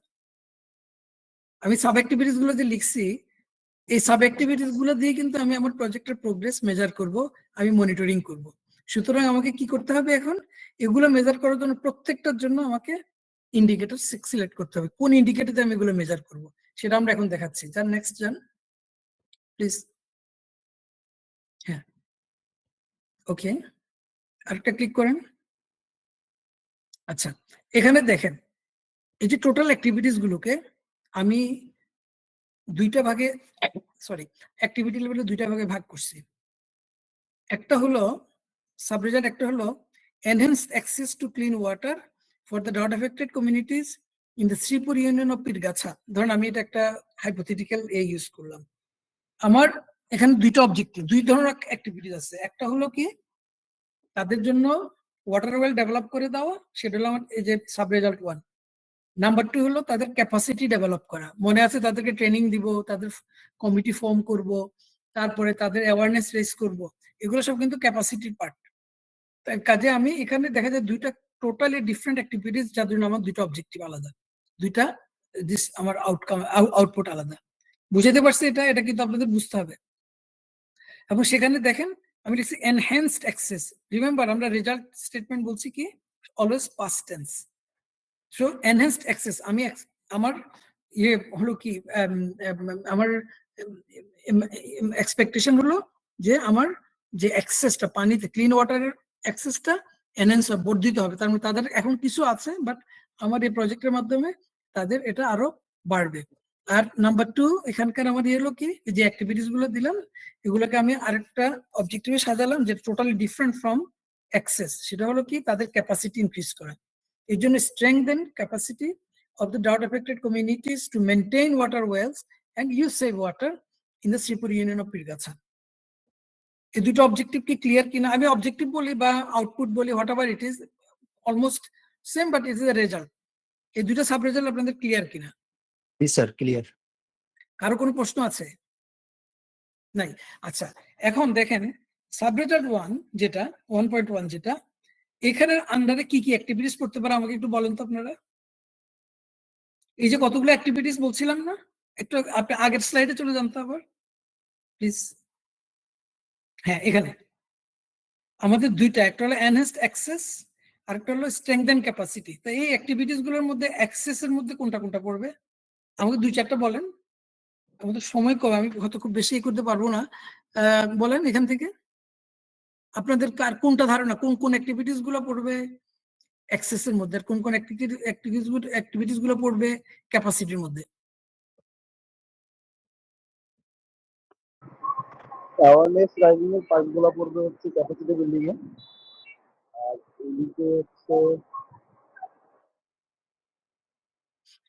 আমি সাব অ্যাক্টিভিটিস গুলো যে লিখছি, এই সাব অ্যাক্টিভিটিস গুলো দিয়ে কিন্তু আমি আমার প্রজেক্টের প্রোগ্রেস মেজার করব, আমি মনিটরিং করব। সুতরাং আমাকে কি করতে হবে এখন, এগুলো মেজার করার জন্য প্রত্যেকটার জন্য আমাকে ইন্ডিকেটর সিলেক্ট করতে হবে, কোন ইন্ডিকেটরে আমি এগুলো মেজার করব সেটা আমরা এখন দেখাচ্ছি। যান নেক্সট যান প্লিজ। হ্যাঁ, ওকে, আরেকটা ক্লিক করেন। আচ্ছা, এখানে দেখেন এই যে টোটাল অ্যাক্টিভিটিস গুলোকে আমি দুইটা ভাগে, সরি, অ্যাক্টিভিটি লেভেলে দুইটা ভাগে ভাগ করছি। একটা হলো সাবরিজন, একটা হলো enhanced access to clean water for the drought affected communities in the Sripur union of Pirgacha। ধরুন আমি এটা একটা হাইপোথেটিক্যাল ইউজ করলাম। আমার এখানে দুইটা অবজেক্টিভ, দুই ধরনের অ্যাক্টিভিটিস আছে। একটা হলো কি তাদের জন্য ওয়াটার ওয়েল ডেভেলপ করে দেওয়া, সেটা হলো আমার এই যে সাব রেজাল্ট 1। নাম্বার 2 হলো তাদের ক্যাপাসিটি ডেভেলপ করা। মনে আছে তাদেরকে ট্রেনিং দিব, তাদের কমিটি ফর্ম করব, তারপরে তাদের অ্যাওয়ারনেস রেজ করব, এগুলো সব কিন্তু ক্যাপাসিটির পার্ট। কাজে আমি এখানে দেখা যায় দুইটা টোটালি ডিফারেন্ট অ্যাক্টিভিটিস, যার জন্য আমার দুইটা অবজেক্টিভ আলাদা, দুইটা আমার আউটপুট আলাদা। বুঝাতে পারছি? এটা কিন্তু আপনাদের বুঝতে হবে। এবং সেখানে দেখেন আমি লিখছি এনহ্যান্সড অ্যাক্সেস। রিমেম্বার আমরা রেজাল্ট স্টেটমেন্ট বলছি কি always past tense. So enhanced access আমি আমার ইয়ে হলো কি আমার এক্সপেকটেশন হলো যে আমার যে অ্যাক্সেসটা পানিতে ক্লিন ওয়াটারের অ্যাক্সেসটা এনহ্যান্স বর্ধিত হবে। তার মানে তাদের এখন কিছু আছে, বাট আমার এই প্রজেক্টের মাধ্যমে তাদের এটা আরো বাড়বে। আর নাম্বার 2 এখানকার আমার ইয়ে হলো কি যে অ্যাক্টিভিটিস গুলো দিলাম এগুলোকে আমি আরেকটা অবজেক্টিভে সাজালাম যে টোটালি ডিফারেন্ট ফ্রম অ্যাক্সেস। সেটা হলো কি তাদের ক্যাপাসিটি ইনক্রিজ করা। এই জন্য strengthen capacity of the drought affected communities to maintain water wells and use save water in the Sripur union of Pirgacha. এই দুটো অবজেক্টিভ কি ক্লিয়ার কিনা? আমি অবজেক্টিভ বলি বা আউটপুট বলি, what ever it is, almost same, but it is a result. এই দুটো সাব রেজাল্ট আপনাদের ক্লিয়ার কিনা? জি স্যার, ক্লিয়ার। কারো কোনো প্রশ্ন আছে? নাই। আচ্ছা, এখন দেখেন সাব রেজাল্ট 1 যেটা 1.1 যেটা এখানে আন্ডারে কি কি অ্যাক্টিভিটিস করতে পারে আমাকে একটু বলেন তো আপনারা। এই যে কতগুলো অ্যাক্টিভিটিস বলছিলাম না, একটু আপনি আগের স্লাইডে চলে যান তো আবার প্লিজ। হ্যাঁ, এখানে আমাদের দুইটা, একটা হলো এনহ্যান্সড অ্যাক্সেস আর একটা হলো স্ট্রেংথেন ক্যাপাসিটি। তো এই অ্যাক্টিভিটিস গুলোর মধ্যে অ্যাক্সেস এর মধ্যে কোনটা কোনটা পড়বে আমাকে 2-4টা বলেন। আমাদের সময় কম, আমি হয়তো খুব বেশি করতে পারবো না। বলেন এখান থেকে আপনাদের কার কোনটা ধারণা, কোন কোন অ্যাক্টিভিটিস গুলো পড়বে অ্যাক্সেস এর মধ্যে, আর কোন কোন অ্যাক্টিভিটিস গুলো পড়বে ক্যাপাসিটির মধ্যে। অ্যাওয়ারনেস রাইজিং এর পার্টগুলো পড়বে হচ্ছে ক্যাপাসিটি বিল্ডিং এ, আর এদিকে হচ্ছে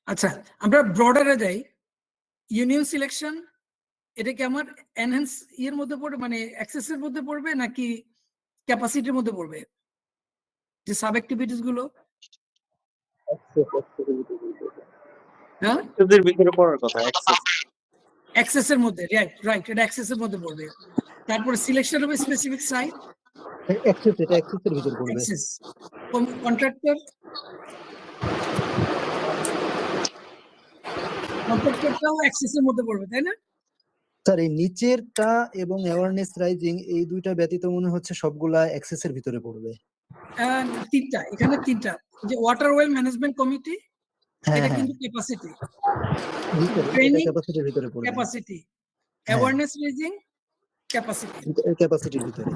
আচ্ছা, আমরা ব্রডারে যাই। ইউনিয়ন সিলেকশন এটা কি আমার এনহ্যান্স ইয়ের মধ্যে পড়বে, মানে অ্যাক্সেস এর মধ্যে পড়বে নাকি ক্যাপাসিটির মধ্যে পড়বে? যে সাব অ্যাক্টিভিটিস গুলো, হ্যাঁ এদের ভিতরে পড়ার কথা অ্যাক্সেস এর মধ্যে, রাইট, এটা অ্যাক্সেস এর মধ্যে পড়বে। তারপরে সিলেকশন হবে স্পেসিফিক সাইট, অ্যাক্সেস, এটা অ্যাক্সেসের ভিতর পড়বে। অ্যাক্সেস কন্ট্রাক্টর, কন্ট্রাক্টরটাও অ্যাক্সেস এর মধ্যে পড়বে, তাই না? স্যার এই নিচেরটা এবং অ্যাওয়ারনেস রাইজিং এই দুইটা ব্যতীত মনে হচ্ছে সবগুলা অ্যাক্সেসের ভিতরে পড়বে। তিনটা, এখানে তিনটা, যে ওয়াটার ওয়েল ম্যানেজমেন্ট কমিটি হ্যাঁ এটা হ্যাঁ, কিন্তু ক্যাপাসিটি, জি স্যার, এটা ট্রেনিং ক্যাপাসিটির ভিতরে পড়বে। ক্যাপাসিটি, হ্যাঁ, অ্যাওয়ারনেস রেজিং ক্যাপাসিটি। ক্যাপাসিটির ভিতরে,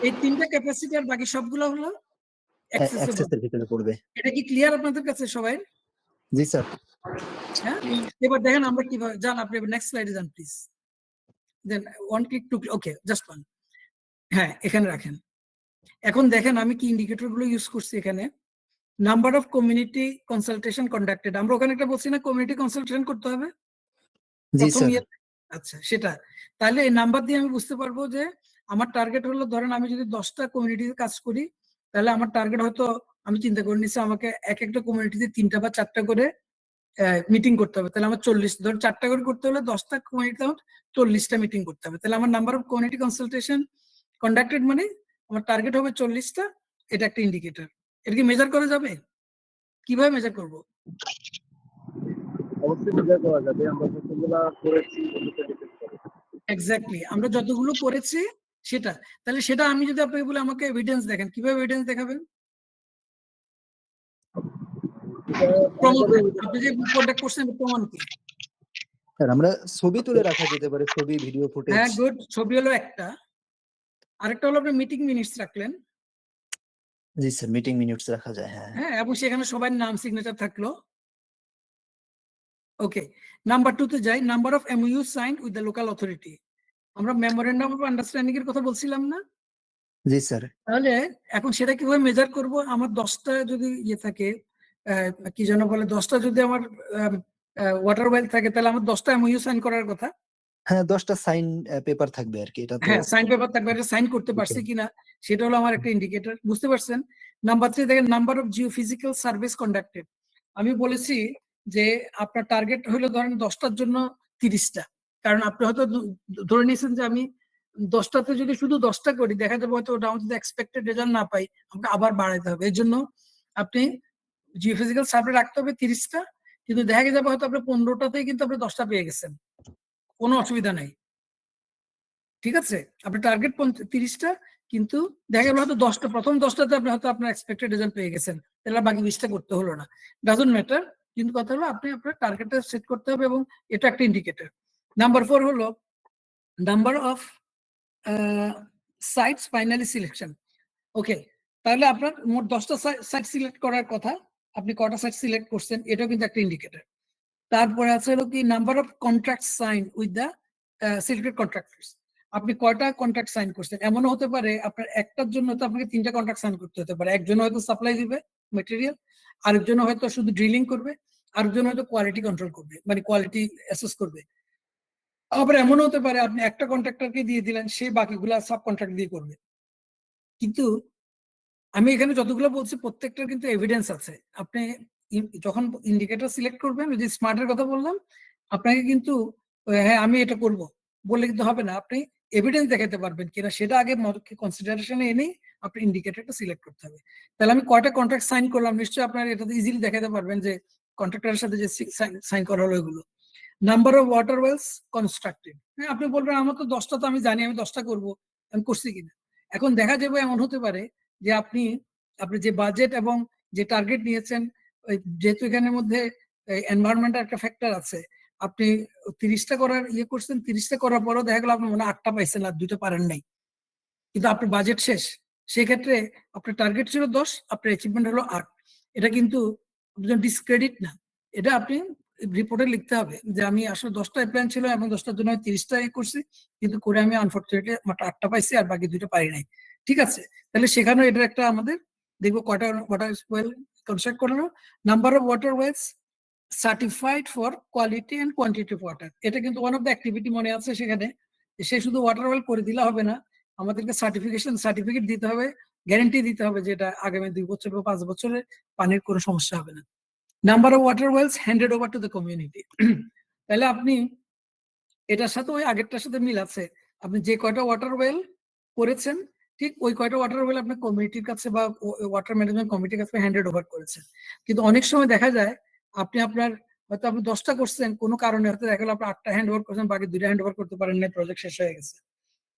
এই তিনটা ক্যাপাসিটি আর বাকি সবগুলো হলো অ্যাক্সেস। অ্যাক্সেসের ভিতরে পড়বে। এটা কি ক্লিয়ার আপনাদের কাছে সবাই? জি স্যার। হ্যাঁ, এবার দেখেন আমরা কিভাবে যান, আপনি নেক্সট স্লাইডে যান please. Then one click two, okay, just one. হ্যাঁ, এখানে রাখেন। এখন দেখেন আমি কি ইন্ডিকেটর গুলো ইউজ করছি এখানে। Number of community consultation conducted, আমরা ওখানে একটা বলছি না কমিউনিটি কনসালটেশন করতে হবে জি প্রথম স্যার। ইয়ে। আচ্ছা, সেটা তাহলে এই নাম্বার দিয়ে আমি বুঝতে পারবো যে আমার টার্গেট হলো, ধরেন আমি যদি 10টা কমিউনিটিতে কাজ করি তাহলে আমার টার্গেট হয়তো আমি চিন্তা করে নিচ্ছি আমাকে এক একটা কমিউনিটিতে 3টা বা 4টা করে মিটিং করতে হবে। তাহলে আমার 40, ধর 4টা করে করতে হলে 10টা কমিউনিটিতে আমার 40টা মিটিং করতে হবে। তাহলে আমার number of community consultation conducted মানে আমার টার্গেট হবে 40টা। এটা একটা ইন্ডিকেটর। এটা কি মেজার করা যাবে? কিভাবে মেজার করব? অবশ্যই মেজার করা যাবে, আমরা যতগুলা করেছি এক্স্যাক্টলি, আমরা যতগুলো করেছি সেটা। তাহলে সেটা আমি যদি আপনাকে বলি আমাকে এভিডেন্স দেখেন, কিভাবে এভিডেন্স দেখাবেন? প্রমাণ দেন। আপনি যে কন্টাক্ট করছেন প্রমাণ কি? স্যার আমরা ছবি তুলে রাখা যেতে পারে, ছবি, ভিডিও ফুটেজ। হ্যাঁ, গুড। ছবি হলো একটা, আরেকটা হলো আপনি মিটিং মিনিটস রাখলেন। জি স্যার, মিটিং মিনিটস রাখা যায়। হ্যাঁ হ্যাঁ, এবং সেখানে সবার নাম সিগনেচার থাকলো। ওকে, নাম্বার 2 তে যাই। Number of mu signed with the local authority. আমরা মেমোরেন্ডাম অফ আন্ডারস্ট্যান্ডিং এর কথা বলছিলাম না? জি স্যার। তাহলে এখন সেটা কিভাবে মেজার করব? আমার 10টা যদি ইয়ে থাকে, কি যেন বলে, 10টা যদি আমার ওয়াটার ওয়েল থাকে তাহলে আমার 10টা এমইউ সাইন করার কথা। হ্যাঁ, 10টা সাইন পেপার থাকবে আর কি। এটা তো হ্যাঁ, সাইন পেপার থাকবে, এটা সাইন করতে পারছি কিনা সেটা হলো আমার একটা ইন্ডিকেটর। বুঝতে পারছেন? নাম্বার 3 দেখেন, number of geophysical service conducted. আমি বলেছি যে আপনার টার্গেট হলো ধরেন 10টার জন্য 30টা, কারণ আপনি হয়তো ধরে নিয়েছেন যে আমি 10টাতে যদি শুধু 10টা করি দেখা যাবে হয়তো ওটা যদি এক্সপেক্টেড রেজাল্ট না পাই, আমাকে আবার বাড়াইতে হবে। এর জন্য আপনি জিওফিজিক্যাল সার্ভে রাখতে হবে 30টা, কিন্তু দেখা যাবে হয়তো আপনি 15টাতেই কিন্তু আপনি 10টা পেয়ে গেছেন, কোনো অসুবিধা নাই। ঠিক আছে, আপনার টার্গেট 30টা, কিন্তু দেখা গেল হয়তো 10টা, প্রথম 10টাতে আপনি হয়তো আপনার এক্সপেক্টেড রেজাল্ট পেয়ে গেছেন, তাহলে বাকি 20টা করতে হলো না, ডাজন্ট ম্যাটার। কিন্তু কথা হলো আপনি আপনার টার্গেটটা সেট করতে হবে, এবং এটা একটা ইন্ডিকেটর। নাম্বার 4 হলো number of sites finally selection. Okay, তাহলে আপনার মোট 10টা সাইট সিলেক্ট করার কথা, আপনি কটা সাইট সিলেক্ট করছেন এটাও কিন্তু একটা ইন্ডিকেটর। তারপরে আছে হলো কি number of contract sign with the selected contractors, আপনি কয়টা কন্ট্রাক্ট সাইন করছেন। এমনও হতে পারে আপনার একটার জন্য তো আপনাকে 3টা কন্ট্রাক্ট সাইন করতে হতে পারে, একজন হয়তো সাপ্লাই দিবে মেটেরিয়াল, আরেকজন হয়তো শুধু ড্রিলিং করবে, আরেকজন হয়তো কোয়ালিটি কন্ট্রোল করবে, মানে কোয়ালিটি অ্যাসেস করবে। আবার এমনও হতে পারে আপনি একটা কন্ট্রাক্টরকে দিয়ে দিলেন, সে বাকিগুলা সাব কন্ট্রাক্ট দিয়ে করবে। কিন্তু আমি এখানে যতগুলো বলছি প্রত্যেকটার কিন্তু এভিডেন্স আছে। আপনি যখন ইন্ডিকেটর সিলেক্ট করবেন, ওই যে স্মার্টের কথা বললাম, আপনাকে কিন্তু হ্যাঁ আমি এটা করব বললে কিন্তু হবে না, আপনি এভিডেন্স দেখাতে পারবেন কিনা সেটা আগে কনসিডারেশনে এনেই আপনি ইন্ডিকেটরটা সিলেক্ট করতে হবে। তাহলে আমি কয়টা কন্ট্রাক্ট সাইন করলাম, নিশ্চয়ই আপনার এটাতে ইজিলি দেখাতে পারবেন যে কন্ট্রাক্টরের সাথে যে সাইন করা হলো এগুলো। Number of water wells constructed, হ্যাঁ আপনি বলবেন আমার তো 10টা, তো আমি জানি আমি 10টা করবো, আমি করছি কিনা। এখন দেখা যাবে এমন হতে পারে যে আপনি যে বাজেট এবং যে টার্গেট নিয়েছেন, যেহেতু এখানের মধ্যে এনভায়রনমেন্টের একটা ফ্যাক্টর আছে, আপনি 30টা করার ইয়ে করছেন, 30টা করার পরও দেখা গেল আপনি মনে হয় 8টা পাইছেন আর 2টা পারেন নাই, কিন্তু আপনার বাজেট শেষ। সেক্ষেত্রে আপনার টার্গেট ছিল 10, আপনার অ্যাচিভমেন্ট হলো 8। এটা কিন্তু ডিসক্রেডিট না, এটা আপনি রিপোর্টে লিখতে হবে যে আমি আসলে 10টা প্ল্যান ছিল এবং 10টার জন্য আমি 30টা করছি, কিন্তু করে আমি আনফর্চুনেটলি মাত্র 8টা পাইছি আর বাকি 2টা পারি নাই। ঠিক আছে, তাহলে সেখানে এটা একটা আমাদের দেখবো কয়টা ওয়াটার ওয়েল কনস্ট্রাক্ট করানো। Number of water wells certified for quality and quantity of water, এটা কিন্তু ওয়ান অফ দ্য অ্যাক্টিভিটি মনে আছে সেখানে। সে শুধু ওয়াটার ওয়েল করে দিলে হবে না, আমাদেরকে সার্টিফিকেট দিতে হবে, গ্যারান্টি দিতে হবে যে এটা আগামী 2 বছর বা 5 বছরে পানির কোনো সমস্যা হবে না। Number of water wells handed over to the community, তাহলে আপনি এটার সাথে ওই আগেরটার সাথে মিল আছে, আপনি যে কয়টা ওয়াটার ওয়েল করেছেন ঠিক ওই কয়টা ওয়াটার ওয়েল আপনার কমিউনিটির কাছে বা ওয়াটার ম্যানেজমেন্ট কমিটির কাছে হ্যান্ডেড ওভার করেছেন। কিন্তু অনেক সময় দেখা যায় আপনি হয়তো আপনি 10টা করছেন, কোনো কারণে হয়তো দেখা গেল আপনি 8টা হ্যান্ড ওভার করছেন, বাকি 2টা হ্যান্ড ওভার করতে পারেন না, প্রজেক্ট শেষ হয়ে গেছে।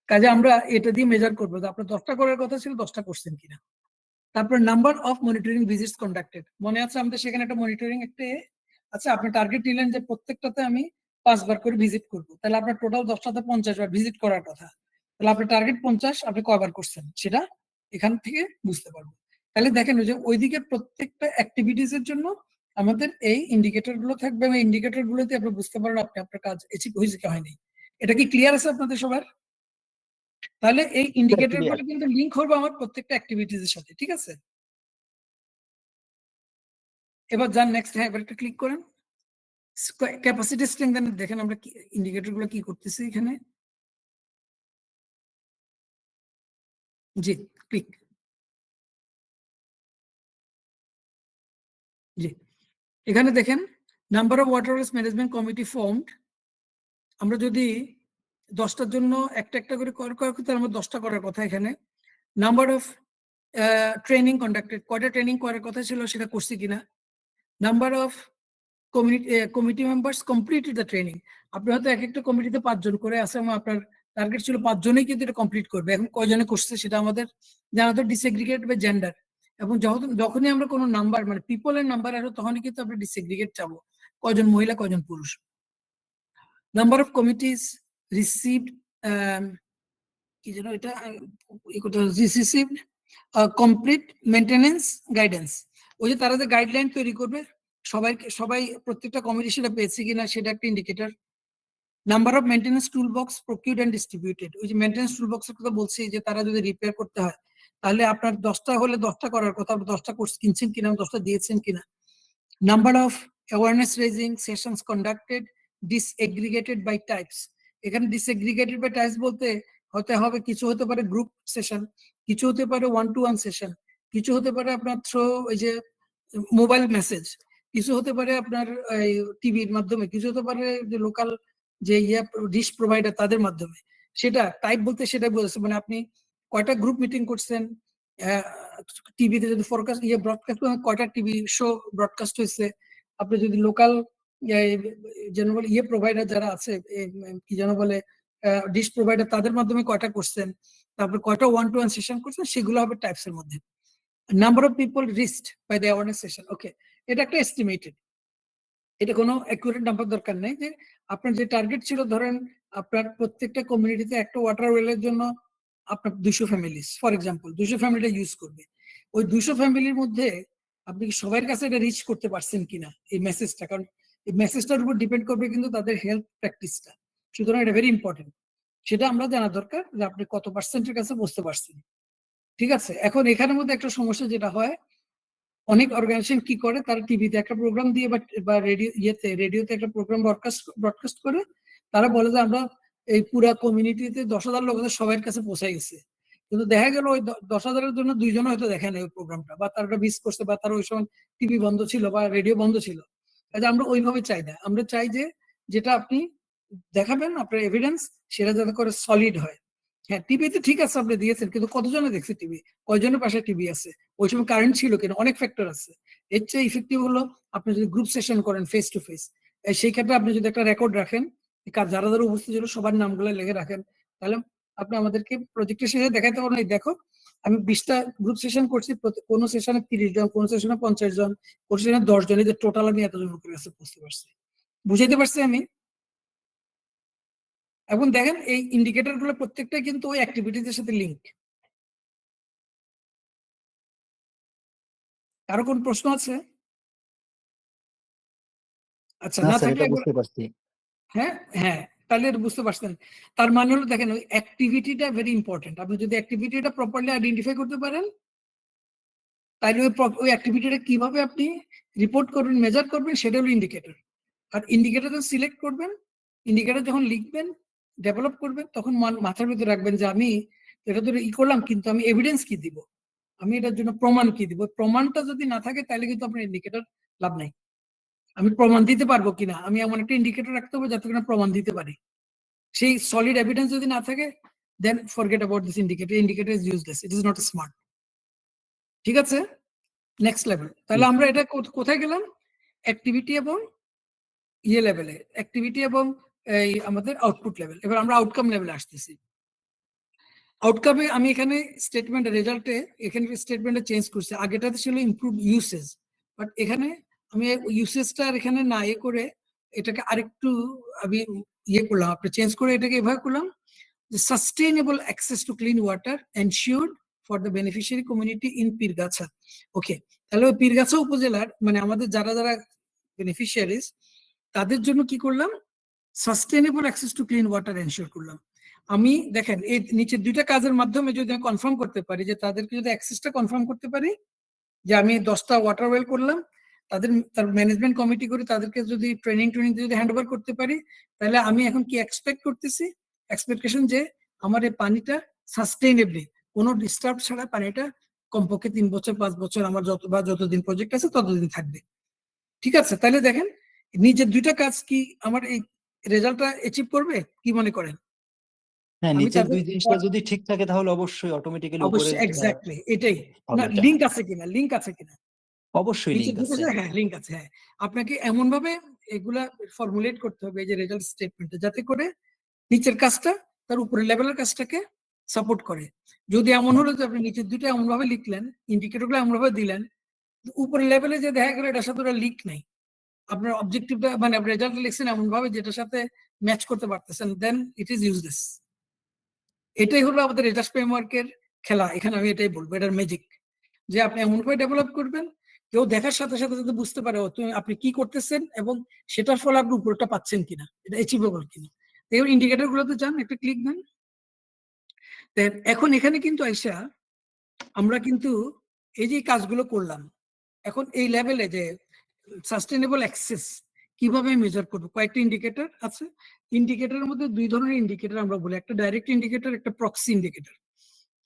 কাজে আমরা এটা দিয়ে মেজার করবো যে আপনার 10টা করার কথা ছিল 10টা করছেন কিনা। তারপর number of monitoring visits conducted, মনে আছে আমাদের সেখানে একটা মনিটরিং একটা আচ্ছা আপনি টার্গেট নিলেন যে প্রত্যেকটাতে আমি 5 বার করে ভিজিট করবো, তাহলে আপনার টোটাল 10টাতে 50 বার ভিজিট করার কথা, তাহলে আপনার টার্গেট 50, আপনি কয়বার করছেন সেটা এখান থেকে বুঝতে পারবো। তাহলে দেখেন যে ওইদিকে প্রত্যেকটা অ্যাক্টিভিটিস এর জন্য আমাদের এই ইন্ডিকেটর গুলো থাকবে, এবং ইন্ডিকেটর গুলোতে আপনি বুঝতে পারবেন আপনি আপনার কাজ অ্যাচিভ হয়েছে কি হয়নি। এটা কি ক্লিয়ার আছে আপনাদের সবার? তাহলে এই ইন্ডিকেটর গুলো কিন্তু লিংক হবে আমার প্রত্যেকটা অ্যাক্টিভিটিস এর সাথে, ঠিক আছে। এবার যান নেক্সট, হ্যাঁ এবার একটা ক্লিক করেন ক্যাপাসিটি স্ট্রেংথ, দেখেন আমরা ইন্ডিকেটর গুলো কি করতেছি এখানে। জি ক্লিক, জি এখানে দেখেন number of water wells management committee formed, আমরা যদি 10টার জন্য একটা একটা করে তার আমরা 10টা করার কথা এখানে। নাম্বার অফ ট্রেনিং কন্ডাক্টেড, কয়টা ট্রেনিং করার কথা ছিল সেটা করছি কিনা। Number of committee members completed the training, আপনি হয়তো এক একটা কমিটিতে 5 জন করে আছে এবং আপনার টার্গেট ছিল 5 জনেই কিন্তু এটা কমপ্লিট করবে, এখন কয়জনে করছে সেটা আমাদের জানাতে ডিসএগ্রিগেট বা জেন্ডার, এবং যখনই আমরা কোনো নাম্বার মানে পিপলের নাম্বার আসবে তখনই কিন্তু আমরা ডিসএগ্রিগেট চাবো কয়জন মহিলা কয়জন পুরুষ। নাম্বার অফ কমিটিস রিসিভড কি যেন এটা রিসিভড কমপ্লিট মেইনটেনেন্স গাইডেন্স, ওই যে তারা যে গাইডলাইন তৈরি করবে সবাই প্রত্যেকটা কমিটি সেটা পেয়েছে কিনা সেটা একটা indicator. Number of maintenance tool box procured and distributed, ওই যে মেইনটেনেন্স টুল বক্সের কথা বলছি যে তারা যদি রিপেয়ার করতে হয় তাহলে আপনার 10টা হলে 10টা করার কথা, আপনি 10টা কোর্স কিনছেন কিনা, 10টা দিয়েছেন কিনা। Number of awareness raising sessions conducted disaggregated by types, এখানে ডিসএগ্রিগেটেড বাই টাইপস বলতে হতে হবে কিছু হতে পারে গ্রুপ সেশন, কিছু হতে পারে 1-to-1 সেশন, কিছু হতে পারে আপনার থ্রো ওই যে মোবাইল মেসেজ, কিছু হতে পারে আপনার টিভির মাধ্যমে, কিছু হতে পারে যে লোকাল যে ডিশ প্রোভাইডার তাদের মাধ্যমে। সেটা টাইপ বলতে সেটাই বলেছে, মানে আপনি কয়টা গ্রুপ মিটিং করছেন, টিভিতে যদি ফোরকাস্ট ব্রডকাস্ট কয়টা টিভি শো ব্রডকাস্ট হয়েছে, আপনি যদি লোকাল যেন বলে প্রোভাইডার যারা আছে কি যেন বলে ডিশ প্রোভাইডার তাদের মাধ্যমে কয়টা করছেন, তারপর কয়টা 1-to-1 সেশন করছেন, সেগুলো হবে টাইপস এর মধ্যে। Number of people reached by the awareness session, okay, এটা একটা এস্টিমেটেড, এটা কোনো অ্যাকুরেট নাম্বার দরকার নেই। যে আপনার যে টার্গেট ছিল, ধরেন আপনার প্রত্যেকটা কমিউনিটিতে একটা ওয়াটার ওয়েলের জন্য আপনার 200 ফ্যামিলিজ, ফর এক্সাম্পল 200 ফ্যামিলিটা ইউজ করবে। ওই 200 ফ্যামিলির মধ্যে আপনি কি সবার কাছে এটা রিচ করতে পারছেন কিনা এই মেসেজটা, কারণ এই মেসেজটার উপর ডিপেন্ড করবে কিন্তু তাদের হেলথ প্র্যাকটিসটা। সুতরাং এটা ভেরি ইম্পর্টেন্ট, সেটা আমরা জানা দরকার যে আপনি কত পার্সেন্টের কাছে বুঝতে পারছেন। ঠিক আছে, এখন এখানের মধ্যে একটা সমস্যা যেটা হয়, অনেক অর্গানাইজেশন কি করে, তারা টিভিতে একটা প্রোগ্রাম দিয়ে বা রেডিওতে একটা প্রোগ্রাম ব্রডকাস্ট করে, তারা বলে যে আমরা এই পুরা কমিউনিটিতে 10,000 লোকেদের সবার কাছে পৌঁছাই গেছে, কিন্তু দেখা গেল ওই 10,000-এর জন্য 2 জন হয়তো দেখে নাই ওই প্রোগ্রামটা, বা তারা মিস করছে, বা তার ওই সময় টিভি বন্ধ ছিল বা রেডিও বন্ধ ছিল। কাজে আমরা ওইভাবে চাই না, আমরা চাই যে যেটা আপনি দেখাবেন আপনার এভিডেন্স, সেটা যাতে করে সলিড হয়। হ্যাঁ, টিভিতে ঠিক আছে আপনি দিয়েছেন, কিন্তু কতজনে দেখছে টিভি, কয়জনের পাশে টিভি আছে, ওই সময় কারেন্ট ছিল কিনা, অনেক ফ্যাক্টর আছে। এর চেয়ে ইফেক্টিভ হলো আপনি যদি গ্রুপ সেশন করেন ফেস টু ফেস, সেই ক্ষেত্রে আপনি যদি একটা রেকর্ড রাখেন, যারা যারা উপস্থিত ছিল সবার নামগুলো লিখে রাখেন, তাহলে আপনি আমাদেরকে প্রজেক্টের শেষে দেখাতে পারেন, দেখো আমি 20টা গ্রুপ সেশন করছি, কোন সেশনে 30 জন, কোন সেশনে 50 জন, কোন সেশনে 10 জন, এই যে টোটাল আমি এতজন লোকের কাছে বুঝতে পারছি, বুঝাইতে পারছি আমি। এখন দেখেন এই ইন্ডিকেটর গুলো প্রত্যেকটা কিন্তু ওই অ্যাক্টিভিটিদের সাথে লিঙ্ক। কারো কোন প্রশ্ন আছে? আচ্ছা, না না স্যার, থাকলে এটা বুঝতে পারছি। হ্যাঁ হ্যাঁ, তাহলে এটা বুঝতে পারছেন। তার মানে হলো দেখেন ওই অ্যাক্টিভিটিটা ভেরি ইম্পর্টেন্ট। আপনি যদি অ্যাক্টিভিটিটা প্রপারলি আইডেন্টিফাই করতে পারেন, তাহলে ওই অ্যাক্টিভিটিটা কিভাবে আপনি রিপোর্ট করবেন, মেজার করবেন, সেটা হলো ইন্ডিকেটর। আর ইন্ডিকেটর সিলেক্ট করবেন, ইন্ডিকেটর যখন লিখবেন, ডেভেলপ করবেন, তখন মাথার ভিতরে রাখবেন যে আমি এটা তো করলাম, কিন্তু আমি এভিডেন্স কি দিব, আমি এটার জন্য প্রমাণ কি দিব। প্রমাণটা যদি না থাকে তাহলে কিন্তু আপনার ইন্ডিকেটর লাভ নাই। আমি প্রমাণ দিতে পারবো কিনা, আমি এমন একটা ইন্ডিকেটর রাখতে হবে যাতে করে প্রমাণ দিতে পারি। সেই সলিড এভিডেন্স যদি না থাকে, then forget about this indicator. Indicator is useless, it is not smart. ঠিক আছে, নেক্সট লেভেল। তাহলে আমরা এটা কোথায় গেলাম? অ্যাক্টিভিটি এবং ইয়ে লেভেলে, অ্যাক্টিভিটি এবং এই আমাদের আউটপুট লেভেল। এবার আমরা আউটকাম লেভেলে আসতেছি। আউটকামে আমি এখানে স্টেটমেন্ট রেজাল্টে এখানে স্টেটমেন্টে চেঞ্জ করছি, আগেটাতে ছিল ইমপ্রুভ ইউসেজ, বাট এখানে আমি ইউসেজটা এখানে না ইয়ে করে এটাকে আরেকটু আমি ইয়ে করলাম, আপনি চেঞ্জ করে এটাকে এভাবে করলাম যে sustainable access to clean water ensured for the beneficiary community in Pirgachha. Okay, তাহলে ওই পীরগাছা উপজেলার মানে আমাদের যারা যারা বেনিফিশিয়ারিজ, তাদের জন্য কি করলাম, sustainable access to clean water ensure করলাম। আমি দেখেন এই নিচের দুইটা কাজের মাধ্যমে যদি আমি কনফার্ম করতে পারি, যে তাদেরকে যদি অ্যাক্সেসটা কনফার্ম করতে পারি, যে আমি 10টা ওয়াটার ওয়েল করলাম, তার ম্যানেজমেন্ট কমিটি করে তাদেরকে যদি ট্রেনিং যদি হ্যান্ড ওভার করতে পারি, তাহলে আমি এখন কি এক্সপেক্ট করতেছি, এক্সপেকটেশন যে আমার এই পানিটা সাস্টেইনেবলি কোনো ডিস্টার্ব ছাড়া পানিটা কমপক্ষে 3 বছর 5 বছর আমার যতদিন প্রজেক্ট আছে ততদিন থাকবে। ঠিক আছে, তাহলে দেখেন নিচের দুইটা কাজ কি আমার এই রেজাল্টটা অ্যাচিভ করবে, কি মনে করেন? হ্যাঁ, আমি নিচের তাদের দুই জিনিসটা যদি ঠিক থাকে তাহলে অবশ্যই অটোমেটিক্যালি উপরে অবশ্যই এক্স্যাক্টলি এটাই। হবে না, এটা। লিংক আছে কিনা, লিংক আছে কিনা, অবশ্যই নিচে লিঙ্ক আছে। হ্যাঁ লিংক আছে। হ্যাঁ, আপনাকে এমন ভাবে এগুলা ফর্মুলেট করতে হবে, এই যে রেজাল্ট স্টেটমেন্টে, যাতে করে নিচের কাজটা তার উপরের লেভেলের কাজটাকে সাপোর্ট করে। যদি এমন হলো যে আপনি নিচের দুটো এমন ভাবে লিখলেন, ইন্ডিকেটরগুলো এমন ভাবে দিলেন, উপরের লেভেলে যে দেখা গেল এটার সাথে ওরা লিক নাই, আপনার অবজেক্টিভটা মানে আপনি রেজাল্ট লিখছেন এমন ভাবে যেটার সাথে ম্যাচ করতে পারতেছেন, দেন ইট ইজ ইউজলেস। এটাই হলো আমাদের রেজাল্ট ফ্রেমওয়ার্কের খেলা। এখানে আমি এটাই বলবো, এটার ম্যাজিক, যে আপনি এমন ভাবে ডেভেলপ করবেন কেউ দেখার সাথে সাথে যাতে বুঝতে পারে আপনি কি করতেছেন এবং সেটার ফলে আপনি উপরটা পাচ্ছেন কিনা, এটা অ্যাচিভেবল কিনা। এই ইন্ডিকেটর গুলোতে যান, একটা ক্লিক দেন। এখন এখানে কিন্তু আইসা আমরা কিন্তু এই যে কাজগুলো করলাম, এখন এই লেভেলে যে সাস্টেইনেবল অ্যাক্সেস কিভাবে মেজার করবো, কয়েকটা ইন্ডিকেটর আছে। ইন্ডিকেটরের মধ্যে 2 ধরনের ইন্ডিকেটর আমরা বলি, একটা ডাইরেক্ট ইন্ডিকেটর, একটা প্রক্সি ইন্ডিকেটর।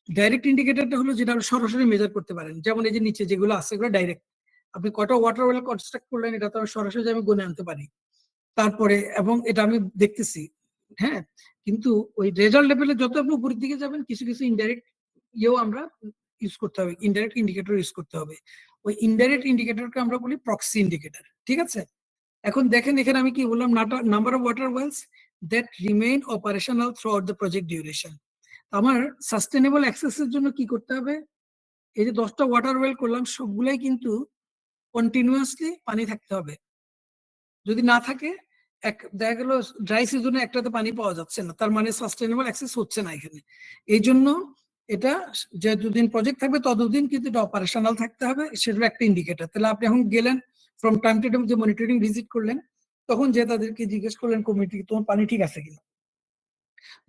ডাইরেক্ট ইন্ডিকেটরটা হলো যেটা সরাসরি মেজার করতে পারেন, যেমন এই যে নিচে যেগুলো আছে এগুলো ডাইরেক্ট। আপনি কয়টা ওয়াটার ওয়েল কনস্ট্রাক্ট করলেন এটা তো সরাসরি আমি গুনে আনতে পারি, তারপরে এবং এটা আমি দেখতেছি। হ্যাঁ, কিন্তু ওই রেজাল্ট লেভেলে যত আপনি উপরের দিকে যাবেন, কিছু কিছু ইনডাইরেক্ট ইয়েও আমরা ইউজ করতে হবে, ইনডাইরেক্ট ইন্ডিকেটর ইউজ করতে হবে। ওই ইনডাইরেক্ট ইন্ডিকেটরকে আমরা বলি প্রক্সি ইন্ডিকেটর। ঠিক আছে, এখন দেখেন এখানে আমি কি বললাম, number of water wells, that remain operational throughout the project duration. আমার সাস্টেনেবল অ্যাক্সেসের জন্য কি করতে হবে? এই যে 10টা ওয়াটার ওয়েল করলাম সবগুলাই কিন্তু কন্টিনিউয়াসলি পানি থাকতে হবে। যদি না থাকে দেখা গেল ড্রাই সিজনে একটাতে পানি পাওয়া যাচ্ছে না, তার মানে সাস্টেনেবল অ্যাক্সেস হচ্ছে না এখানে। এই জন্য এটা যতদিন প্রজেক্ট থাকবে ততদিন কিন্তু এটা অপারেশনাল থাকতে হবে, সেটার একটা ইন্ডিকেটর। তাহলে আপনি এখন গেলেন ফ্রম টাইম টু টাইম যে মনিটরিং ভিজিট করলেন, তখন যে তাদেরকে জিজ্ঞেস করলেন কমিটি তোমার পানি ঠিক আছে কিনা,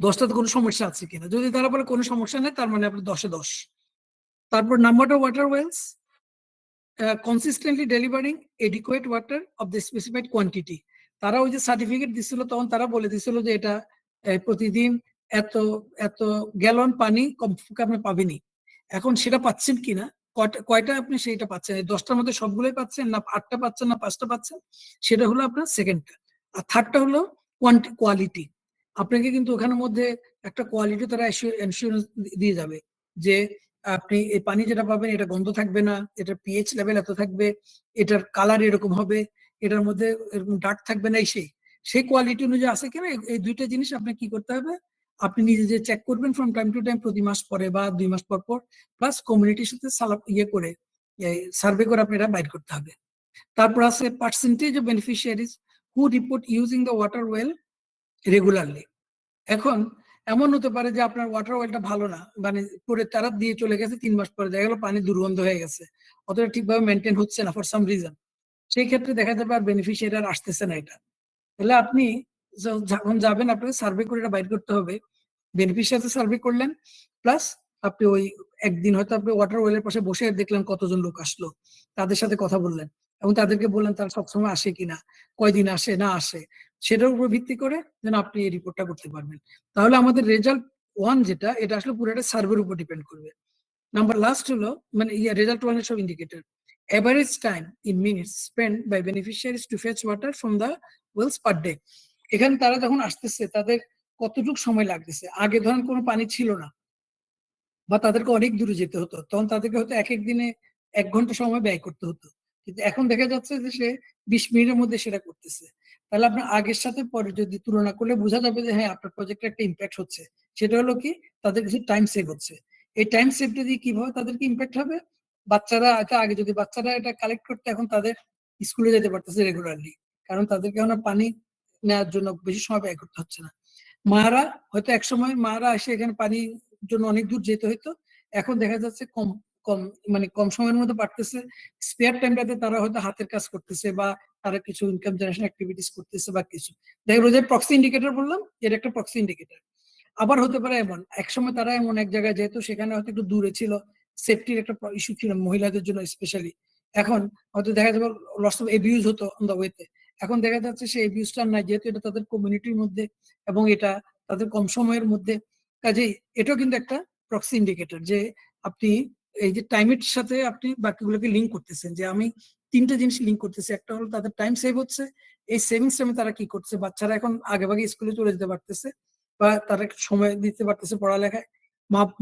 10টাতে কোনো সমস্যা আছে কিনা। যদি তারা বলে কোনো সমস্যা নেই, তার মানে আপনি 10-এ 10। তারপর number of water wells consistently delivering adequate water of the specified quantity. তারা ওই যে সার্টিফিকেট দিছিল তখন তারা বলে দিছিল যে এটা প্রতিদিন এত এত গ্যালন পানি কমপক্ষে আপনি পাবেনই। এখন সেটা পাচ্ছেন কিনা, কয়টা আপনি সেইটা পাচ্ছেন, এই 10টার মধ্যে সবগুলোই পাচ্ছেন না 8টা পাচ্ছেন না 5টা পাচ্ছেন, সেটা হলো আপনার সেকেন্ডটা। আর থার্ডটা হলো কোয়ালিটি। আপনাকে কিন্তু ওখানের মধ্যে একটা কোয়ালিটি তারা এনশিওরেন্স দিয়ে যাবে যে আপনি এই পানি যেটা পাবেন এটা গন্ধ থাকবে না, এটার পিএইচ লেভেল এত থাকবে, এটার কালার এরকম হবে, এটার মধ্যে এরকম ডার্ক থাকবে না, সেই কোয়ালিটি অনুযায়ী আছে কিনা, এই দুইটা জিনিস আপনাকে কি করতে হবে, আপনি নিজে যে চেক করবেন ফ্রম টাইম টু টাইম, প্রতি মাস পরে বা 2 মাস পর পর, প্লাস কমিউনিটির সাথে করে সার্ভে করে আপনি এটা বাইর করতে হবে। তারপর আছে percentage of beneficiaries who report using the water well regularly. এখন এমন হতে পারে যে আপনার ওয়াটার ওয়েলটা ভালো না, মানে করে তারা দিয়ে চলে গেছে, 3 মাস পরে দেখা গেল পানি দুর্গন্ধ হয়ে গেছে, অতটা ঠিকভাবে মেনটেন হচ্ছে না ফর সাম রিজন, সেই ক্ষেত্রে দেখা যাবে আর বেনিফিশিয়ারি আর আসতেছে না এটা। তাহলে আপনি যখন যাবেন আপনাকে সার্ভে করে এটা বাইর করতে হবে। বেনিফিশিয়ারি সার্ভে করলেন, প্লাস আপনি ওই একদিন হয়তো আপনি ওয়াটার ওয়েলের পাশে বসে দেখলেন কতজন লোক আসলো, তাদের সাথে কথা বললেন এবং তাদেরকে বললেন তারা সবসময় আসে কিনা, কয়দিন আসে না আসে, সেটার উপর ভিত্তি করে যেন আপনি এই রিপোর্টটা করতে পারবেন। তাহলে আমাদের রেজাল্ট 1 যেটা, এটা আসলে পুরোটা সার্ভের উপর ডিপেন্ড করবে। নাম্বার লাস্ট হলো মানে রেজাল্ট 1 এর সব indicator. Average time in minutes spend by beneficiaries to fetch water from the wells per day. এখানে তারা যখন আসতেছে তাদের কতটুকু সময় লাগতেছে। আগে ধরেন কোনো পানি ছিল না বা তাদেরকে অনেক দূরে যেতে হতো, তখন তাদেরকে হয়তো এক দিনে 1 ঘন্টা সময় ব্যয় করতে হতো, কিন্তু এখন দেখা যাচ্ছে যে সে 20 মিনিটের মধ্যে সেটা করতেছে। তাহলে আপনার আগের সাথে পরে যদি তুলনা করলে বোঝা যাবে যে হ্যাঁ আপনার প্রজেক্টে একটা ইম্প্যাক্ট হচ্ছে। সেটা হলো কি, তাদের কিছু টাইম সেভ হচ্ছে। এই টাইম সেভটা দিয়ে কিভাবে তাদেরকে ইম্প্যাক্ট হবে, বাচ্চারা আগে যদি বাচ্চারা এটা কালেক্ট করতে, এখন তাদের স্কুলে যেতে পারতেছে রেগুলারলি, কারণ তাদেরকে এখন পানি নেওয়ার জন্য বেশি সময় ব্যয় করতে হচ্ছে না। মারা হয়তো একসময় মারা এসে এখানে পানির জন্য অনেক দূর যেতে হইতো, এখন দেখা যাচ্ছে কম কম মানে কম সময়ের মধ্যে পারতেছে। স্পেয়ার টাইমটাতে তারা হয়তো হাতের কাজ করতেছে বা তারা কিছু ইনকাম জেনারেশন অ্যাক্টিভিটিস করতেছে বা কিছু। দেখা গেল যে প্রক্সি ইন্ডিকেটর বললাম, এটা একটা প্রক্সি ইন্ডিকেটর। আবার হতে পারে এমন একসময় তারা এমন এক জায়গায় যেহেতু সেখানে হয়তো একটু দূরে ছিল, সেফটির একটা ইস্যু ছিল মহিলাদের জন্য স্পেশালি, এখন হয়তো দেখা যাবে লটস অফ এবিউজ হতো অন দা ওয়েতে, এখন দেখা যাচ্ছে সেই এবিউজটা নাই, যেহেতু এটা তাদের কমিউনিটির মধ্যে এবং এটা তাদের কম সময়ের মধ্যে। কাজেই এটাও কিন্তু একটা প্রক্সি ইন্ডিকেটর যে আপনি এই যে টাইমের সাথে আপনি বাকিগুলোকে লিঙ্ক করতেছেন, যে আমি 3টে জিনিস লিঙ্ক করতেছি। একটা হলো তাদের টাইম সেভ হচ্ছে, এই সেভিংস টাইমে তারা কি করছে, বাচ্চারা এখন আগে ভাগে স্কুলে চলে যেতে পারতেছে বা তারা একটু সময় দিতে পারতেছে পড়ালেখায়।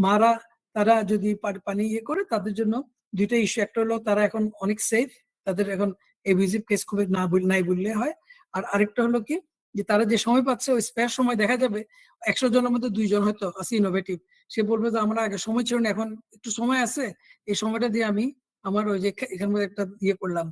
মারা তারা যদি পানি করে তাদের জন্য 2টা ইস্যু, একটা হলো তারা এখন অনেক সেফ, তাদের এখন এবিউজিভ কেস খুব নাই বললে হয়। আর আরেকটা হলো কি, যে তারা যে সময় পাচ্ছে ওই স্পেয়ার সময় দেখা যাবে 100 জনের মধ্যে 2 জন হয়তো আছে ইনোভেটিভ, সে বলবে যে আমরা আগে সময় ছিল না, এখন একটু সময় আছে, এই সময়টা দিয়ে আমি আমার ওই যে এখান মধ্যে একটা করলাম,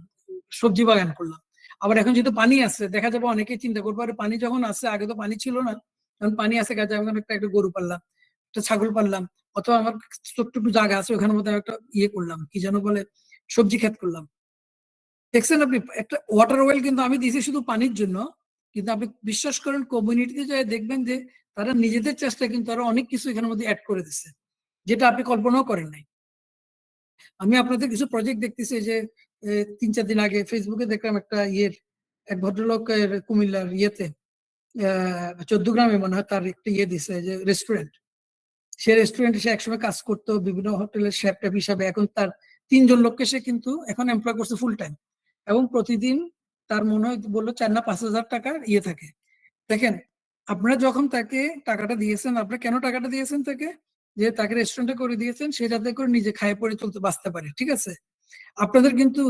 সবজি বাগান করলাম। আবার এখন যেহেতু পানি আছে, দেখা যাবে অনেকেই চিন্তা করবো আরে পানি যখন আছে, আগে তো পানি ছিল না, এখন পানি আছে কাজে আমি একটা গরু পাললাম, একটা ছাগল পাললাম, অথবা আমার ছোট্ট একটু জায়গা আছে ওখানের মধ্যে একটা করলাম, কি যেন বলে, সবজি ক্ষেত করলাম। দেখছেন আপনি একটা ওয়াটার ওয়েল কিন্তু আমি দিয়েছি শুধু পানির জন্য, কিন্তু আপনি বিশ্বাস করেন কমিউনিটিতে যাই দেখবেন যে তারা নিজেদের চেষ্টায় কিন্তু তারা অনেক কিছু এখানের মধ্যে অ্যাড করে দিচ্ছে, যেটা আপনি কল্পনাও করেন নাই। আমি আপনাদের কিছু প্রজেক্ট দেখতেছি যে 3-4 দিন আগে ফেসবুকে দেখলাম একটা এক ভদ্রলোকের কুমিল্লার 14 গ্রামে মনে হয় তার একটা দিছে যে রেস্টুরেন্ট। সে রেস্টুরেন্টে সে একসময় কাজ করতো বিভিন্ন হোটেলের শেফ টেফ হিসাবে, এখন তার 3 জন লোককে সে কিন্তু এখন এমপ্লয় করছে ফুল টাইম, এবং প্রতিদিন তার মনে হয় বললো 4 না 5,000 টাকার থাকে। দেখেন আপনারা যখন তাকে টাকাটা দিয়েছেন, আপনারা কেন টাকাটা দিয়েছেন তাকে, যে তাকে রেস্টুরেন্টে করে দিয়েছেন সে যাতে করে নিজে খায় পরে চলতে বাঁচতে পারে, ঠিক আছে। আপনাদের কিন্তু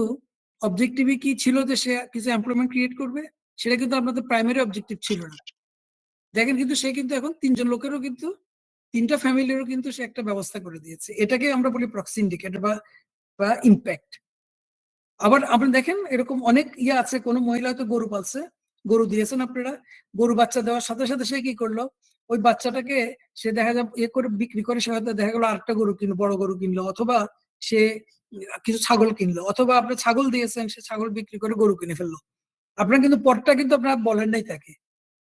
অবজেক্টিভই কি ছিল যে সে কিছু এমপ্লয়মেন্ট ক্রিয়েট করবে, সেটা কিন্তু আপনাদের প্রাইমারি অবজেক্টিভ ছিল না। দেখেন কিন্তু সে কিন্তু এখন 3 জন লোকেরও কিন্তু 3টা ফ্যামিলিরও কিন্তু সে একটা ব্যবস্থা করে দিয়েছে। এটাকে আমরা বলি প্রক্সি ইন্ডিকেটর বা ইমপ্যাক্ট। আবার আপনি দেখেন এরকম অনেক ইয়ে আছে, কোন মহিলা হয়তো গরু পালছে, গরু দিয়েছেন আপনারা, গরু বাচ্চা দেওয়ার সাথে সাথে সে কি করলো, ওই বাচ্চাটাকে সে দেখা যায় ইয়ে করে বিক্রি করে, সে হয়তো দেখা গেলো আরেকটা গরু কিনলো, বড় গরু কিনলো, অথবা সে কিছু ছাগল কিনলো, অথবা আপনি ছাগল দিয়েছেন, সে ছাগল বিক্রি করে গরু কিনে ফেললো। আপনার কিন্তু পরটা কিন্তু আপনার বলেন নাই তাকে।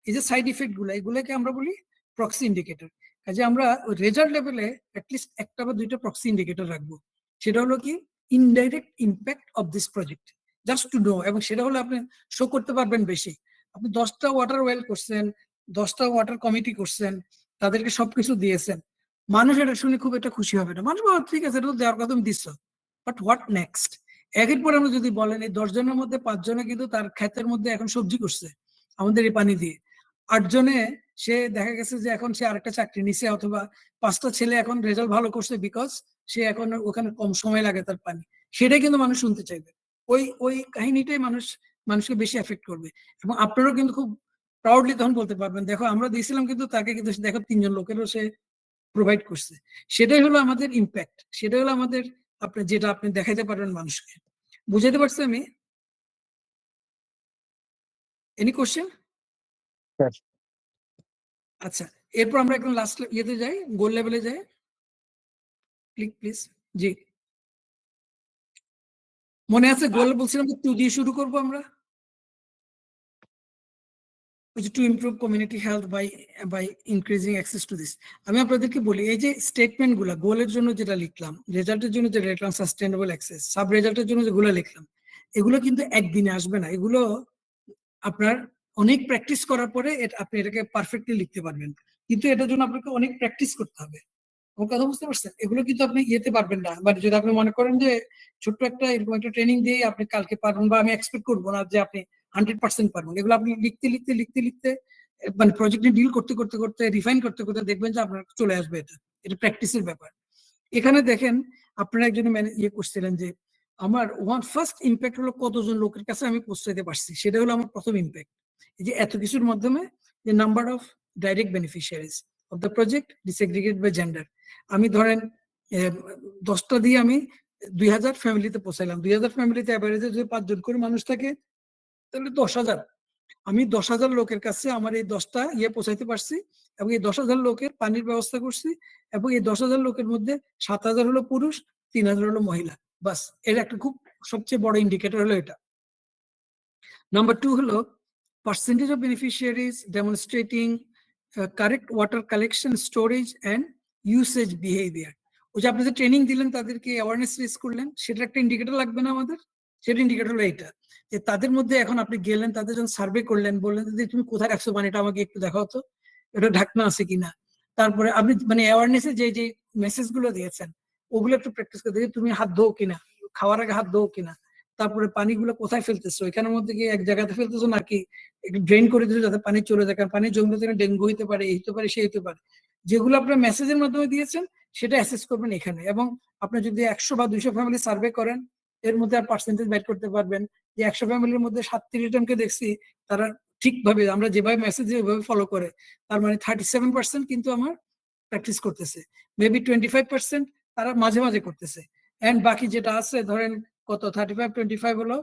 এই যে সাইড ইফেক্ট গুলো, এগুলোকে আমরা বলি প্রক্সি ইন্ডিকেটর। কাজে আমরা রেজাল্ট লেভেলে অ্যাটলিস্ট একটা বা দুইটা প্রক্সি ইন্ডিকেটর রাখবো। সেটা হলো কি indirect impact of this project, just to know. এবং সেটা হলো আপনি শো করতে পারবেন বেশি। আপনি 10টা ওয়াটার ওয়েল করছেন, 10টা ওয়াটার কমিটি করছেন, তাদেরকে সবকিছু দিয়েছেন, মানুষ এটা শুনে খুব একটা খুশি হবে না। মানুষ বলবে, ঠিক আছে, এটা তো দেওয়ার কথা তুমি দিচ্ছ, বাট হোয়াট নেক্সট? একের পর আমরা যদি বলেন, এই 10 জনের মধ্যে 5 জনে কিন্তু তার ক্ষেতের মধ্যে এখন সবজি করছে আমাদের এই পানি দিয়ে, 8 জনে সে দেখা গেছে যে এখন সে আরেকটা চাকরি নিছে, অথবা 5টা ছেলে এখন রেজাল্ট ভালো করছে বিকজ সে এখন ওখানে কম সময় লাগে তার পানি। সেটাই কিন্তু মানুষ শুনতে চাইবে। ওই কাহিনীটাই মানুষকে বেশি এফেক্ট করবে। এবং আপনারাও কিন্তু খুব প্রাউডলি তখন বলতে পারবেন, দেখো আমরা দিয়েছিলাম, কিন্তু তাকে কিন্তু দেখো 3 জন লোকেরও সে প্রোভাইড করছে। সেটাই হলো আমাদের ইম্প্যাক্ট, সেটাই হলো আমাদের যেটা আপনি দেখাইতে পারবেন মানুষকে। বুঝাইতে পারছি আমি? Any question? আচ্ছা, এরপর আমরা একদম লাস্ট ইয়েতে যাই, গোল লেভেলে যাই। Click please. জি, মনে আছে গোল বলছিলাম যে 2 দিয়ে শুরু করব আমরা, ওই যে to improve community health by increasing access to this. আমি আপনাদেরকে বলি, এই যে স্টেটমেন্ট গুলা, গোলের জন্য যেটা লিখলাম, রেজাল্টের জন্য যেটা লিখলাম সাস্টেইনেবল অ্যাক্সেস, সাব রেজাল্টের জন্য যেগুলো লিখলাম, এগুলো কিন্তু একদিনে আসবে না। এগুলো আপনার অনেক প্র্যাকটিস করার পরে আপনি এটাকে পারফেক্টলি লিখতে পারবেন, কিন্তু এটার জন্য আপনাকে অনেক প্র্যাকটিস করতে হবে। আমার কথা বুঝতে পারছেন? এগুলো কিন্তু আপনি ইয়েতে পারবেন না। মানে যদি আপনি মনে করেন যে ছোট্ট একটা এরকম একটা ট্রেনিং দিয়ে আপনি কালকে পারবেন, বা আমি এক্সপেক্ট করবো না যে আপনি 100% পারবেন, এগুলো আপনি লিখতে মানে প্রজেক্টে ডিল করতে রিফাইন করতে দেখবেন যে আপনার চলে আসবে। এটা প্র্যাকটিসের ব্যাপার। এখানে দেখেন, আপনারা একজন ইয়ে করছিলেন যে আমার ফার্স্ট ইম্প্যাক্ট হলো কতজন লোকের কাছে আমি পৌঁছাতে পারছি, সেটা হলো আমার প্রথম ইম্প্যাক্ট। এই যে এত কিছুর মাধ্যমে যে number of direct beneficiaries of the project disaggregate by gender, আমি ধরেন 10টা দিয়ে আমি 2000 ফ্যামিলিতে পৌঁছাইলাম। 2000 ফ্যামিলিতে অ্যাভারেজে যদি 5 জন করে মানুষ থাকে, তাহলে 10,000। আমি 10,000 লোকের কাছে আমার এই 10টা ইয়ে পৌঁছাইতে পারছি, এবং এই 10,000 লোকের পানির ব্যবস্থা করছি, এবং এই 10,000 লোকের মধ্যে 7,000 হলো পুরুষ, 3,000 হলো মহিলা। বাস, এর একটা খুব সবচেয়ে বড় ইন্ডিকেটর হলো এটা। নাম্বার 2 হলো percentage of beneficiaries demonstrating correct water collection, storage and usage behaviour. ওই যে আপনি যে ট্রেনিং দিলেন, তাদেরকে অ্যাওয়ারনেস রেজ করলেন, সেটা একটা ইন্ডিকেটর লাগবে না আমাদের? সেটা ইন্ডিকেটর হলো এইটা, যে তাদের মধ্যে এখন আপনি গেলেন, তাদের যখন সার্ভে করলেন, বললেন যে তুমি কোথায় রাখছো পানিটা, আমাকে একটু দেখাও তো, এটা ঢাকনা আছে কিনা। তারপরে আপনি মানে অ্যাওয়ারনেসে যে মেসেজ গুলো দিয়েছেন, ওগুলো একটু প্র্যাকটিস করতে, তুমি হাত ধোও কিনা, খাওয়ার আগে হাত ধোও কিনা, তারপরে পানিগুলো কোথায় ফেলতেছো, এখানের মধ্যে কি এক জায়গাতে ফেলতেছো নাকি একটু ড্রেন করে দিলে যাতে পানি চলে যায়, কারণ পানি জমলে থেকে ডেঙ্গু হইতে পারে, এই হতে পারে, সেই হতে পারে। যেগুলো আপনার মেসেজের মাধ্যমে দিয়েছেন, সেটা অ্যাসেস করবেন এখানে। এবং আপনি যদি 100 বা 200 ফ্যামিলি সার্ভে করেন, এর মধ্যে আর পার্সেন্টেজ বের করতে পারবেন যে 100 ফ্যামিলির মধ্যে 37 জনকে দেখছি তারা ঠিকভাবে, আমরা যেভাবে মেসেজ ওইভাবে ফলো করে, তার মানে 37% কিন্তু আমার প্র্যাকটিস করতেছে। মেবি 25% তারা মাঝে মাঝে করতেছে, এন্ড বাকি যেটা আছে ধরেন কত 35-25 হলো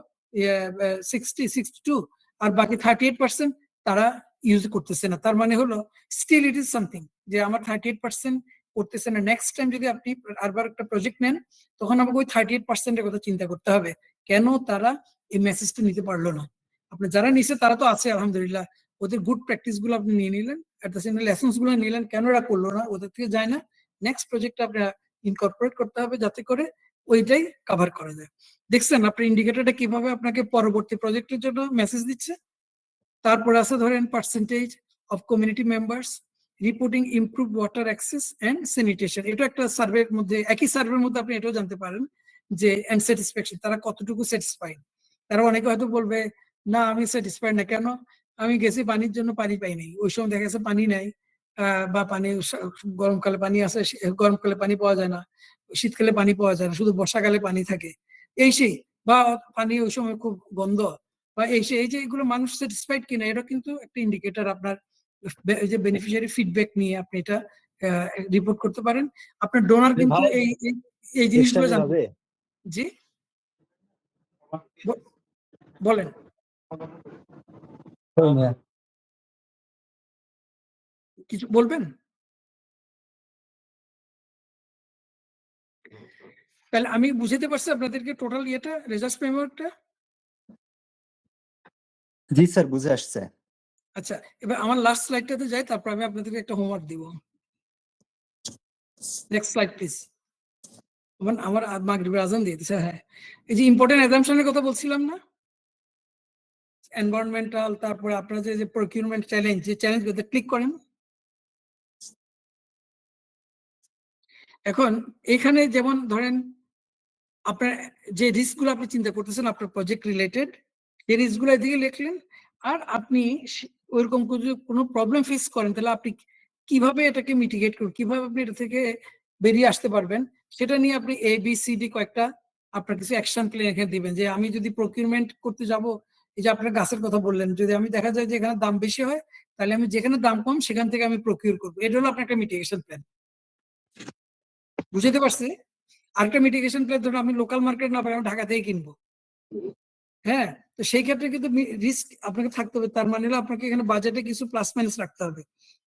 60-62, আর বাকি 38% তারা ইউজ করতেছে না। তার মানে হলো স্টিল ইট ইজ সামথিং, যে আমার 38% করতেছে না। নেক্সট টাইম যদি আপনি আরবার একটা প্রজেক্ট নেন, তখন আমাকে ওই 38%-এর কথা চিন্তা করতে হবে, কেন তারা এই মেসেজটা নিতে পারলো না। আপনি যারা নিছে তারা তো আছে আলহামদুলিল্লাহ, ওদের গুড প্র্যাকটিস গুলো আপনি নিয়ে নিলেন, এট দ্য সেম লেসন্স গুলো নিলেন, কেন এরা করলো না, ওদের থেকে যায় না। নেক্সট প্রজেক্টে আপনারা ইনকর্পোরেট করতে হবে, যাতে করে ওইটাই কভার করা যায়। দেখছেন আপনার ইন্ডিকেটরটা কিভাবে আপনাকে পরবর্তী প্রজেক্টের জন্য মেসেজ দিচ্ছে। তারপর আছে ধরেন percentage of community members reporting improve water access and sanitation. এটা একটা সার্ভের মধ্যে, একই সার্ভের মধ্যে আপনি এটাও জানতে পারেন যে এন্ড স্যাটিসফ্যাকশন, তারা কতটুকু স্যাটিসফাইড। তারা অনেকে হয়তো বলবে না আমি স্যাটিসফাইড না, কেন, আমি গেছি পানির জন্য পানি পাই নাই, ওই সময় দেখা গেছে পানি নাই, বা পানি গরমকালে পানি আছে, গরমকালে পানি পাওয়া যায় না, শীতকালে পানি পাওয়া যায় না, শুধু বর্ষাকালে পানি থাকে, এই সেই, বা পানি ওই সময় খুব গন্ধ, বা এই যে এগুলো মানুষ স্যাটিসফাইড কিনা, এটা কিন্তু একটা ইন্ডিকেটর আপনার এই যে বেনিফিশিয়ারি ফিডব্যাক নিয়ে আপনি এটা রিপোর্ট করতে পারেন। আপনার ডোনার কিন্তু এই জিনিসগুলো জানবে। জি বলেন। কিছু বলবেন? তাহলে আমি বুঝাতে পারছি আপনাদেরকে টোটাল ইয়েটা, রেজাল্ট ফ্রেমওয়ার্কটা? জি স্যার, বুঝে আসছে। আচ্ছা, এবার আমার লাস্ট স্লাইডটাতে যাই, তারপর আমি আপনাদেরকে একটা হোমওয়ার্ক দিব। Next slide please. আমার মাগরিবের আজান দিয়ে দিছে। হ্যাঁ, এই যে ইম্পর্টেন্ট অ্যাজাম্পশনের কথা বলছিলাম না, এনভায়রনমেন্টাল, তারপরে আপনার যে প্রকিউরমেন্ট চ্যালেঞ্জ, যে চ্যালেঞ্জগুলোতে ক্লিক করেন। এখন এখানে যেমন ধরেন আপনার যে রিস্কগুলো আপনি চিন্তা করতেছেন আপনার প্রজেক্ট রিলেটেড, এই রিস্কগুলো এদিকে লিখলেন। আর আপনি ওইরকম কোনো প্রবলেম ফেস করেন, তাহলে আপনি কিভাবে এটাকে মিটিগেট করবেন, কিভাবে আপনি এটা থেকে বেরিয়ে আসতে পারবেন, সেটা নিয়ে আপনি ABCD কয়েকটা আপনার কিছু অ্যাকশন প্ল্যান এখানে দিবেন। যে আমি যদি প্রকিউরমেন্ট করতে যাব, এই যে আপনার গাছের কথা বললেন, যদি আমি দেখা যায় যে এখানে দাম বেশি হয়, তাহলে আমি যেখানে দাম কম সেখান থেকে আমি প্রকিউর করবো। এটা হলো আপনার একটা মিটিগেশন প্ল্যান। বুঝতে পারছি? আরেকটা মিটিগেশন প্ল্যান, ধরুন আমি লোকাল মার্কেট না পাই, আমি ঢাকা থেকে কিনবো। হ্যাঁ, তো সেই ক্ষেত্রে কিন্তু রিস্ক আপনাকে থাকতে হবে। তার মানে হলো আপনাকে এখানে বাজেটে কিছু প্লাস মাইনাস রাখতে হবে,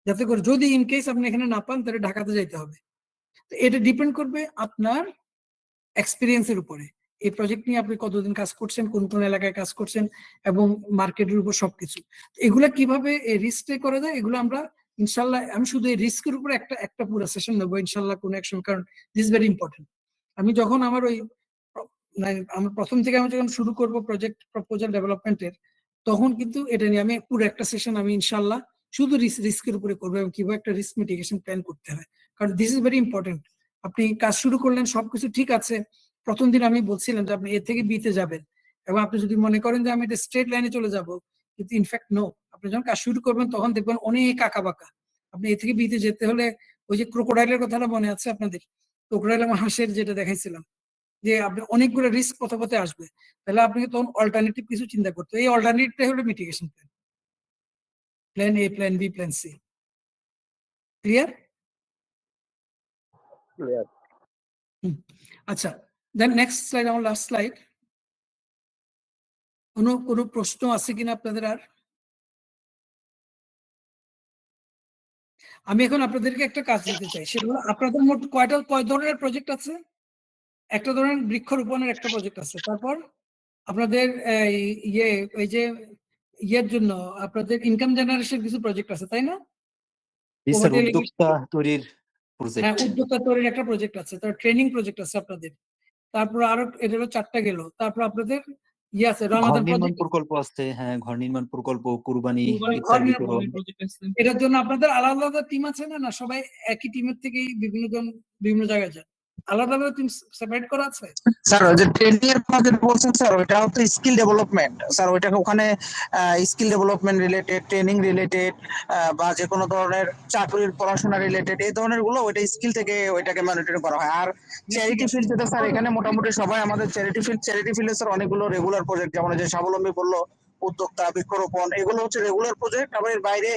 যাতে করে যদি ইন কেস আপনি এখানে না পান তাহলে ঢাকাতে যাইতে হবে। তো এটা ডিপেন্ড করবে আপনার এক্সপিরিয়েন্সের উপরে। এই প্রজেক্ট নিয়ে আপনি কতদিন কাজ করছেন, কোন কোন এলাকায় কাজ করছেন, এবং মার্কেটের উপর সবকিছু। এগুলা কিভাবে রিস্ক টে করা যায়, এগুলো আমরা ইনশাল্লাহ, আমি শুধু এই রিস্কের উপরে একটা পুরো সেশন নেবো ইনশাল্লাহ কোনো এক সময়, কারণ দিস ভেরি ইম্পর্টেন্ট। আমি যখন আমার আমার প্রথম থেকে আমি যখন শুরু করব প্রজেক্ট প্রপোজাল ডেভেলপমেন্টের, তখন কিন্তু এটা নিয়ে আমি পুরো একটা সেশন আমি ইনশাল্লাহ শুধু রিস্কের উপরে করবো, এবং কিভাবে একটা রিস্ক মিটিগেশন প্ল্যান করতে হয়, কারণ দিস ইজ ভেরি ইম্পর্টেন্ট। আপনি কাজ শুরু করলেন, সবকিছু ঠিক আছে, প্রথম দিন আমি বলছিলাম যে আপনি এ থেকে বিতে যাবেন, এবং আপনি যদি মনে করেন যে আমি এটা স্ট্রেট লাইনে চলে যাব, কিন্তু ইনফ্যাক্ট নো, আপনি যখন কাজ শুরু করবেন তখন দেখবেন অনেক আঁকা বাঁকা। আপনি এ থেকে বিতে যেতে হলে, ওই যে ক্রোকোডাইলের কথাটা মনে আছে আপনাদের? ক্রোকোডাইল এবং হাঁসের যেটা দেখাইছিলাম, যে আপনি অনেকগুলো রিস্ক পথে পথে আসবে, তাহলে আপনাকে তখন অল্টারনেটিভ কিছু চিন্তা করতে হবে। এই অল্টারনেটিভটাই হলো mitigation plan, plan A, plan B, plan C। Clear? Clear. আচ্ছা, দেন নেক্সট স্লাইড, আমার লাস্ট স্লাইড। কোনো প্রশ্ন আছে কিনা আপনাদের? আর আমি এখন আপনাদেরকে একটা কাজ দিতে চাই, সেটা হলো আপনাদের মোট কয় ধরনের প্রজেক্ট আছে? একটা ধরনের বৃক্ষরোপণের একটা প্রজেক্ট আছে, তারপর আপনাদের এই যে ইয়ের জন্য আপনাদের ইনকাম জেনারেশন কিছু প্রজেক্ট আছে, তাই না? জি স্যার, উদ্যোক্তা তৈরির হ্যাঁ, প্রজেক্ট। উদ্যোক্তা তৈরির একটা প্রজেক্ট আছে, তার ট্রেনিং প্রজেক্ট আছে আপনাদের। তারপর আরো এটা হলো 4টা গেল। তারপর আপনাদের ইয়ে আছে, ঘর রমাদান নির্মাণ প্রজেক্ট, প্রকল্প আছে। হ্যাঁ, ঘর নির্মাণ প্রকল্প, কুরবানি, ঘর ইফতার বিতরণ। নির্মাণের প্রজেক্ট আছে। এটার জন্য আপনাদের আলাদা আলাদা টিম আছে না? না সবাই একই টিমের থেকেই বিভিন্ন জায়গায় যায়? আলাদা আলাদা টিম সেপারেট করা আছে? স্যার ওই যে ট্রেনিং এর কথা যেটা বলছেন স্যার, ওইটা হচ্ছে স্কিল ডেভেলপমেন্ট স্যার। ওইটাকে ওখানে skill development related, training related, বা যে কোনো ধরনের চাকরির পড়াশোনা রিলেটেড, এই ধরনের গুলো ওইটা স্কিল থেকে ওইটাকে মনিটর করা হয়। আর চ্যারিটি ফিল্ড যেটা স্যার, এখানে মোটামুটি সবাই আমাদের চ্যারিটি ফিল্ডে স্যার অনেকগুলো রেগুলার প্রজেক্ট, যেমন যে স্বাবলম্বী বললো, উদ্যোক্তা, বৃক্ষরোপণ, এগুলো হচ্ছে রেগুলার প্রজেক্ট। আবার এর বাইরে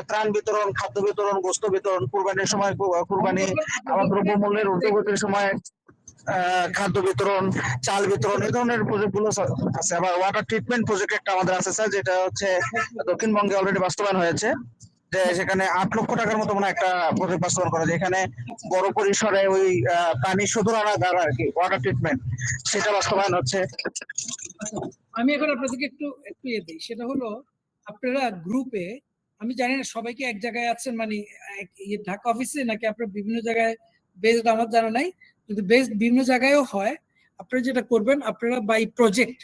ত্রাণ বিতরণ, খাদ্য বিতরণ, গোস্ত বিতরণ, কুরবানির সময় কুরবানি, আবার দ্রব্যমূল্যের ঊর্ধ্বগতির সময় খাদ্য বিতরণ, চাল বিতরণ, এই ধরনের প্রজেক্ট গুলো আছে। আবার ওয়াটার ট্রিটমেন্ট প্রজেক্ট একটা আমাদের আছে স্যার, যেটা হচ্ছে দক্ষিণবঙ্গে অলরেডি বাস্তবায়ন হয়েছে। যে সেখানে 8 লক্ষ টাকার মতো মানে একটা প্রজেক্ট বাস্তবায়ন করা যায়। এখানে বড় পরিসরে ওই পানি শোধনাগার আর কি, ওয়াটার ট্রিটমেন্ট, সেটা বাস্তবায়ন হচ্ছে। আমি এখন আপনাদেরকে একটু ইয়ে দিই, সেটা হলো আপনারা গ্রুপে, আমি জানি না সবাইকে এক জায়গায় আছেন, মানে ঢাকা অফিসে নাকি আপনারা বিভিন্ন জায়গায় বেসড, আমার জানা নাই। যদি বেসড বিভিন্ন জায়গায়ও হয়, আপনারা যেটা করবেন, আপনারা বাই প্রজেক্ট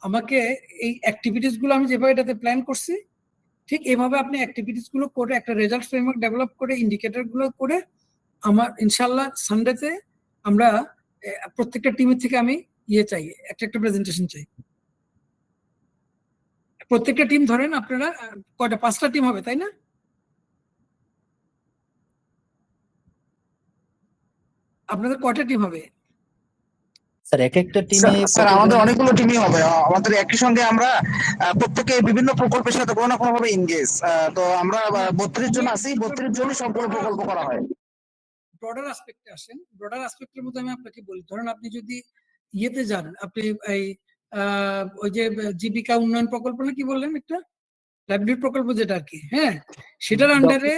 আমাকে এই অ্যাক্টিভিটিস গুলো, আমি যেভাবে এটাতে প্ল্যান করছি ঠিক এভাবে আপনি অ্যাক্টিভিটিস গুলো করে একটা রেজাল্ট ফ্রেমওয়ার্ক ডেভেলপ করে ইন্ডিকেটর গুলো করে, আমার ইনশাল্লাহ সানডেতে আমরা প্রত্যেকটা টিমের থেকে আমি ইয়ে চাই, একটা প্রেজেন্টেশন চাই। প্রত্যেকটা টিম ধরেন আপনারা কয়টা, 5টা টিম হবে তাই না? আপনাদের কয়টা টিম হবে? স্যার এক একটা টিমে স্যার আমাদের অনেকগুলো টিমই হবে, আমাদের একই সঙ্গে আমরা প্রত্যেকে বিভিন্ন প্রকল্পের সাথে কোনো না কোনো ভাবে ইনগেজ। তো আমরা 32 জন আছি, 32 জনই সবগুলো প্রকল্প করা হয়। ব্রডার অ্যাসপেক্টে আসেন। ব্রডার অ্যাসপেক্টের মধ্যে আমি আপনাকে বলি, ধরেন আপনি যদি ইয়েতে যান, আপনি এই ওই যে জীবিকা উন্নয়ন প্রকল্প না কি বললেন একটা লাইভলিহুড প্রকল্প যেটা আর কি, হ্যাঁ, সেটার আন্ডারে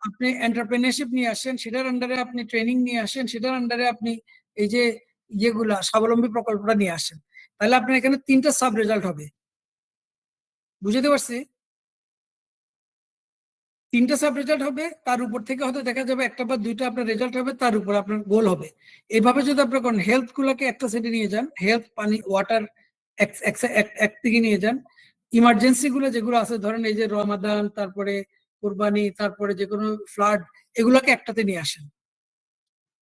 আপনি এন্টারপ্রেনারশিপ নিয়ে আসেন, সেটার আন্ডারে আপনি ট্রেনিং নিয়ে আসেন, সেটার আন্ডারে আপনি এই যে ইয়েগুলা স্বাবলম্বী প্রকল্পটা নিয়ে আসেন, তাহলে আপনার এখানে 3টা সাব রেজাল্ট হবে। বুঝতে পারছি? 3টা সাব রেজাল্ট হবে, তার উপর থেকে হয়তো দেখা যাবে একটা বা 2টা আপনার রেজাল্ট হবে, তার উপর আপনার গোল হবে। এভাবে যদি আপনি করেন, হেলথ গুলাকে একটা সাইডে নিয়ে যান, হেলথ, পানি, ওয়াটার এক দিকে নিয়ে যান, ইমার্জেন্সি গুলো যেগুলো আছে, ধরেন এই যে রমাদান, তারপরে কোরবানি, তারপরে যে কোনো ফ্লাড, এগুলোকে একটাতে নিয়ে আসেন।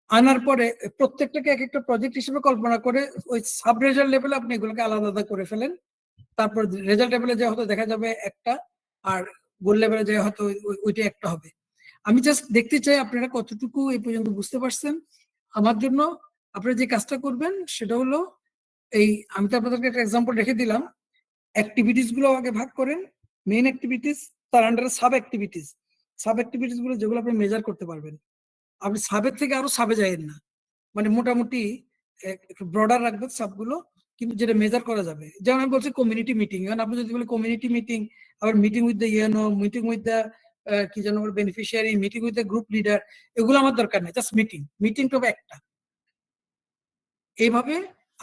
আনার পরে প্রত্যেকটাকে এক একটা প্রজেক্ট হিসেবে কল্পনা করে ওই সাব রেজাল্ট লেভেলে আপনি এগুলোকে আলাদা আলাদা করে ফেলেন। তারপর রেজাল্ট লেভেলে যে হয়তো দেখা যাবে একটা, আর গোল লেভেলে যে হয়তো ওইটা একটা হবে। আমি জাস্ট দেখতে চাই আপনারা কতটুকু এই পর্যন্ত বুঝতে পারছেন। আমার জন্য আপনারা যে কাজটা করবেন সেটা হলো এই, আমি তো আপনাদেরকে একটা এক্সাম্পল রেখে দিলাম, অ্যাক্টিভিটিস গুলো আগে ভাগ করেন, মেইন অ্যাক্টিভিটিস, তার আন্ডারে সাব অ্যাক্টিভিটিস। সাব অ্যাক্টিভিটিস গুলো যেগুলো আপনি মেজার করতে পারবেন, আপনি সাবের থেকে আরো সাবে যাবেন না, মানে মোটামুটি একটু ব্রডার রাখবেন সাবগুলো, কিন্তু যেটা মেজার করা যাবে। যেমন আমি বলছি কমিউনিটি মিটিং, কারণ আপনি যদি বলে কমিউনিটি মিটিং, আবার meeting with the UNO, meeting with the কি যেন beneficiary, meeting with the group leader, এগুলো আমার দরকার নেই, জাস্ট মিটিং তো একটা। এইভাবে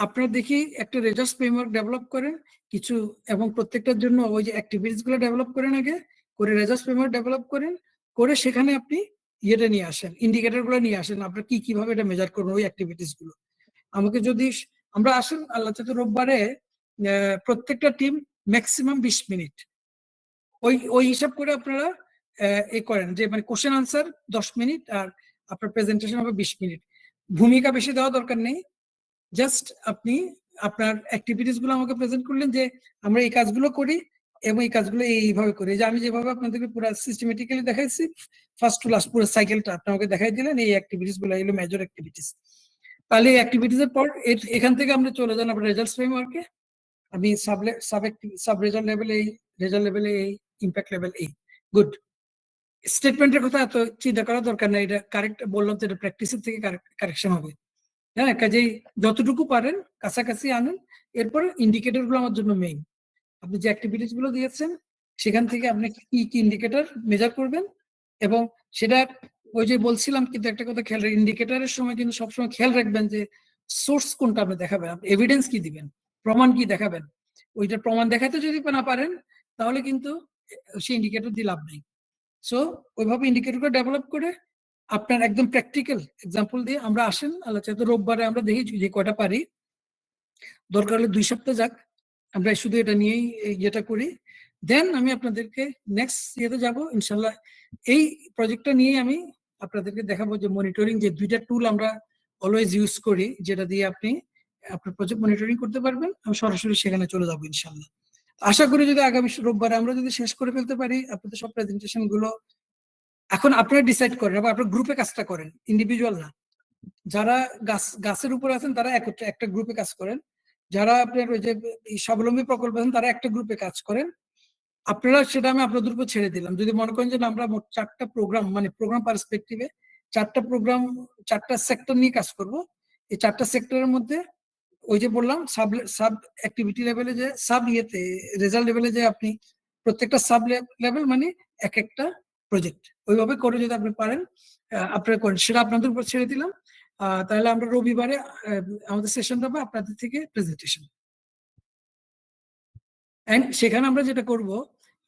আপনারা দেখি একটা রেজাল্ট ফ্রেমওয়ার্ক ডেভেলপ করেন কিছু, এবং প্রত্যেকটার জন্য ওই যে অ্যাক্টিভিটিস গুলো ডেভেলপ করেন, আগে করে রেজাল্ট ফ্রেমওয়ার্ক ডেভেলপ করেন, করে সেখানে আপনি ইয়েটা নিয়ে আসেন, ইন্ডিকেটর গুলো নিয়ে আসেন, আপনার কিভাবে এটা মেজার করবেন ওই অ্যাক্টিভিটিস গুলো। আমাকে যদি আমরা আসেন আল্লাহ চাইতে রোববারে প্রত্যেকটা টিম ম্যাক্সিমাম 20 মিনিট ওই হিসাব করে আপনারা এ করেন, যে মানে কোশ্চেন আনসার 10 মিনিট আর আপনার প্রেজেন্টেশন হবে 20 মিনিট। ভূমিকা বেশি দেওয়া দরকার নেই, জাস্ট আপনি আপনার অ্যাক্টিভিটিস গুলো আমাকে প্রেজেন্ট করলেন যে আমরা এই কাজগুলো করি এবং এই কাজগুলো এইভাবে করি, যে আমি যেভাবে আপনাদেরকে পুরো সিস্টেমেটিক্যালি দেখাইছি ফার্স্ট টু লাস্ট পুরো সাইকেলটা আপনি আমাকে দেখাই দিলেন, এই অ্যাক্টিভিটিস গুলো এগুলো মেজর অ্যাক্টিভিটিস। তাহলে এই অ্যাক্টিভিটিস এর পর এখান থেকে আমরা চলে যান আপনার রেজাল্টস ফ্রেমওয়ার্কে। আমি সাব রেজাল্ট লেভেলে এই, রেজাল্ট লেভেলে এই, ইমপ্যাক্ট লেভেল এই। গুড। স্টেটমেন্টের কথা এত চিন্তা করার দরকার নেই, এটা কারেক্ট বললাম তো, এটা প্র্যাকটিসের থেকে কারেকশন হবে। হ্যাঁ, কাজেই যতটুকু পারেন কাছাকাছি আনেন। এরপরে ইন্ডিকেটর গুলো আমার জন্য মেইন। আপনি যে অ্যাক্টিভিটিস গুলো দিয়েছেন সেখান থেকে আপনি কি কি ইন্ডিকেটর মেজার করবেন, এবং সেটা ওই যে বলছিলাম, কিন্তু একটা কথা খেয়াল রাখবেন, ইন্ডিকেটরের সময় কিন্তু সবসময় খেয়াল রাখবেন যে সোর্স কোনটা আপনি দেখাবেন, আপনি এভিডেন্স কি দিবেন, প্রমাণ কি দেখাবেন। ওইটা প্রমাণ দেখাতে যদি না পারেন তাহলে কিন্তু সেই ইন্ডিকেটর দিয়ে লাভ নেই। সো ওইভাবে ইন্ডিকেটরটা ডেভেলপ করে আপনার একদম প্র্যাকটিক্যাল এক্সাম্পল দিয়ে আমরা আসেন আল্লাহ চাইতে রোববারে আমরা দেখি যে কয়টা পারি, দরকার হলে 2 সপ্তাহ যাক, আমরা শুধু এটা নিয়েই ইয়েটা করি। দেন আমি আপনাদেরকে নেক্সট ইয়েতে যাব ইনশাল্লাহ। এই প্রজেক্টটা নিয়েই আমি আপনাদেরকে দেখাবো যে মনিটরিং, যে 2টা টুল আমরা অলওয়েজ ইউজ করি, যেটা দিয়ে আপনি আপনার প্রজেক্ট মনিটরিং করতে পারবেন। আমি সরাসরি সেখানে চলে যাবো ইনশাল্লাহ। আশা করি যদি আগামী রোববারে আমরা যদি শেষ করে ফেলতে পারি আপনাদের সব প্রেজেন্টেশন গুলো। এখন আপনারা ডিসাইড করেন, আবার আপনার গ্রুপে কাজটা করেন, ইন্ডিভিজুয়াল না। যারা গাছের উপরে আছেন তারা একটা গ্রুপে কাজ করেন, যারা আপনার ওই যে স্বাবলম্বী প্রকল্প আছেন তারা একটা গ্রুপে কাজ করেন। আপনারা সেটা আমি আপনাদের উপর ছেড়ে দিলাম। যদি মনে করেন যে আমরা মোট 4টা প্রোগ্রাম, মানে প্রোগ্রাম পার্সপেক্টিভে 4টা প্রোগ্রাম 4টা সেক্টর নিয়ে কাজ করব, এই 4টা সেক্টরের মধ্যে ওই যে বললাম সাব অ্যাক্টিভিটি লেভেলে, যে সাব ইয়েতে রেজাল্ট লেভেলে, যে আপনি প্রত্যেকটা সাব লেভেল মানে এক একটা প্রজেক্ট ওইভাবে করে যদি আপনি পারেন আপনারা করেন, সেটা আপনাদের উপর ছেড়ে দিলাম। তাহলে আমরা রবিবারে আমাদের সেশন হবে আপনাদের থেকে প্রেজেন্টেশন, এন্ড সেখানে আমরা যেটা করব,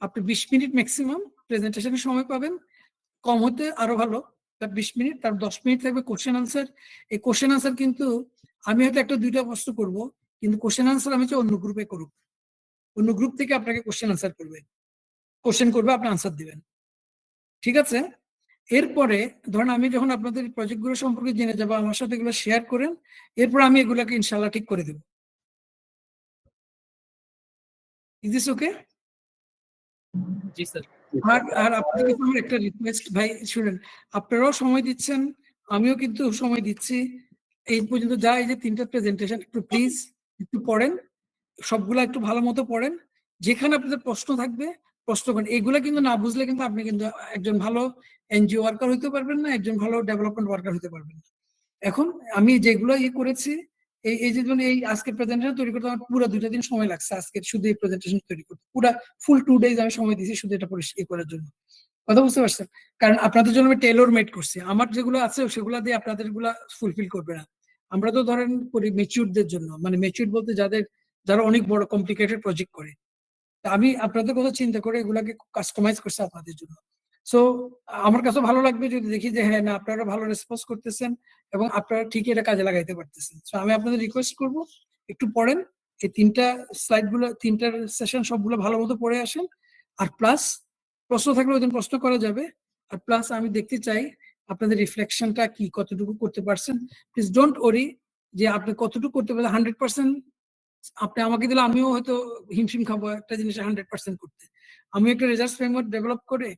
আপনি 20 মিনিট ম্যাক্সিমাম প্রেজেন্টেশনের সময় পাবেন, কম হতে আরো ভালো, তার 20 মিনিট, তার 10 মিনিট থাকবে কোশ্চেন আনসার। এই কোশ্চেন আনসার কিন্তু আমি হয়তো 1-2টা প্রশ্ন করব, কিন্তু কোশ্চেন আনসার আমি চাই অন্য গ্রুপে করুক, অন্য গ্রুপ থেকে আপনাকে কোশ্চেন আনসার করবে, কোশ্চেন করবে, আপনি আনসার দিবেন, ঠিক আছে? এরপরে ধরেন আমি যখন আপনাদের প্রজেক্ট গুলো সম্পর্কে জেনে যাবো, আমার সাথে এগুলো শেয়ার করেন, এরপর আমি এগুলাকে ইনশাল্লাহ ঠিক করে দেব। Is this okay? জি স্যার। আর আপনাদের কাছে আমার একটা রিকোয়েস্ট ভাই, শুনেন, আপনারাও সময় দিচ্ছেন, আমিও কিন্তু সময় দিচ্ছি, এই পর্যন্ত যা এই যে 3টা প্রেজেন্টেশন একটু প্লিজ একটু পড়েন, সবগুলা একটু ভালো মতো পড়েন। যেখানে আপনাদের প্রশ্ন থাকবে প্রশ্ন করেন। এগুলা কিন্তু না বুঝলে কিন্তু আপনি কিন্তু একজন ভালো এনজিও ওয়ার্কার হইতে পারবেন না, একজন ভালো ডেভেলপমেন্ট ওয়ার্কার হতে পারবেন না। এখন আমি যেগুলো করেছি, এই যে ধরুন এই আজকে প্রেজেন্টেশন তৈরি করতে আমার পুরো 2টা দিন সময় লাগছে আজকে শুধু এই প্রেজেন্টেশন তৈরি করতে। পুরো ফুল 2 days আমি সময় দিয়েছি শুধু এটা করার জন্য। কথা বুঝতে পারছেন? কারণ আপনাদের জন্য আমি টেলর মেড করছি। আমার যেগুলো আছে সেগুলো দিয়ে আপনাদের গুলা ফুলফিল করবে না। আমরা তো ধরেন করি ম্যাচিউরদের জন্য, মানে ম্যাচিউর বলতে যারা অনেক বড় কমপ্লিকেটেড প্রজেক্ট করে। তা আমি আপনাদের কথা চিন্তা করে এগুলাকে কাস্টমাইজ করছি আপনাদের জন্য। সো আমার কাছে ভালো লাগবে যদি দেখি যে হ্যাঁ না আপনারা ভালো রেসপন্স করতেছেন এবং আপনারা ঠিকই এটা কাজে লাগাইতে পারতেছেন। সো আমি আপনাদের রিকোয়েস্ট করব একটু পড়েন, এই 3টা স্লাইড গুলো 3টার সেশন সবগুলো ভালো মতো পড়ে আসেন। আর প্লাস প্রশ্ন থাকলে ওই দিন প্রশ্ন করা যাবে। আর প্লাস আমি দেখতে চাই আপনাদের রিফ্লেকশনটা কি, কতটুকু করতে পারছেন। প্লিজ ডোন্ট ওরি যে আপনি কতটুকু করতে পারছেন। 100% আপনি আমাকে দিলে আমিও হয়তো হিমশিম খাবো একটা জিনিস 100% করতে। আমি একটা রেজাল্ট ফ্রেমওয়ার্ক ডেভেলপ করে